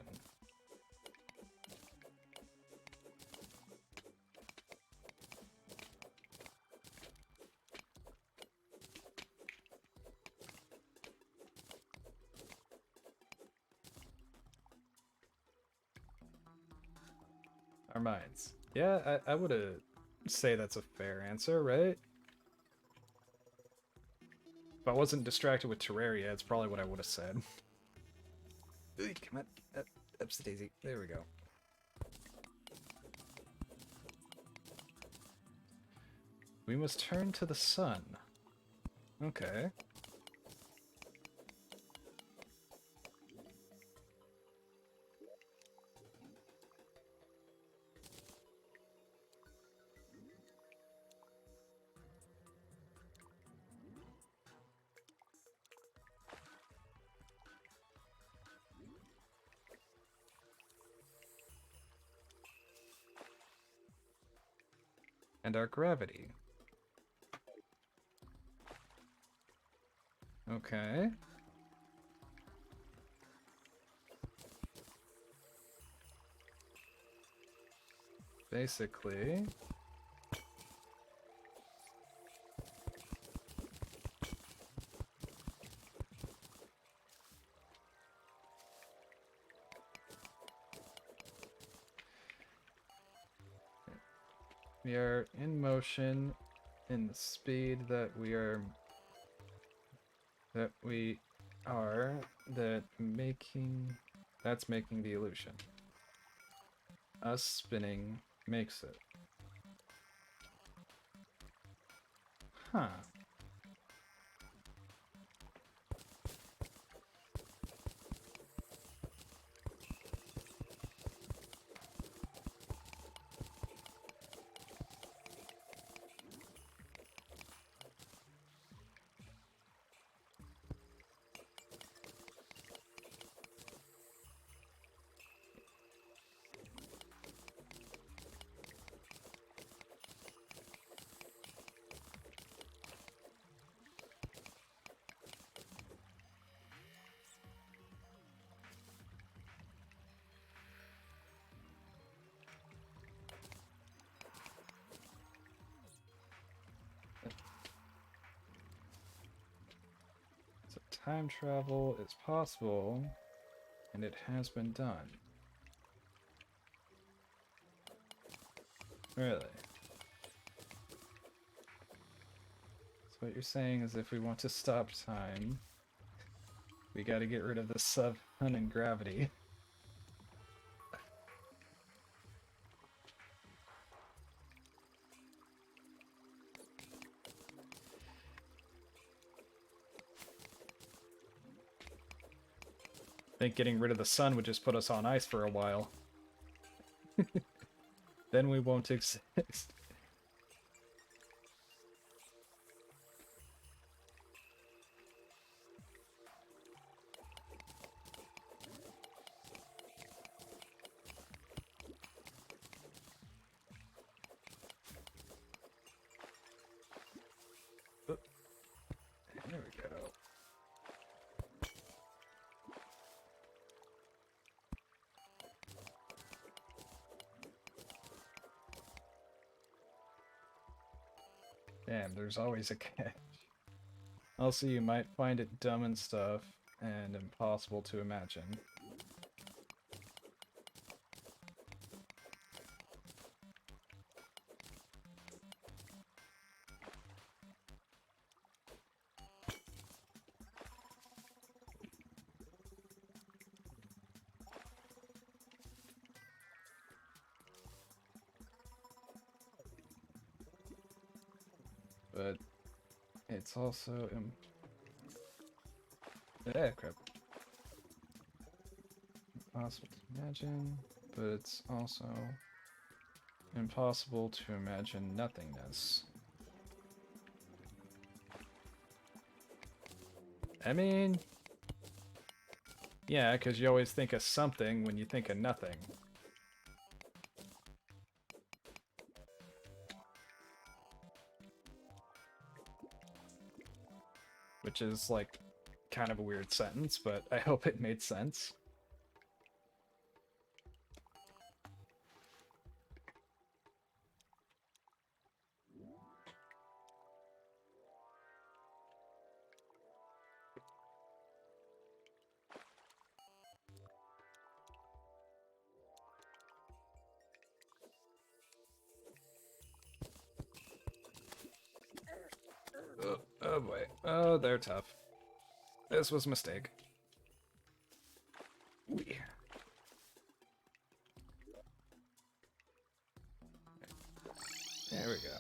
Our minds. Yeah, I would say that's a fair answer, right? If I wasn't distracted with Terraria, it's probably what I would have said. Come on. Ups the daisy. There we go. We must turn to the sun. Okay. And our gravity. Okay. Basically... we are in motion in the speed that we are that's making the illusion. Us spinning makes it. Huh. Time travel is possible, and it has been done. Really? So what you're saying is if we want to stop time, we gotta get rid of the sun and gravity. I think getting rid of the sun would just put us on ice for a while. Then we won't exist. There we go. Damn, there's always a catch. Also, you might find it dumb and stuff, and impossible to imagine. But it's also crap. Impossible to imagine, but it's also impossible to imagine nothingness. I mean, yeah, because you always think of something when you think of nothing. Which is, like, kind of a weird sentence, but I hope it made sense. Oh boy. Oh, they're tough. This was a mistake. Wee. There we go.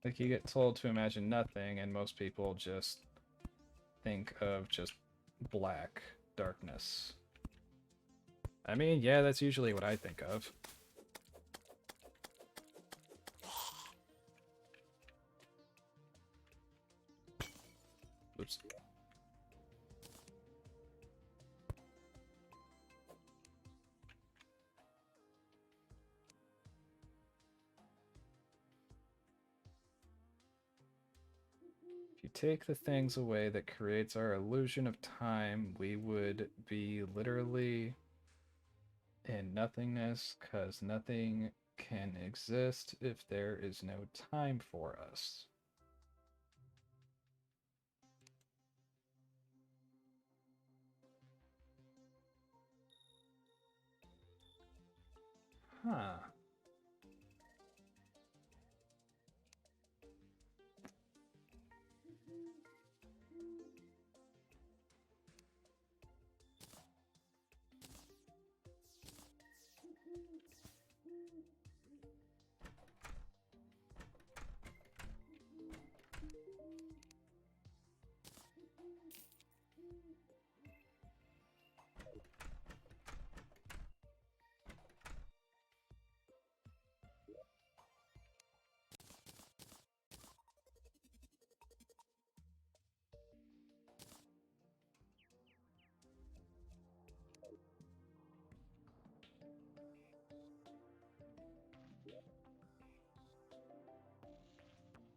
Like, you get told to imagine nothing, and most people just think of just black darkness. I mean, yeah, that's usually what I think of. Oops. If you take the things away that creates our illusion of time, we would be literally in nothingness, because nothing can exist if there is no time for us. Huh.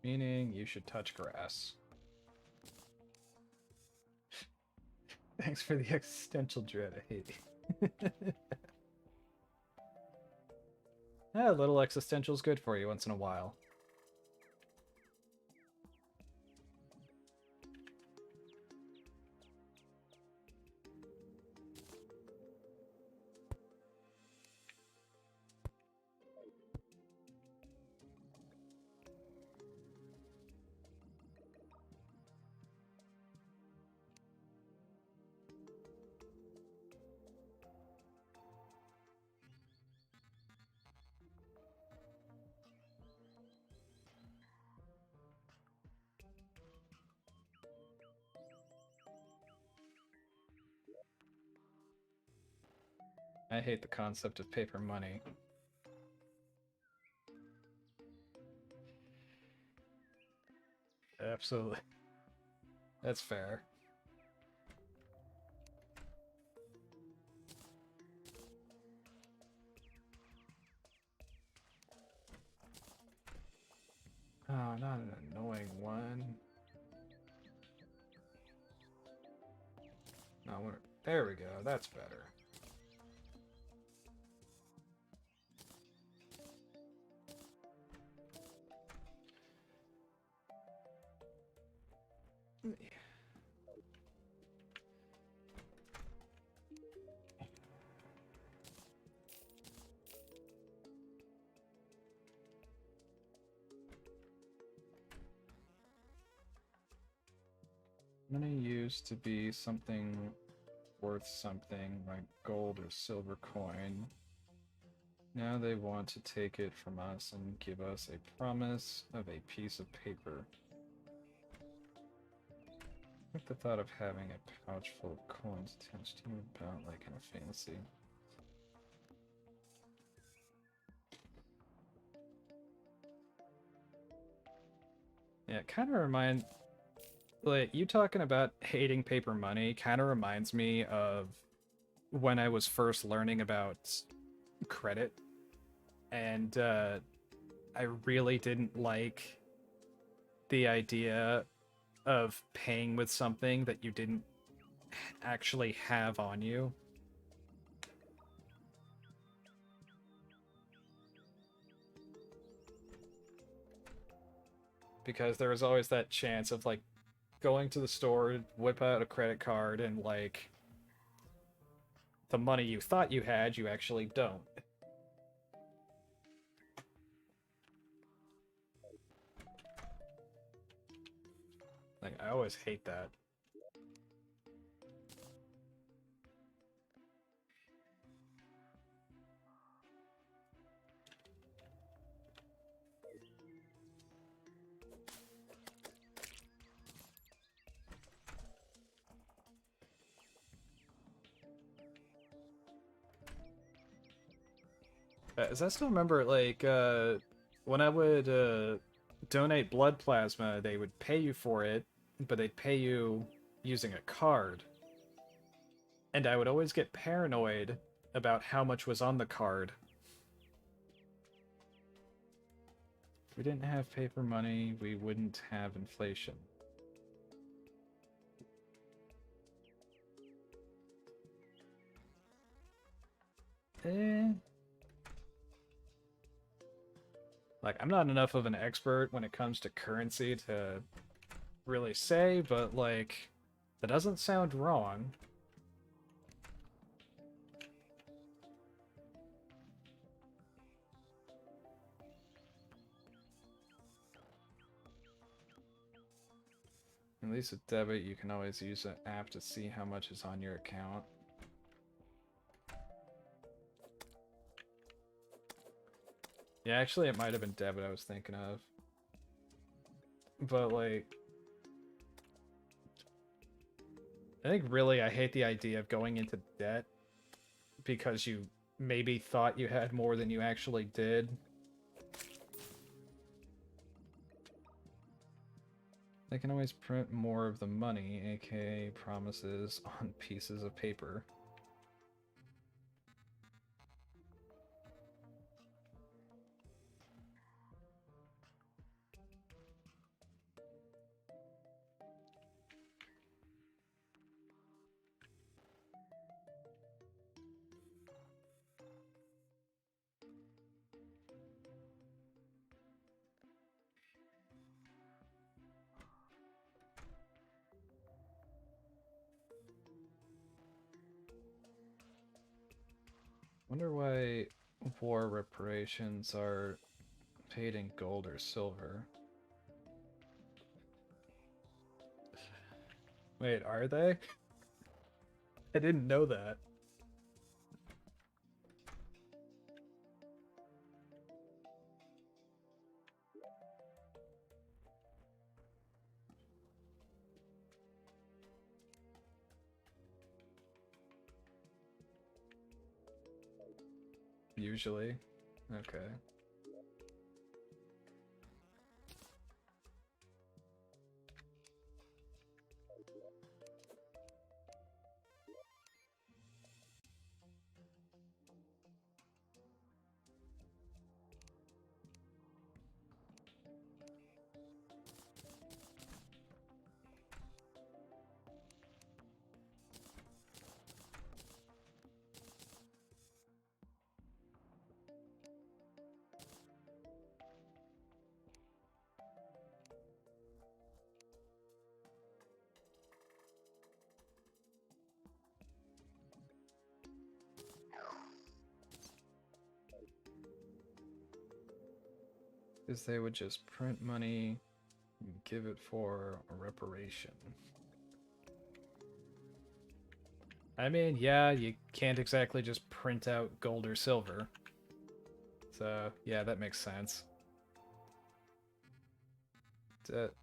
Meaning you should touch grass. Thanks for the existential dread. I hate it. A little existential is good for you once in a while. I hate the concept of paper money. Absolutely. That's fair. Oh, not an annoying one. No, there we go. That's better. Money used to be something worth something, like gold or silver coin. Now they want to take it from us and give us a promise of a piece of paper. I think the thought of having a pouch full of coins attached to you about like in a fantasy. Yeah, it kind of reminds... Like, you talking about hating paper money kind of reminds me of when I was first learning about credit. And I really didn't like the idea of paying with something that you didn't actually have on you. Because there was always that chance of, like, going to the store, whip out a credit card, and, like, the money you thought you had, you actually don't. Like, I always hate that. As I still remember, like, when I would donate blood plasma, they would pay you for it, but they'd pay you using a card. And I would always get paranoid about how much was on the card. If we didn't have paper money, we wouldn't have inflation. Eh... Like, I'm not enough of an expert when it comes to currency to really say, but, like, that doesn't sound wrong. At least with debit, you can always use an app to see how much is on your account. Yeah, actually, it might have been debit I was thinking of. But, like... I think really I hate the idea of going into debt because you maybe thought you had more than you actually did. They can always print more of the money, aka promises, on pieces of paper. Wonder why war reparations are paid in gold or silver. Wait, are they? I didn't know that. Usually. Okay. Because they would just print money and give it for a reparation. I mean, yeah, you can't exactly just print out gold or silver. So, yeah, that makes sense.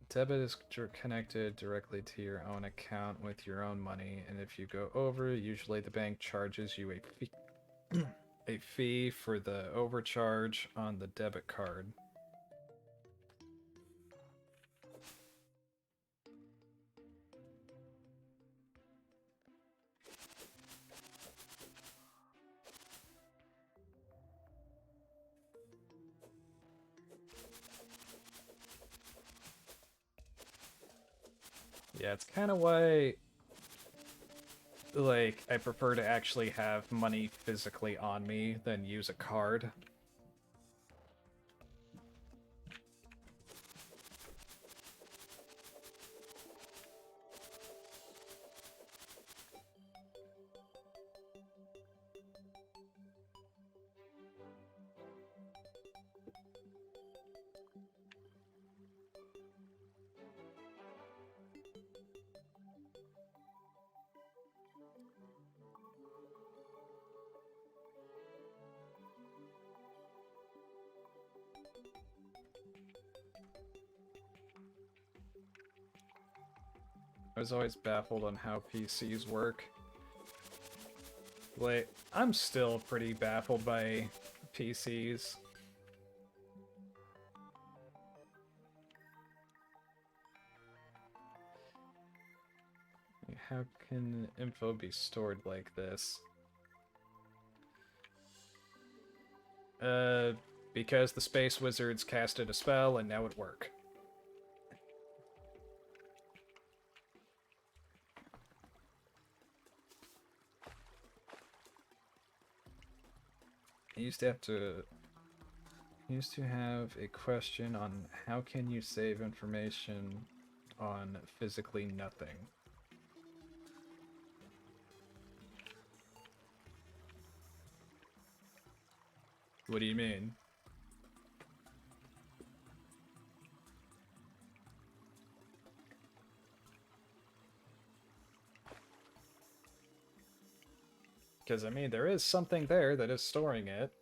Debit is connected directly to your own account with your own money, and if you go over, usually the bank charges you a fee, a fee for the overcharge on the debit card. Yeah, it's kind of why, like, I prefer to actually have money physically on me than use a card. I was always baffled on how PCs work. Like, I'm still pretty baffled by PCs. How can info be stored like this? Because the Space Wizards casted a spell and now it work. I used to have a question on how can you save information on physically nothing. What do you mean? Because, I mean, there is something there that is storing it.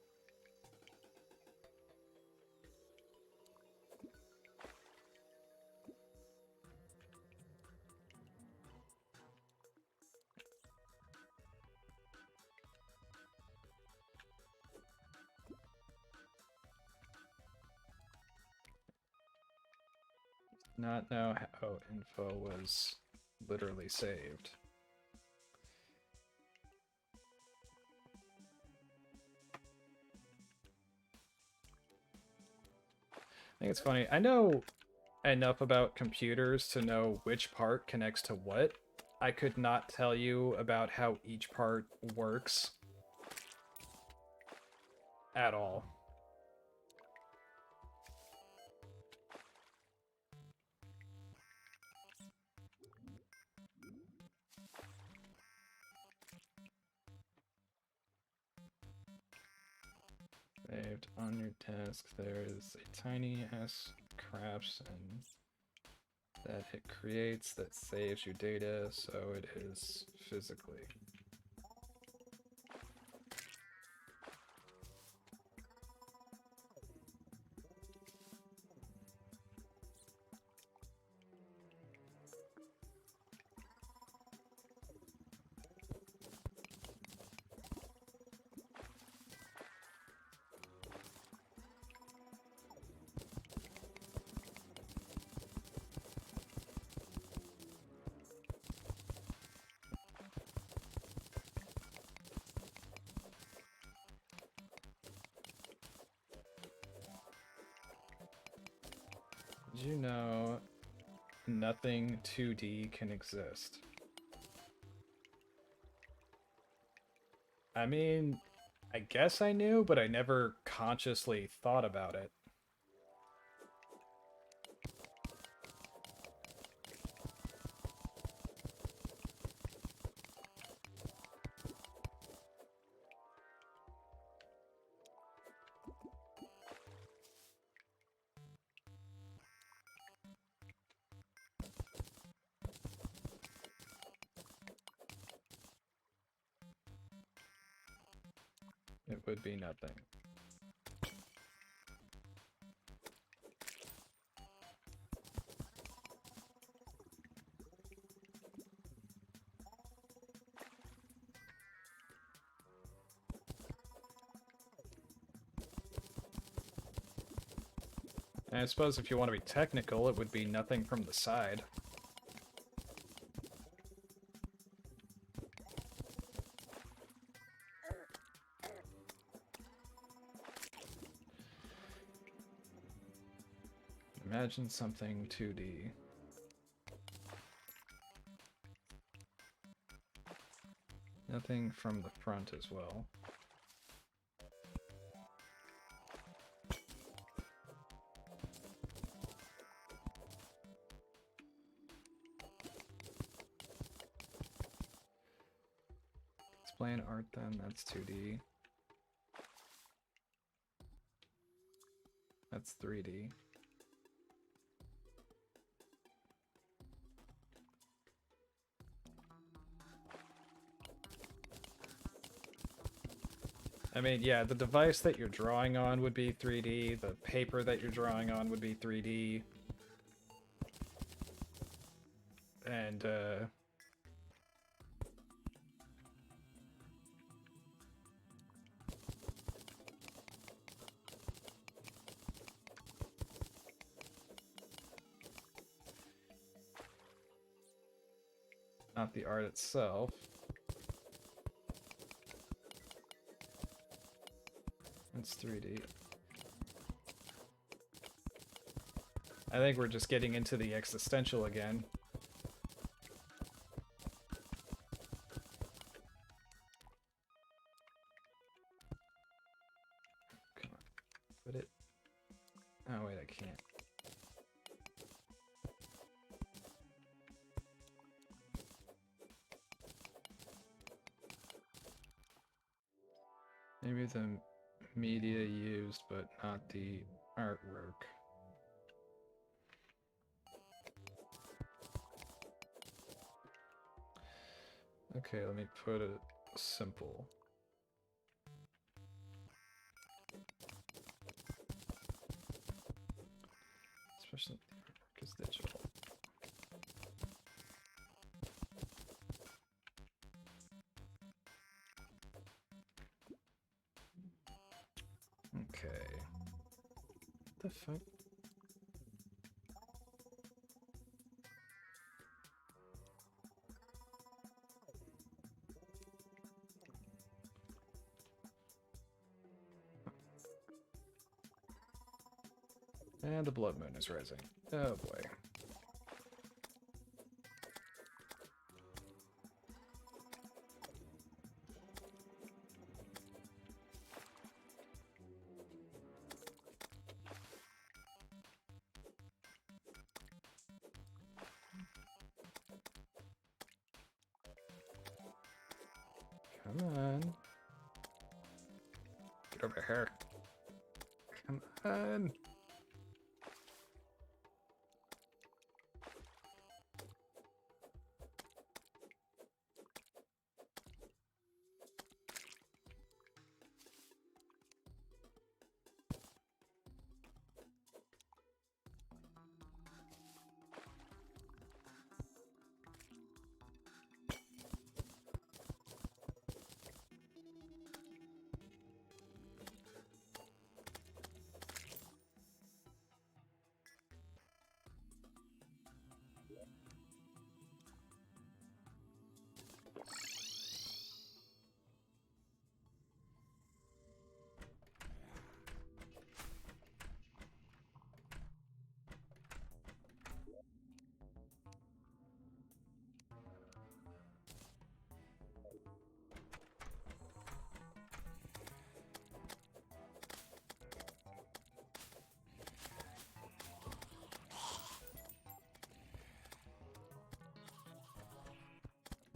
Not know how info was literally saved. I think it's funny. I know enough about computers to know which part connects to what. I could not tell you about how each part works at all. And on your desk there is a tiny ass craftsman that it creates that saves your data, so it is physically. Did you know nothing 2D can exist? I mean, I guess I knew, but I never consciously thought about it. It would be nothing. And I suppose if you want to be technical, it would be nothing from the side. Imagine something 2D. Nothing from the front as well. Explain art then, that's 2D. That's 3D. I mean, yeah, the device that you're drawing on would be 3D, the paper that you're drawing on would be 3D. And, not the art itself. It's 3D. I think we're just getting into the existential again. Come on. Put it... Oh wait, I can't. Maybe the media used, but not the artwork. Okay, let me put it simple. Especially if the artwork is digital. Okay. What the fuck? And the blood moon is rising. Oh boy. Come on. Get over here. Come on.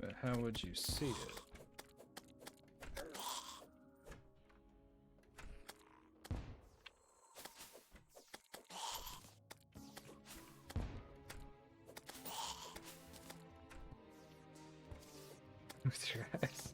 But how would you see it? With your eyes.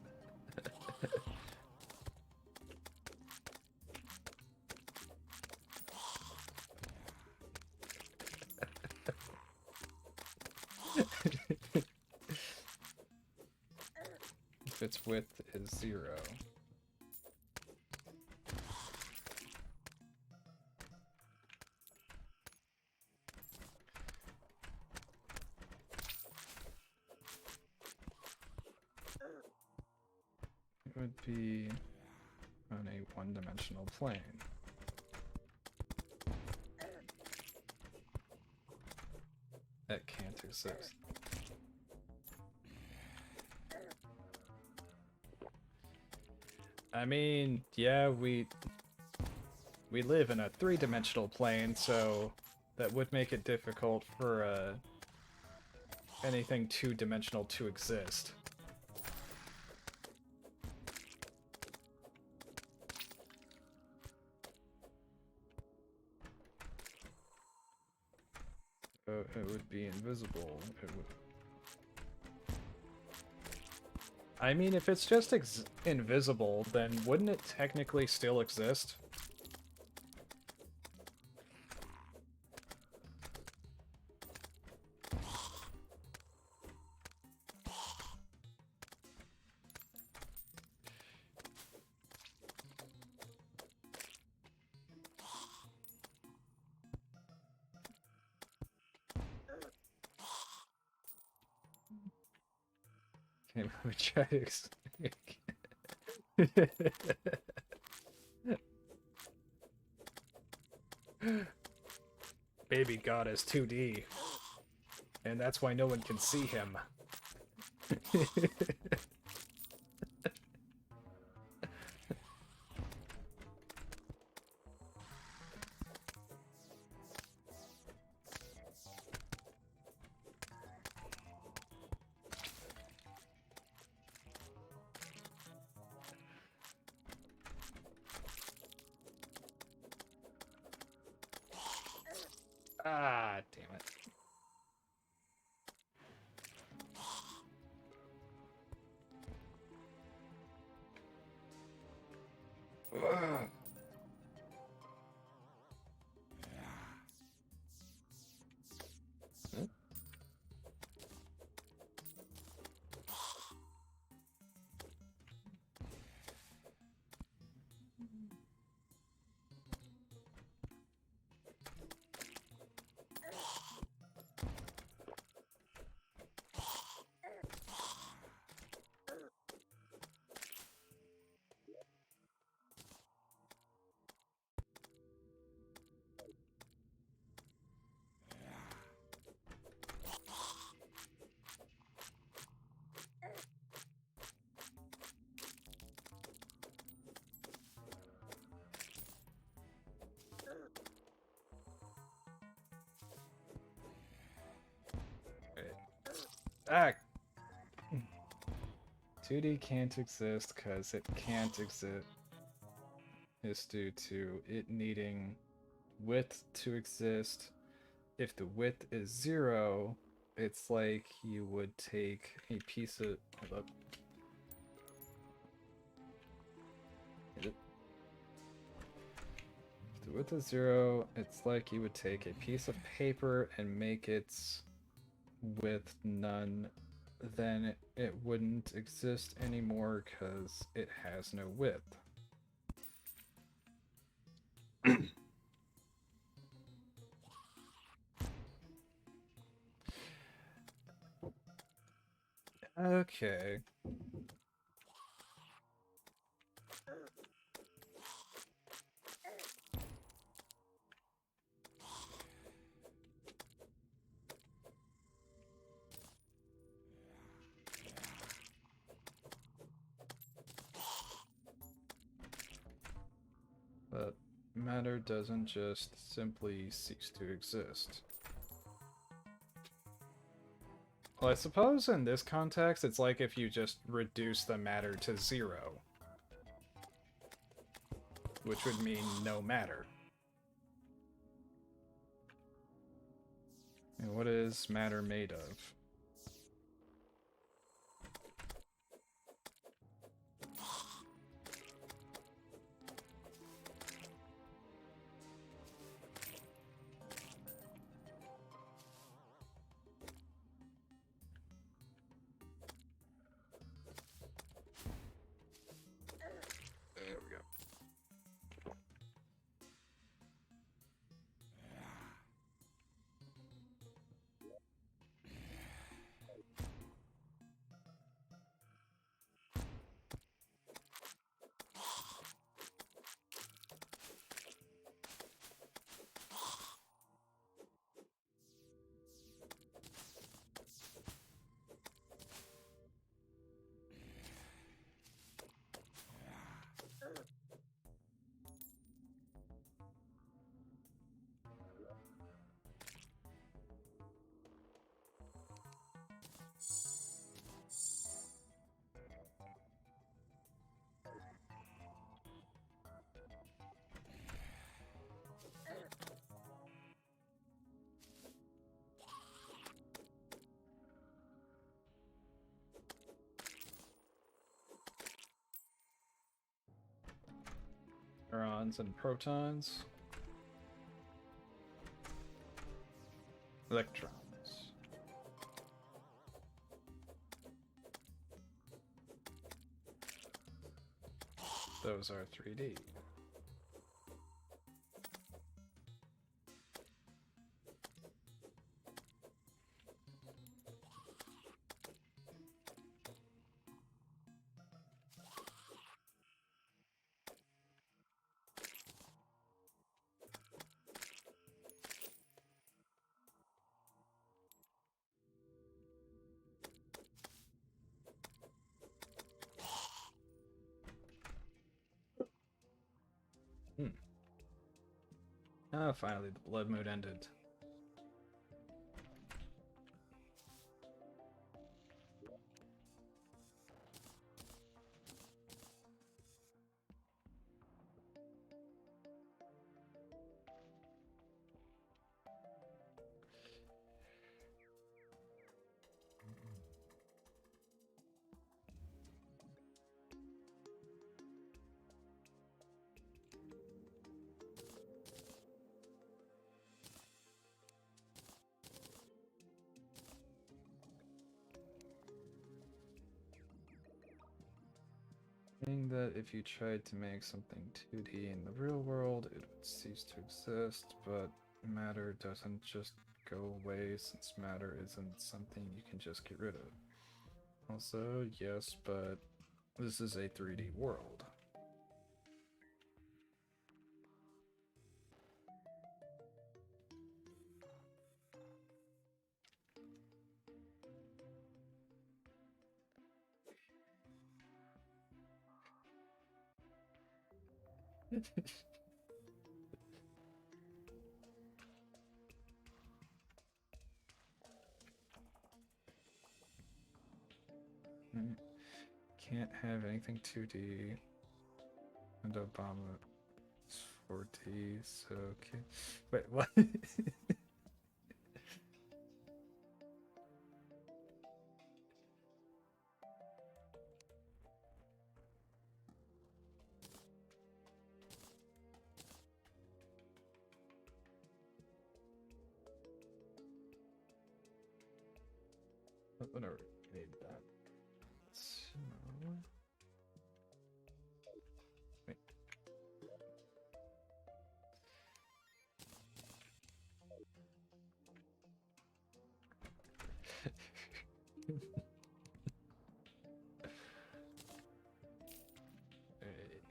If its width is 0. It would be on a one-dimensional plane. That can't exist. I mean, yeah, we live in a three-dimensional plane, so that would make it difficult for anything two-dimensional to exist. It would be invisible. It would. I mean, if it's just invisible, then wouldn't it technically still exist? Okay, let me try to explain. Baby God is 2D, and that's why no one can see him. Ah, damn it. Ugh. Hmm? Ah! 2D can't exist because it can't exist. is due to it needing width to exist. If the width is 0, it's like you would take a piece of... Hold up. If the width is 0, it's like you would take a piece of paper and make its width none. Then it wouldn't exist anymore because it has no width. Okay. But matter doesn't just simply cease to exist. Well, I suppose in this context, it's like if you just reduce the matter to 0, which would mean no matter. And what is matter made of? There we go. Neurons and protons. Electrons. Those are 3D. Ah, finally, the blood mood ended. Meaning that if you tried to make something 2D in the real world, it would cease to exist, but matter doesn't just go away since matter isn't something you can just get rid of. Also, yes, but this is a 3D world. Can't have anything 2D. And Obama. 4D, so okay. Wait, what? Whatever. I need that. So... Wait. Alright.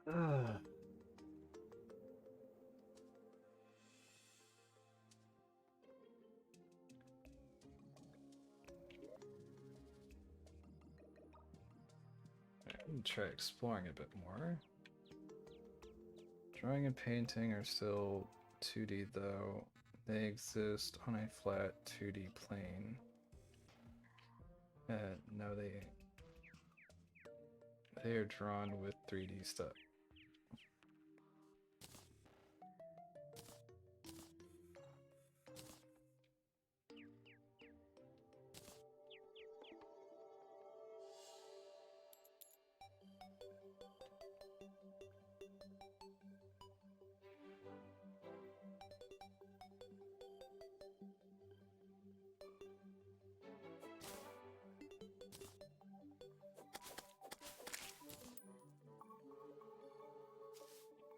Ugh. I'm gonna try exploring a bit more. Drawing and painting are still 2D though. They exist on a flat 2D plane. No, they are drawn with 3D stuff.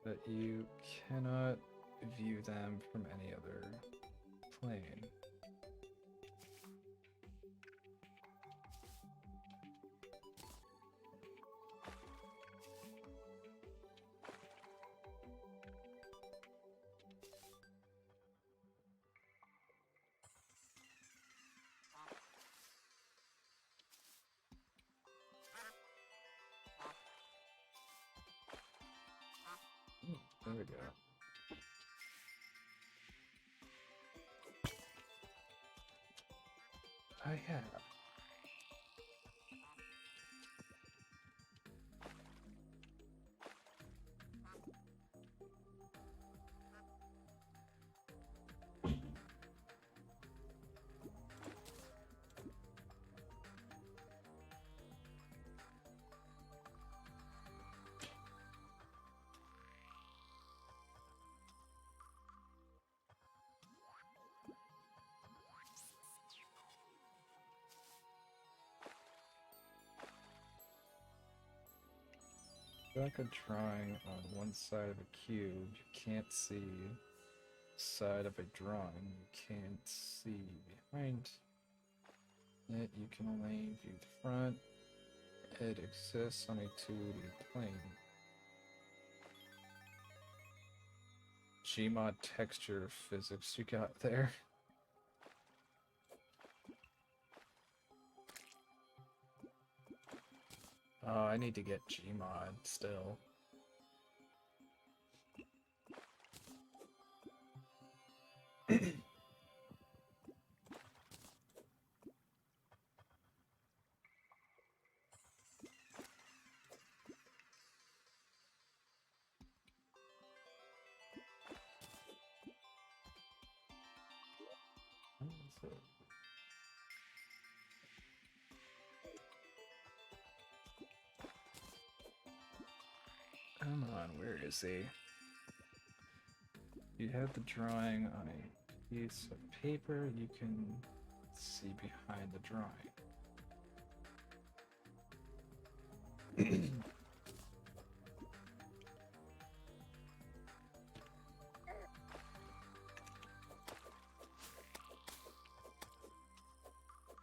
But you cannot view them from any other plane. There we go. Oh yeah. Like a drawing on one side of a cube, you can't see side of a drawing. You can't see behind it. You can only view the front. It exists on a 2D plane. Gmod texture physics you got there. Oh, I need to get Gmod still. Come on, where is he? You have the drawing on a piece of paper, you can see behind the drawing.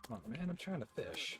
Come on, man, I'm trying to fish.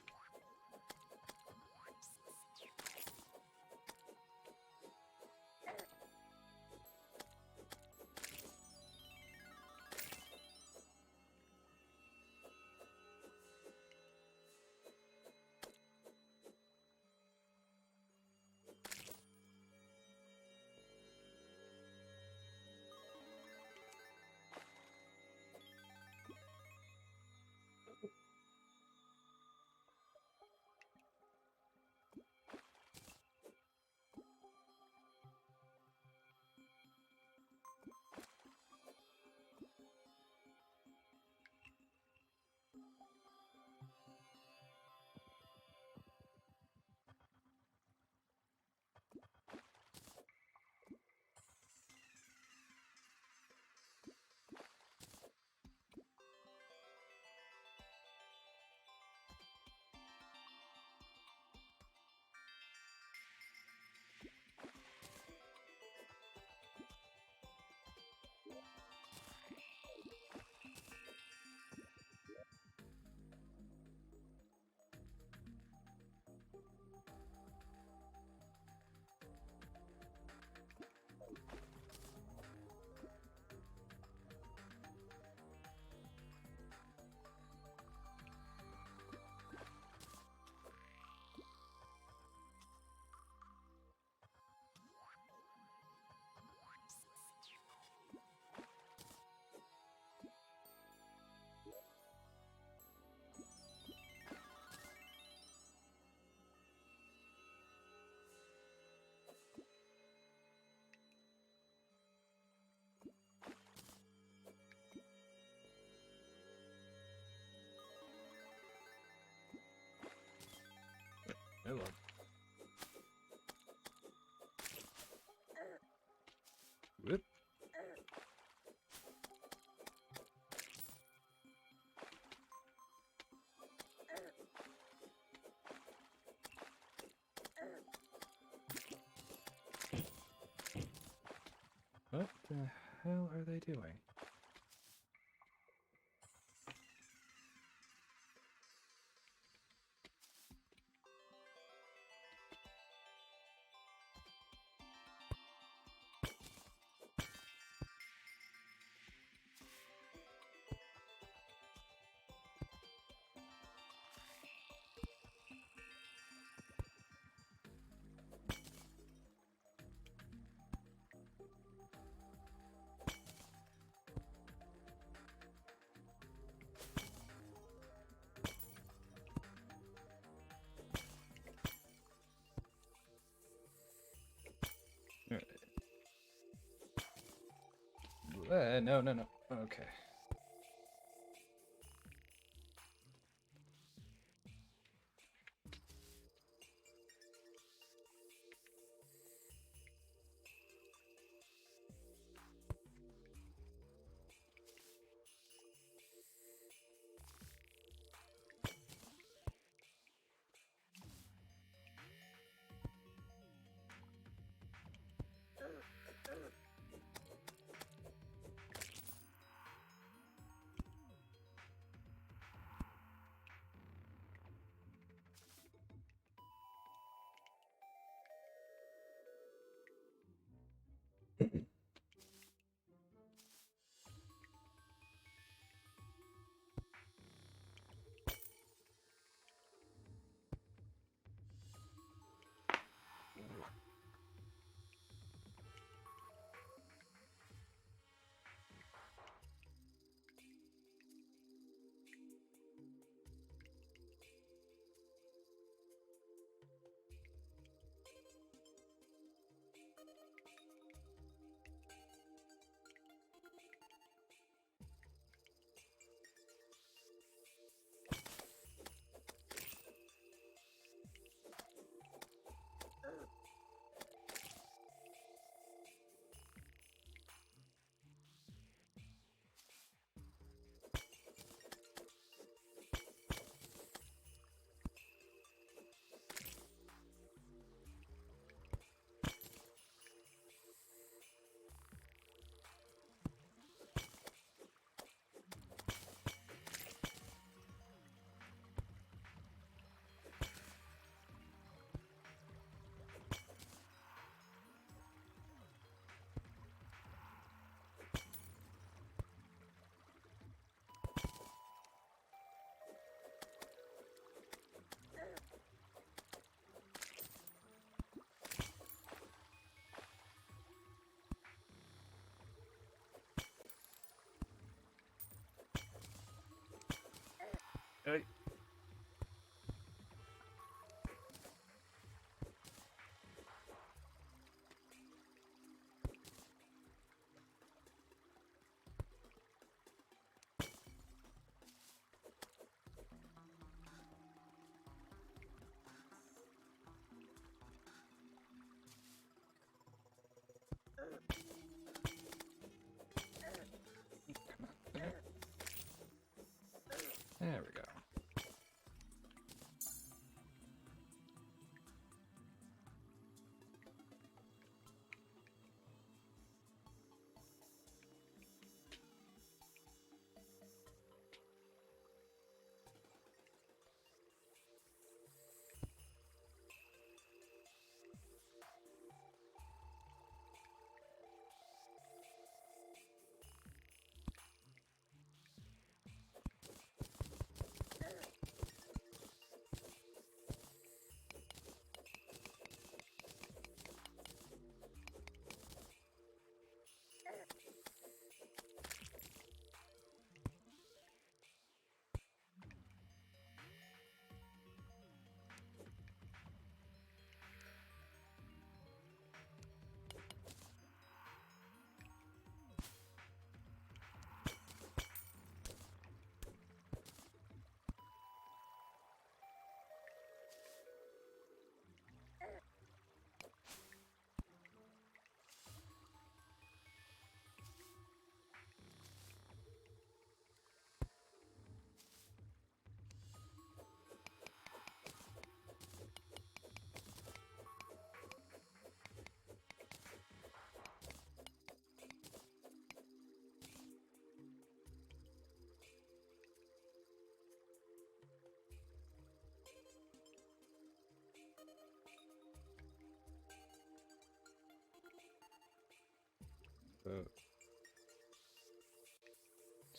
hello. Whoop. What the hell are they doing? No, no, no. Okay. Hey. There we go.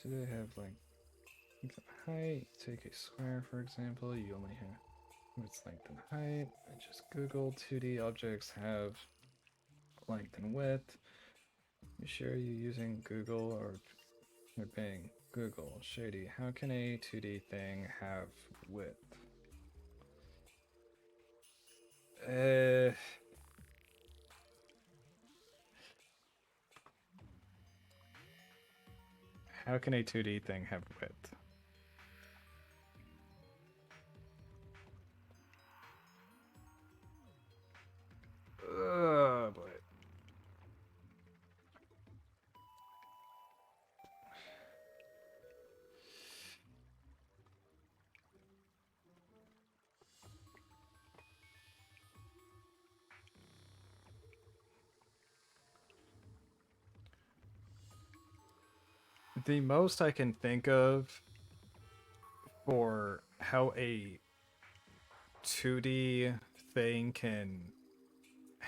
Do they have like height? Take a square for example. You only have its length and height. I just Google 2D objects have length and width. You sure you're using Google or you're paying Google? Shady. How can a 2D thing have width? How can a 2D thing have width? Boy. The most I can think of for how a 2D thing can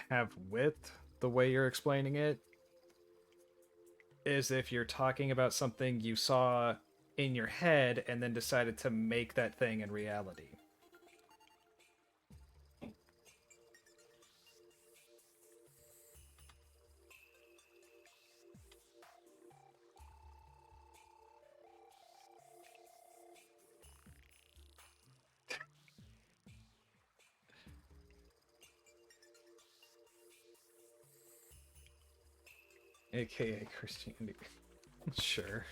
have width, the way you're explaining it, is if you're talking about something you saw in your head and then decided to make that thing in reality. AKA Christianity. Sure.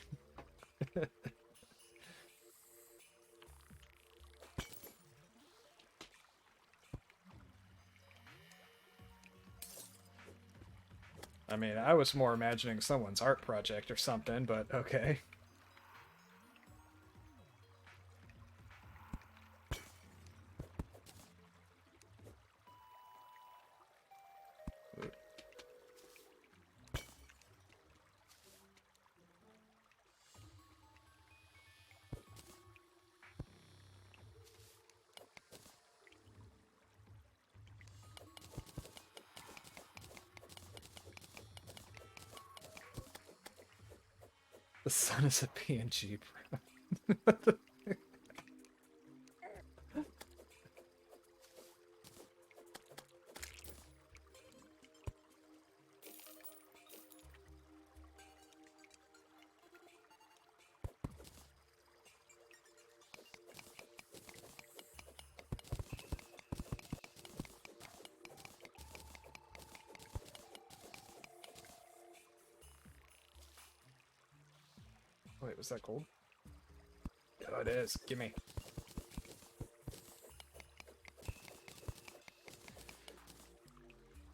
I mean, I was more imagining someone's art project or something, but okay. The sun is a PNG, bro. Wait, was that gold? Oh, it is. Gimme.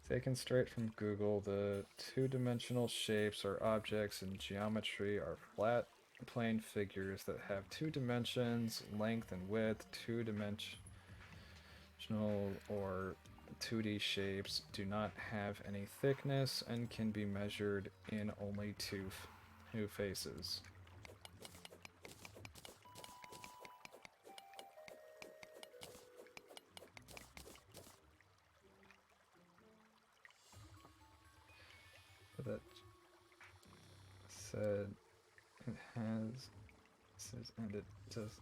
Taken straight from Google, the two-dimensional shapes or objects in geometry are flat, plane figures that have two dimensions, length and width. Two-dimensional or 2D shapes do not have any thickness and can be measured in only two faces. That said, it has, says, and it does.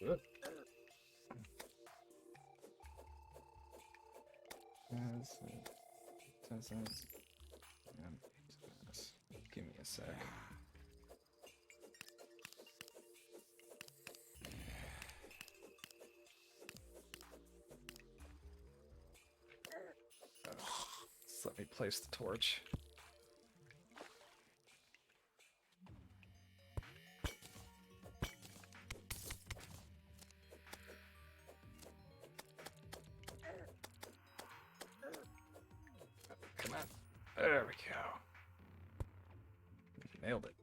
Doesn't. Give me a sec. Just let me place the torch. Come on. There we go. Nailed it.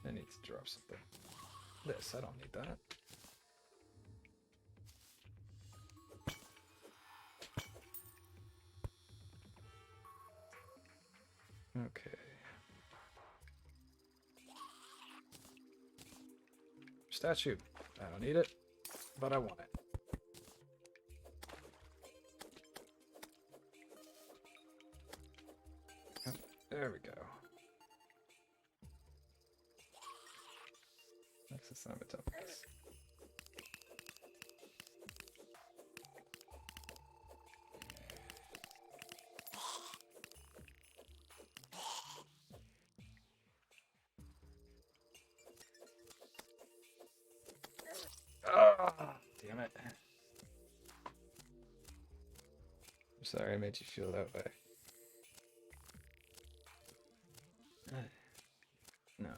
I need to drop something. This, I don't need that. Okay. Statue. I don't need it, but I want it. Oh, there we go. That's the sound of topics. Ah, damn it. I'm sorry I made you feel that way. No.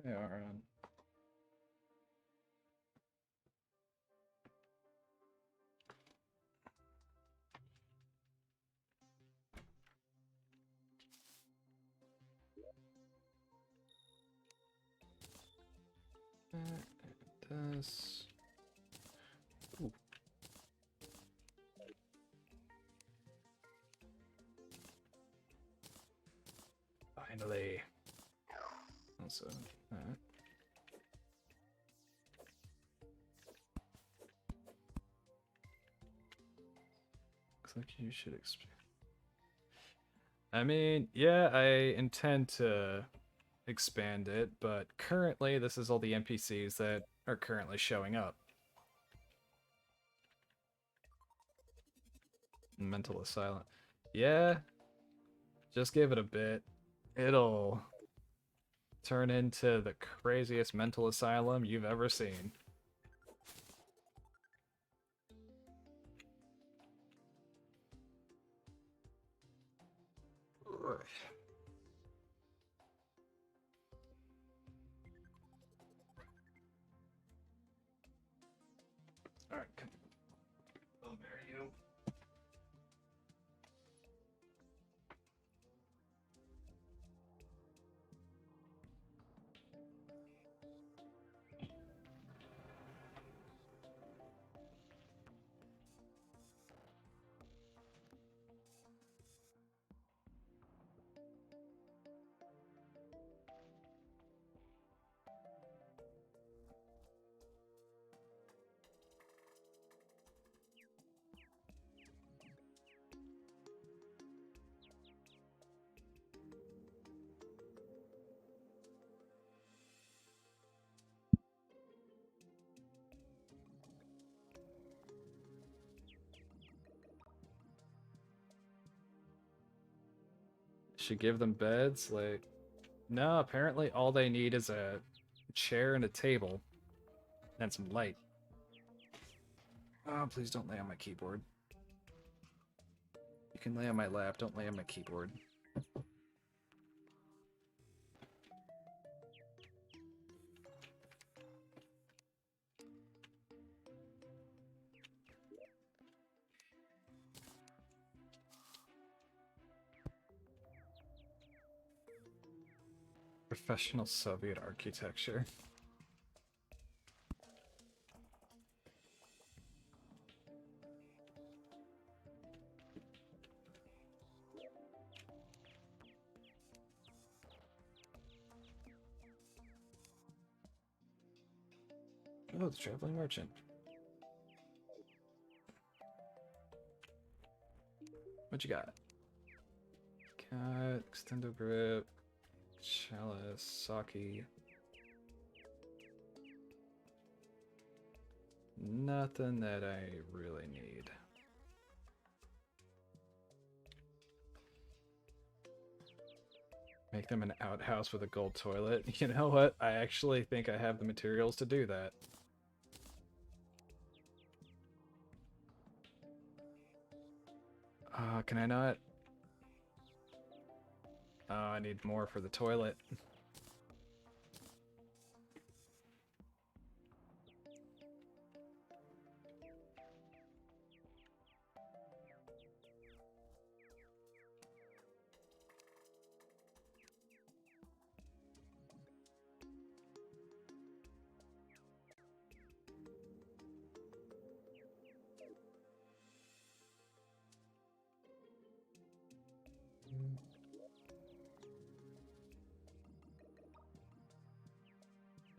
They are on. It does. Ooh. Finally. Also, that. Looks like you should expand. I mean, yeah, I intend to expand it, but currently this is all the NPCs that are currently showing up. Mental asylum. Yeah, just give it a bit. It'll turn into the craziest mental asylum you've ever seen. Alright, come on. I'll marry you. Should give them beds? Like, no, apparently all they need is a chair and a table. And some light. Oh, please don't lay on my keyboard. You can lay on my lap, don't lay on my keyboard. Professional Soviet architecture. Oh, the traveling merchant. What you got? Got extendo grip, chalice, sake. Nothing that I really need. Make them an outhouse with a gold toilet. You know what? I actually think I have the materials to do that. Can I not? Oh, I need more for the toilet.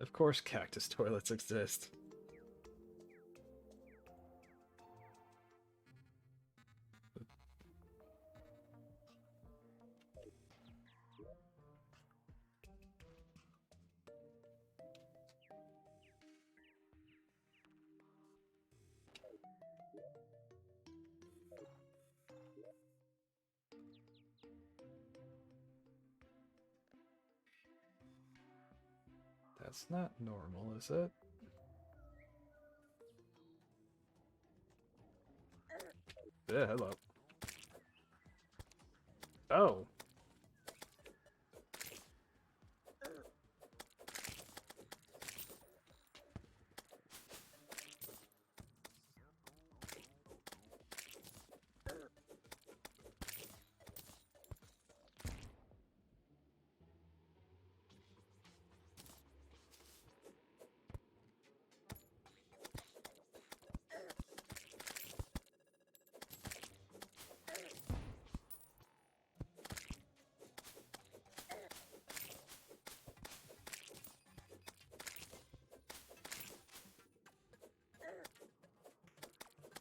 Of course cactus toilets exist. That's not normal, is it? Yeah, hello. Oh.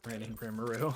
Raining Rimuru.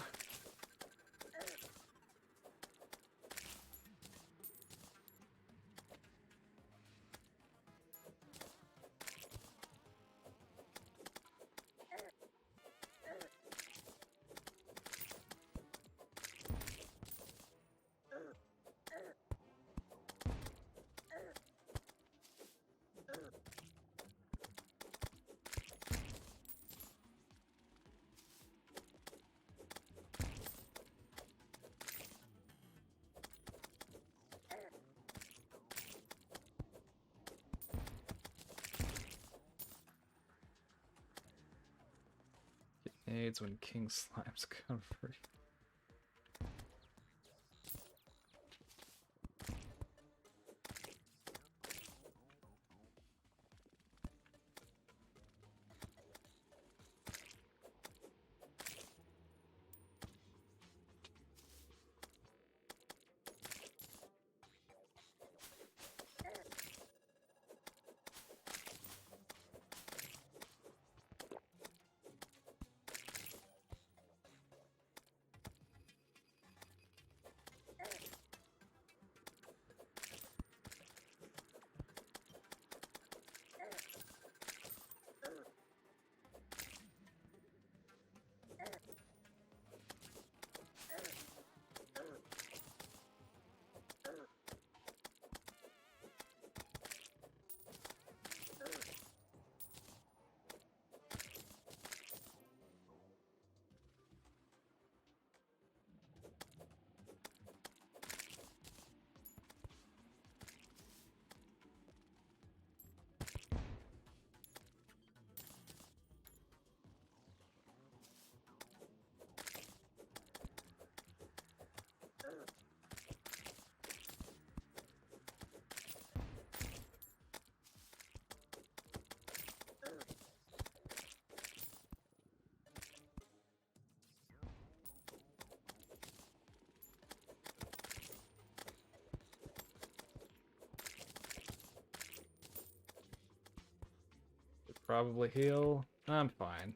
AIDS when King Slimes come free. probably heal. I'm fine.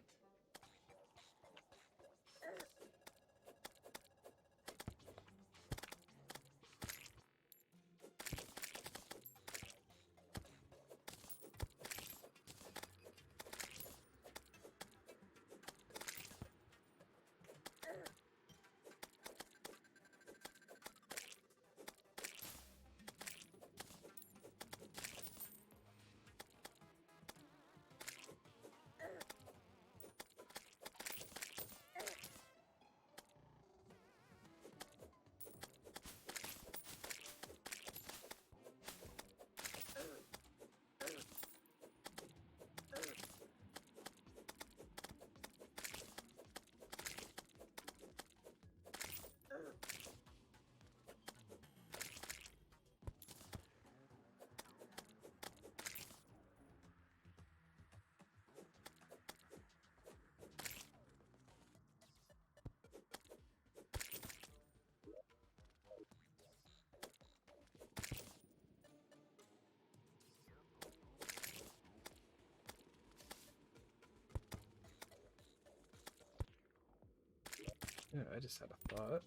Yeah, I just had a thought.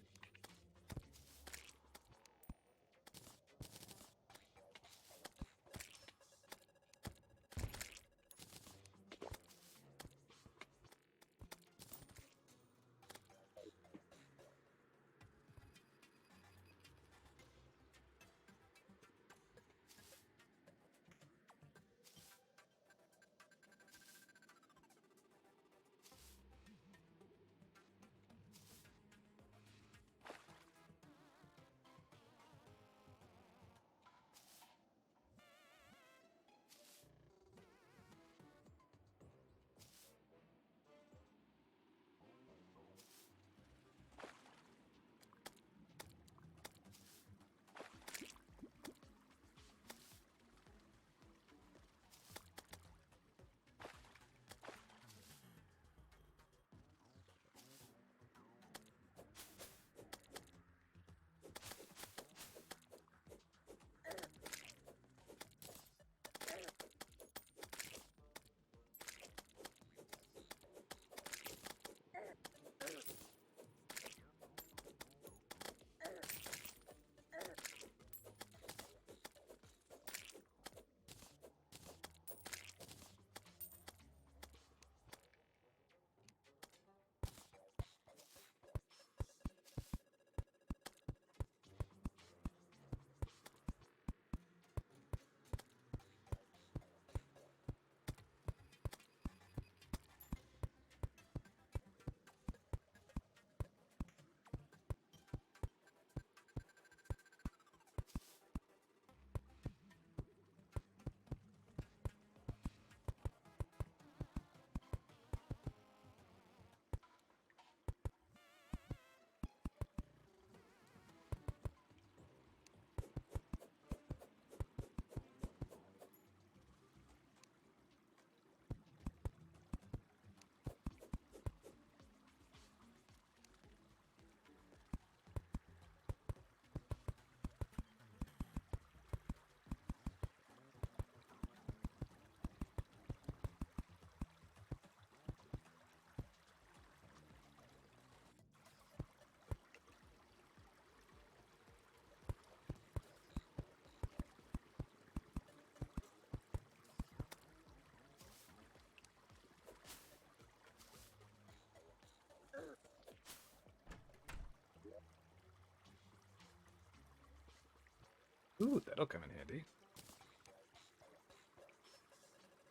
Ooh, that'll come in handy.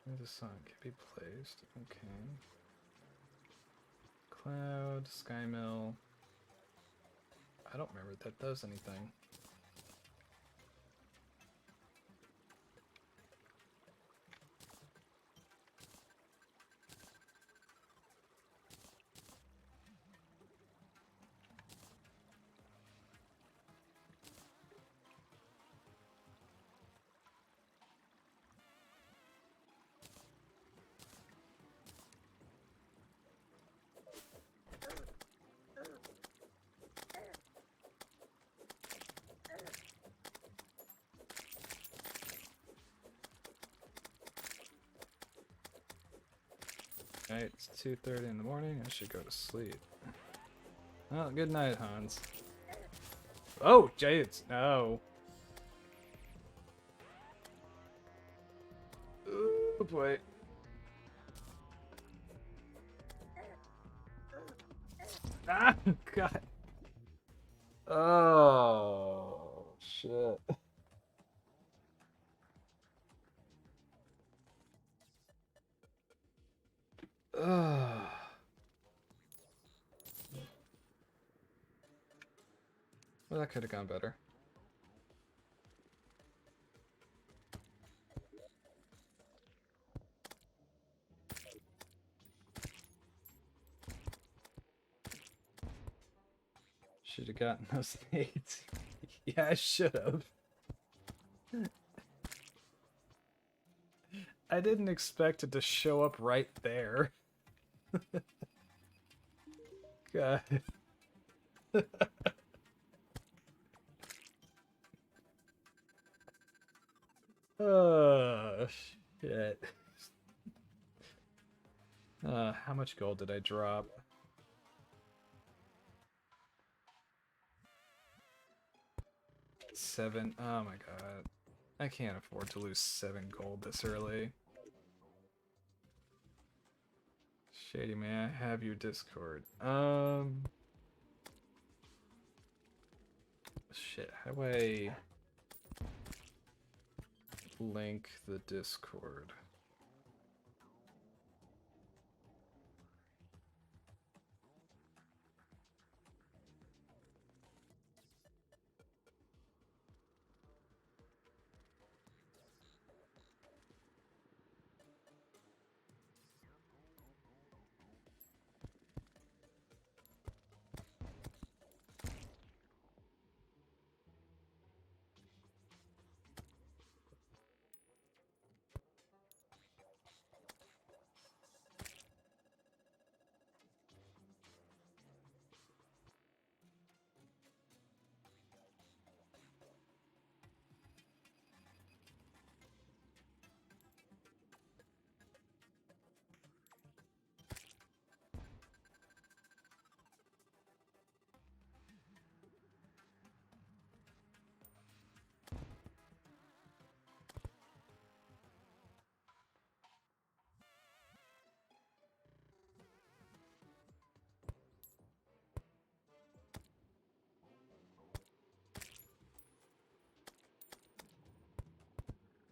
Where the sun can be placed. Okay. Cloud, sky mill. I don't remember if that does anything. Alright, it's 2:30 in the morning. I should go to sleep. Oh, good night, Hans. Oh, Jades! No. Oh boy. Ah, God. Oh, shit. Ugh. Well, that could have gone better. Should have gotten those nades. Yeah, I should have. I didn't expect it to show up right there. God. Oh, shit. How much gold did I drop? Seven. Oh my god. I can't afford to lose 7 gold this early. Shady, may I have your Discord? Shit, how do I link the Discord?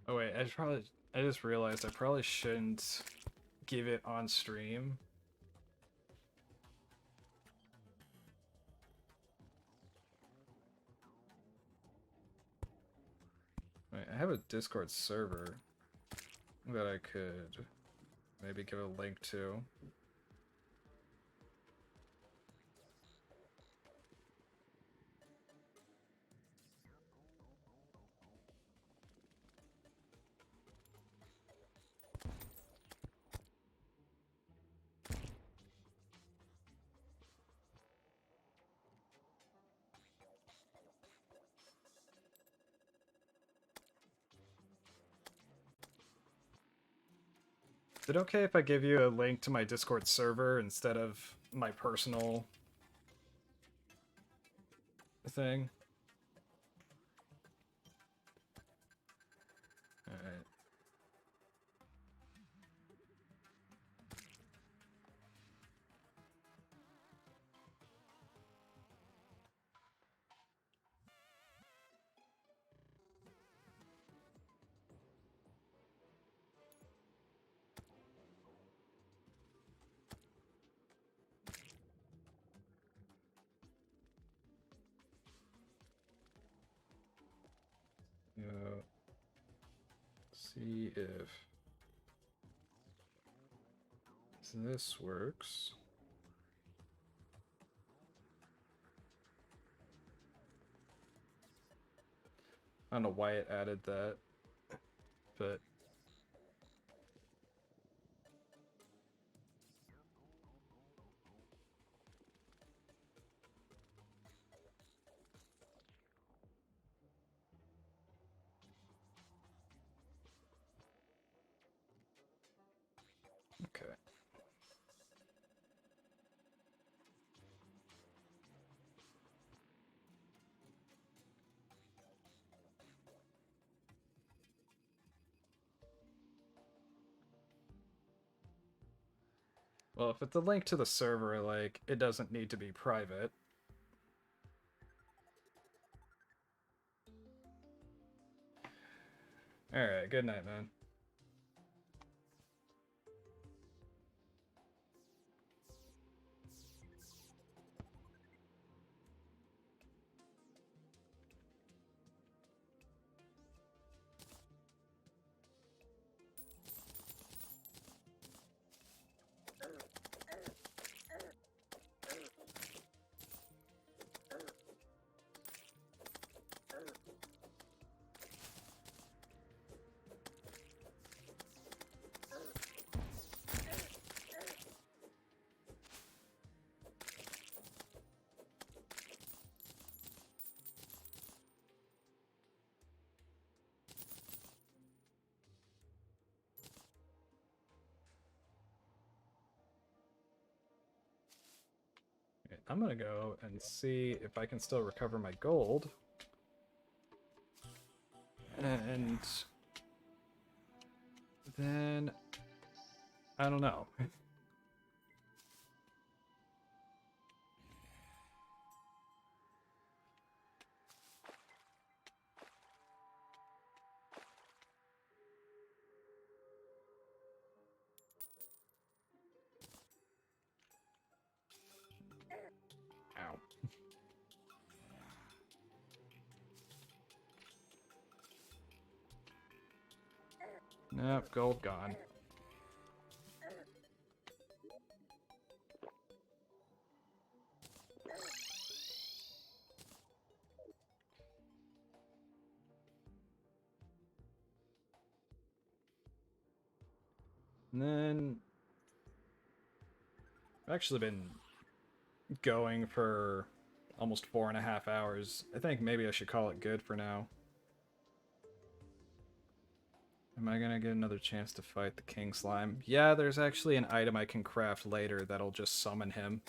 Oh wait, I just realized I probably shouldn't give it on stream. Wait, I have a Discord server that I could maybe give a link to. Is it okay if I give you a link to my Discord server instead of my personal thing? Alright. See if this works. I don't know why it added that, but okay. Well, if it's a link to the server, like, it doesn't need to be private. Alright, good night, man. I'm gonna go and see if I can still recover my gold. And then I don't know. Ow. Nope, gold gone. And then I've actually been going for almost 4.5 hours. I think maybe I should call it good for now. Am I gonna get another chance to fight the king slime? Yeah, there's actually an item I can craft later that'll just summon him.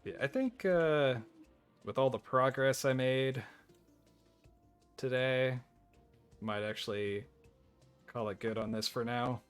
Yeah, I think with all the progress I made today, might actually call it good on this for now.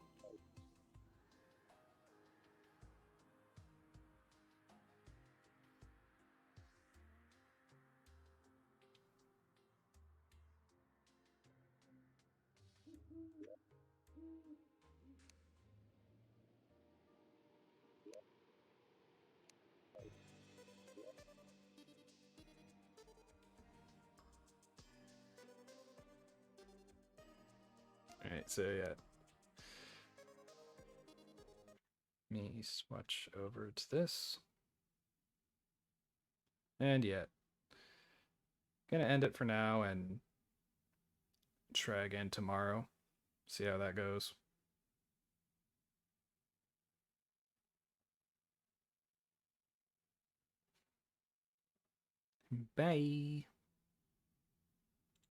Alright, so yeah. Me switch over to this. And yeah. Gonna end it for now and try again tomorrow. See how that goes. Bye.